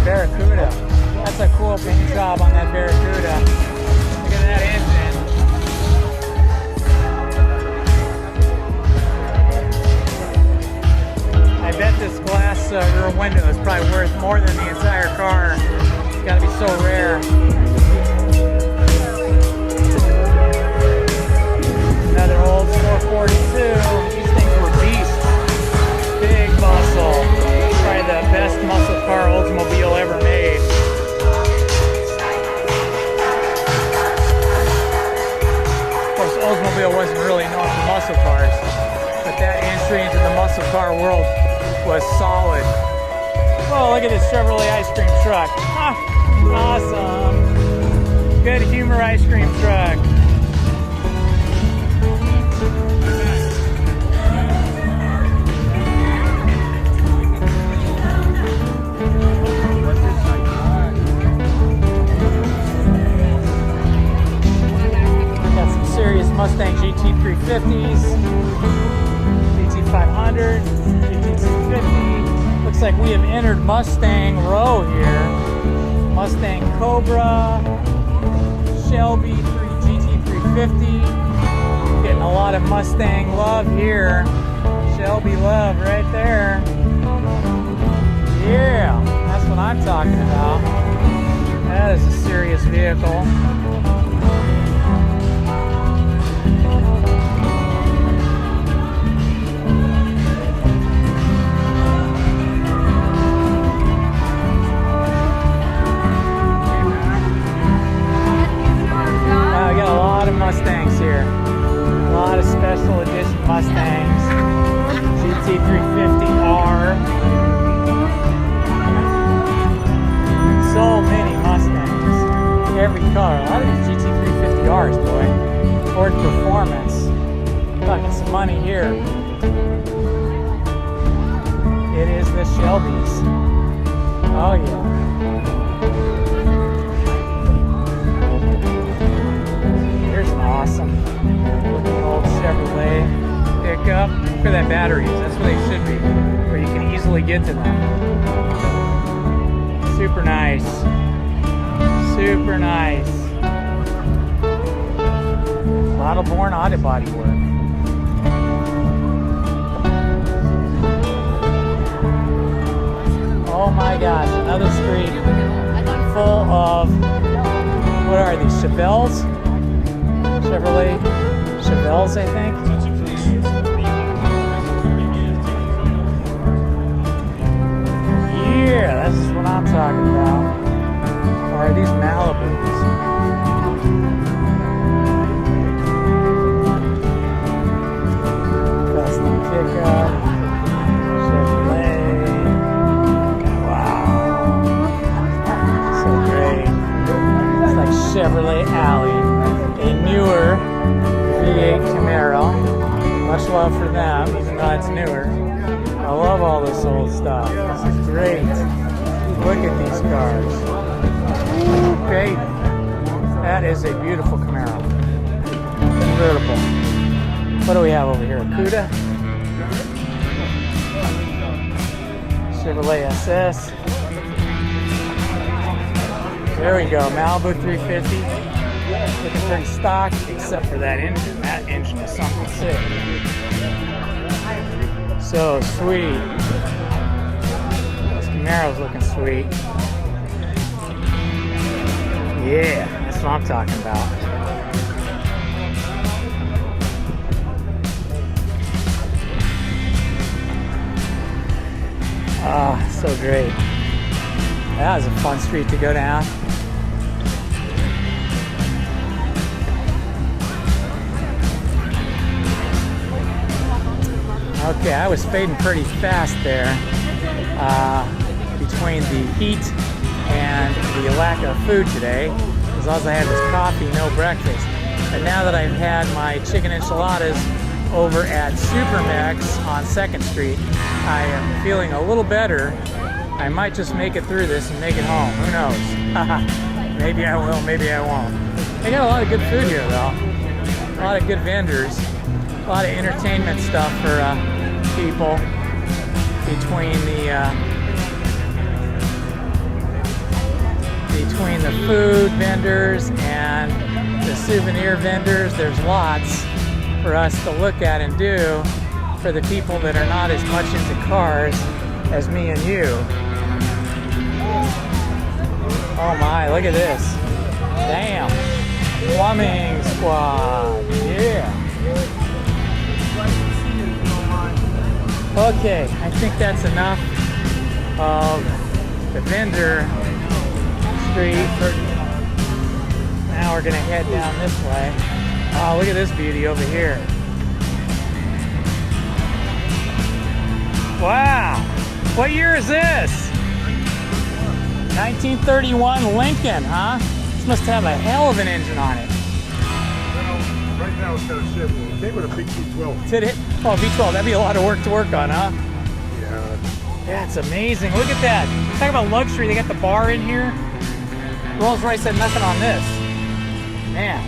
Barracuda. That's a cool paint job on that Barracuda. Look at that engine. I bet this glass rear window is probably worth more than the entire car. It's got to be so rare. Another old 442. These things were beasts. Big muscle. Probably the best muscle car Oldsmobile ever made. Of course, Oldsmobile wasn't really known for muscle cars, but that entry into the muscle car world was solid. Oh, look at this Chevrolet ice cream truck. Ah, awesome. Good humor ice cream truck. Mustang GT350s, GT500, GT250. looks like we have entered Mustang Row here. Mustang Cobra, Shelby GT350. Getting a lot of Mustang love here. Shelby love right there. Yeah, that's what I'm talking about. That is a serious vehicle. Wow, we got a lot of Mustangs here. A lot of special edition Mustangs. GT350R. So many Mustangs. Every color. A lot of these GT350Rs, boy. Ford Performance. Fucking some money here. It is the Shelbys. Oh yeah. Here's an awesome looking old Chevrolet pickup. Look at that batteries. That's where they should be. Where you can easily get to them. Super nice. Super nice. Model born auto body work. Oh my gosh, another street full of, what are these, Chevelles? Chevrolet Chevelles, I think. Yeah, this is what I'm talking about. Or are these Malibus? Custom pickup. Chevrolet. Wow. So great. It's like Chevrolet Alley. A newer V8 Camaro. Much love for them, even though it's newer. I love all this old stuff. This is great. Look at these cars. Great. That is a beautiful Camaro. Convertible. What do we have over here? A Cuda? Chevrolet SS. There we go. Malibu 350. Looking pretty stock, except for that engine. That engine is something sick. So sweet. This Camaro's looking sweet. Yeah, that's what I'm talking about. Ah, so great. That was a fun street to go down. Okay, I was fading pretty fast there between the heat and the lack of food today, because all I had was coffee, no breakfast. But now that I've had my chicken enchiladas over at Supermex on 2nd Street, I am feeling a little better. I might just make it through this and make it home. Who knows? Maybe I will, maybe I won't. They got a lot of good food here, though. A lot of good vendors. A lot of entertainment stuff for people between the food vendors and the souvenir vendors. There's lots for us to look at and do for the people that are not as much into cars as me and you. Oh my, look at this. Damn. Plumbing squad. Yeah. Okay, I think that's enough of the vendor street. Now we're gonna head down this way. Oh, look at this beauty over here. Wow, what year is this? 1931 Lincoln, huh? This must have a hell of an engine on it. Well, right now it's got a Chevrolet. It came with a big V12. Did it? Oh, V12, that'd be a lot of work to work on, huh? Yeah. That's amazing. Look at that. Talk about luxury. They got the bar in here. Rolls-Royce had nothing on this. Man,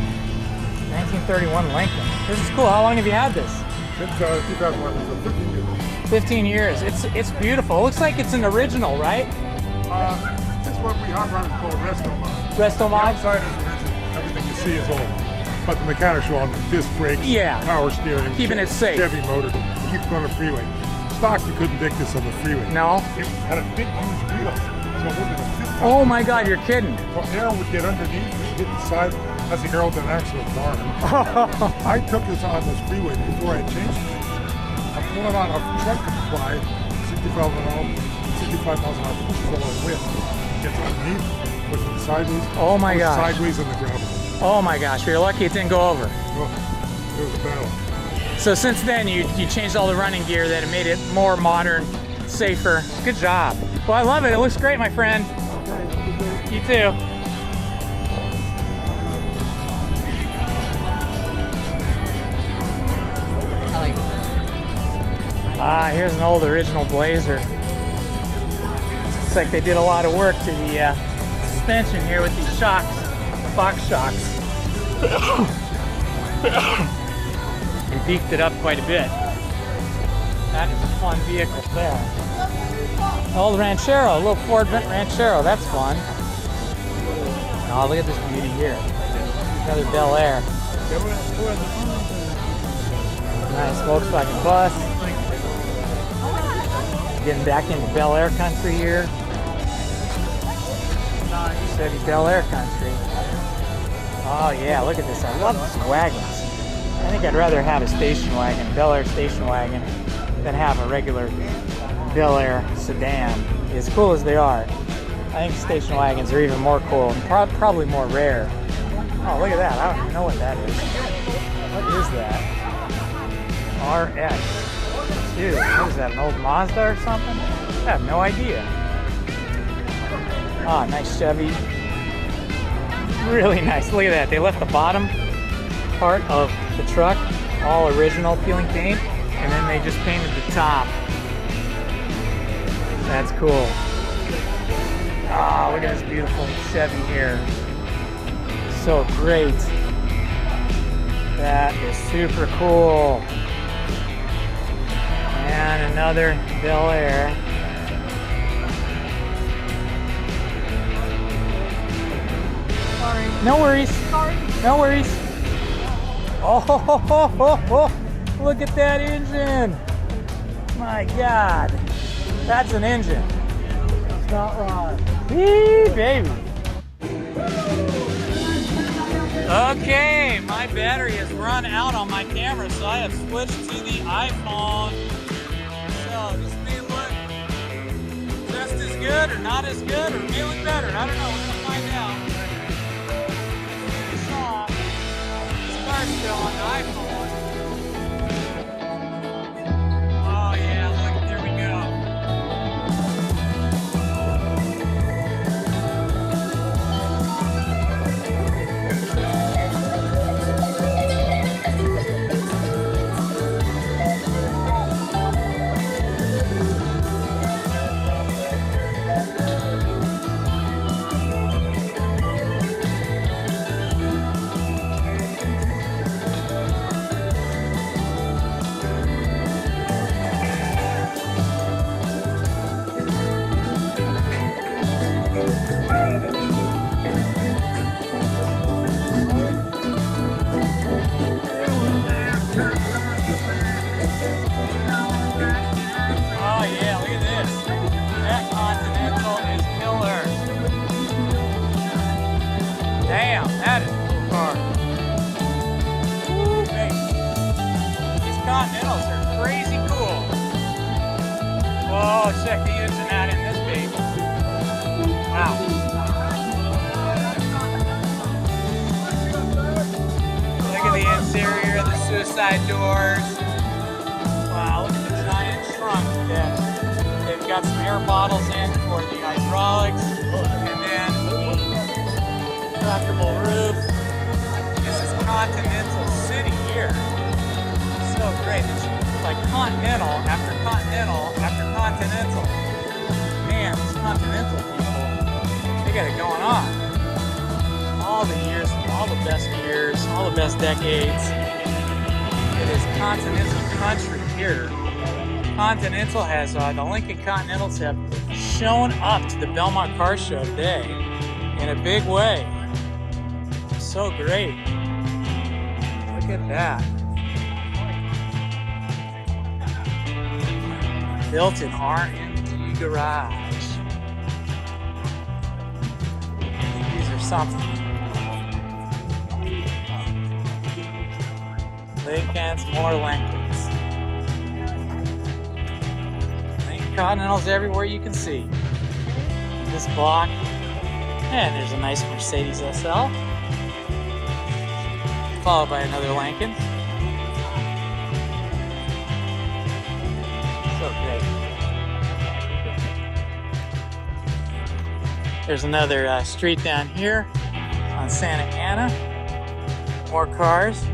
1931 Lincoln. This is cool. How long have you had this? Since 2001, so 15 years. 15 years. It's beautiful. It looks like it's an original, right? It's what we hot rod called resto mod. Resto The mod? outside is original. Everything you see is old. But the mechanics are on the disc brakes, Yeah. power steering, Keeping it safe. Chevy motor. You keep on the freeway. Stock, you couldn't dig this on the freeway. No? It had a big, huge wheel. So it wasn't a tip top. Oh my God, you're kidding. So air would get underneath and hit the side. That's the aerodynamics darn. I took this on this freeway before I changed it. I'm pulling on a truck fly, 65 miles an hour, pushes all the wind. Gets underneath, pushes it sideways. Oh my goes gosh. Sideways in the gravel. Oh my gosh, you're lucky it didn't go over. Well, it was a battle. So since then, you changed all the running gear that it made it more modern, safer. Good job. Well, I love it. It looks great, my friend. You too. Ah, here's an old original Blazer. Looks like they did a lot of work to the suspension here with these shocks, box shocks. And beefed it up quite a bit. That is a fun vehicle there. Old Ranchero, a little Ford Ranchero, that's fun. Oh, look at this beauty here. Another Bel Air. Nice Volkswagen bus. Getting back into Bel Air country here. Chevy Bel Air country. Oh yeah, look at this. I love these wagons. I think I'd rather have a station wagon, Bel Air station wagon, than have a regular Bel Air sedan. As cool as they are, I think station wagons are even more cool and probably more rare. Oh, look at that. I don't even know what that is. What is that? RX. Dude, what is that, an old Mazda or something? I have no idea. Ah, nice Chevy. Really nice. Look at that. They left the bottom part of the truck all original peeling paint, and then they just painted the top. That's cool. Ah, look at this beautiful Chevy here. So great. That is super cool. And another Bel Air. Sorry. No worries. Sorry. No worries. Oh, look at that engine. My God. That's an engine. It's not wrong. Whee, baby. Okay, my battery has run out on my camera, so I have switched to the iPhone. So this may look just as good or not as good, or may look better. I don't know. We're gonna find out. Finish off. This car's still on the iPhone. Oh yeah, look, there we go. Oh yeah, look at this. That Continental is killer. Damn, that is a cool car. Woo, baby. These Continentals are crazy cool. Whoa, check the engine out in this baby. Wow. Look at the interior, the suicide doors. Wow, look at the giant trunk that they've got some air bottles in for the hydraulics, and then the comfortable roof. This is Continental City here. So great. It's like Continental after Continental after Continental. Man, these Continental people, they got it going on. All the years, all the best decades. It is Continental country here Continental has, the Lincoln Continentals have shown up to the Belmont Car Show today in a big way. So great. Look at that. Built in R&D garage. These are something. Lincolns, more Lincolns. Lincoln Continentals everywhere you can see. This block, and there's a nice Mercedes SL, followed by another Lincoln. So great. There's another street down here on Santa Ana. More cars.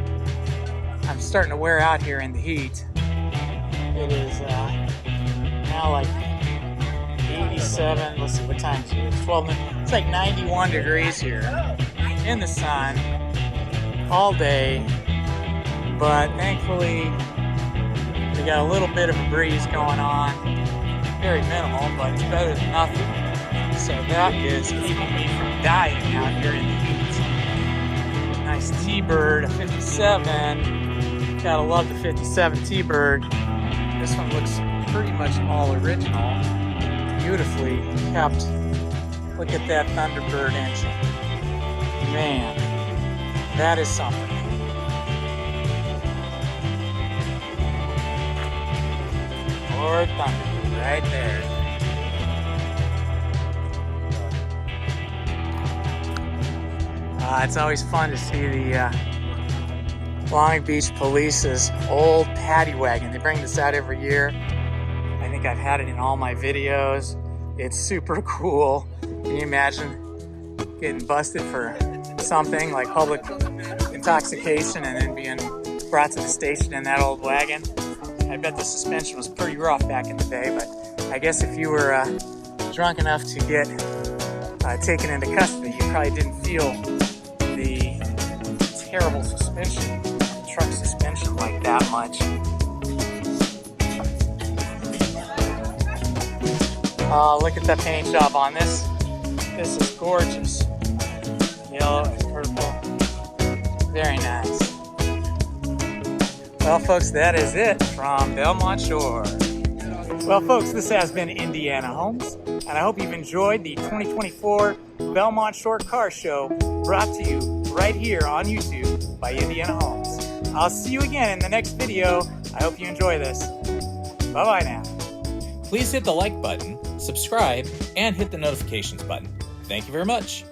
I'm starting to wear out here in the heat. It is now like 87. Let's see what time it is. 12 minutes. It's like 91 degrees here in the sun all day. But thankfully, we got a little bit of a breeze going on. Very minimal, but it's better than nothing. So that is keeping me from dying out here in the heat. Nice T-Bird, a 57. Gotta love the 57 T-Bird. This one looks pretty much all original. Beautifully kept. Look at that Thunderbird engine. Man, that is something. Or Thunderbird right there. It's always fun to see the Long Beach Police's old paddy wagon. They bring this out every year. I think I've had it in all my videos. It's super cool. Can you imagine getting busted for something like public intoxication and then being brought to the station in that old wagon? I bet the suspension was pretty rough back in the day, but I guess if you were drunk enough to get taken into custody, you probably didn't feel the terrible suspension, truck suspension like that much. Oh, look at the paint job on this. This is gorgeous. Yellow and purple. Very nice. Well, folks, that is it from Belmont Shore. Well, folks, this has been Indiana Homes, and I hope you've enjoyed the 2024 Belmont Shore Car Show, brought to you right here on YouTube by Indiana Homes. I'll see you again in the next video. I hope you enjoy this. Bye-bye now. Please hit the like button, subscribe, and hit the notifications button. Thank you very much.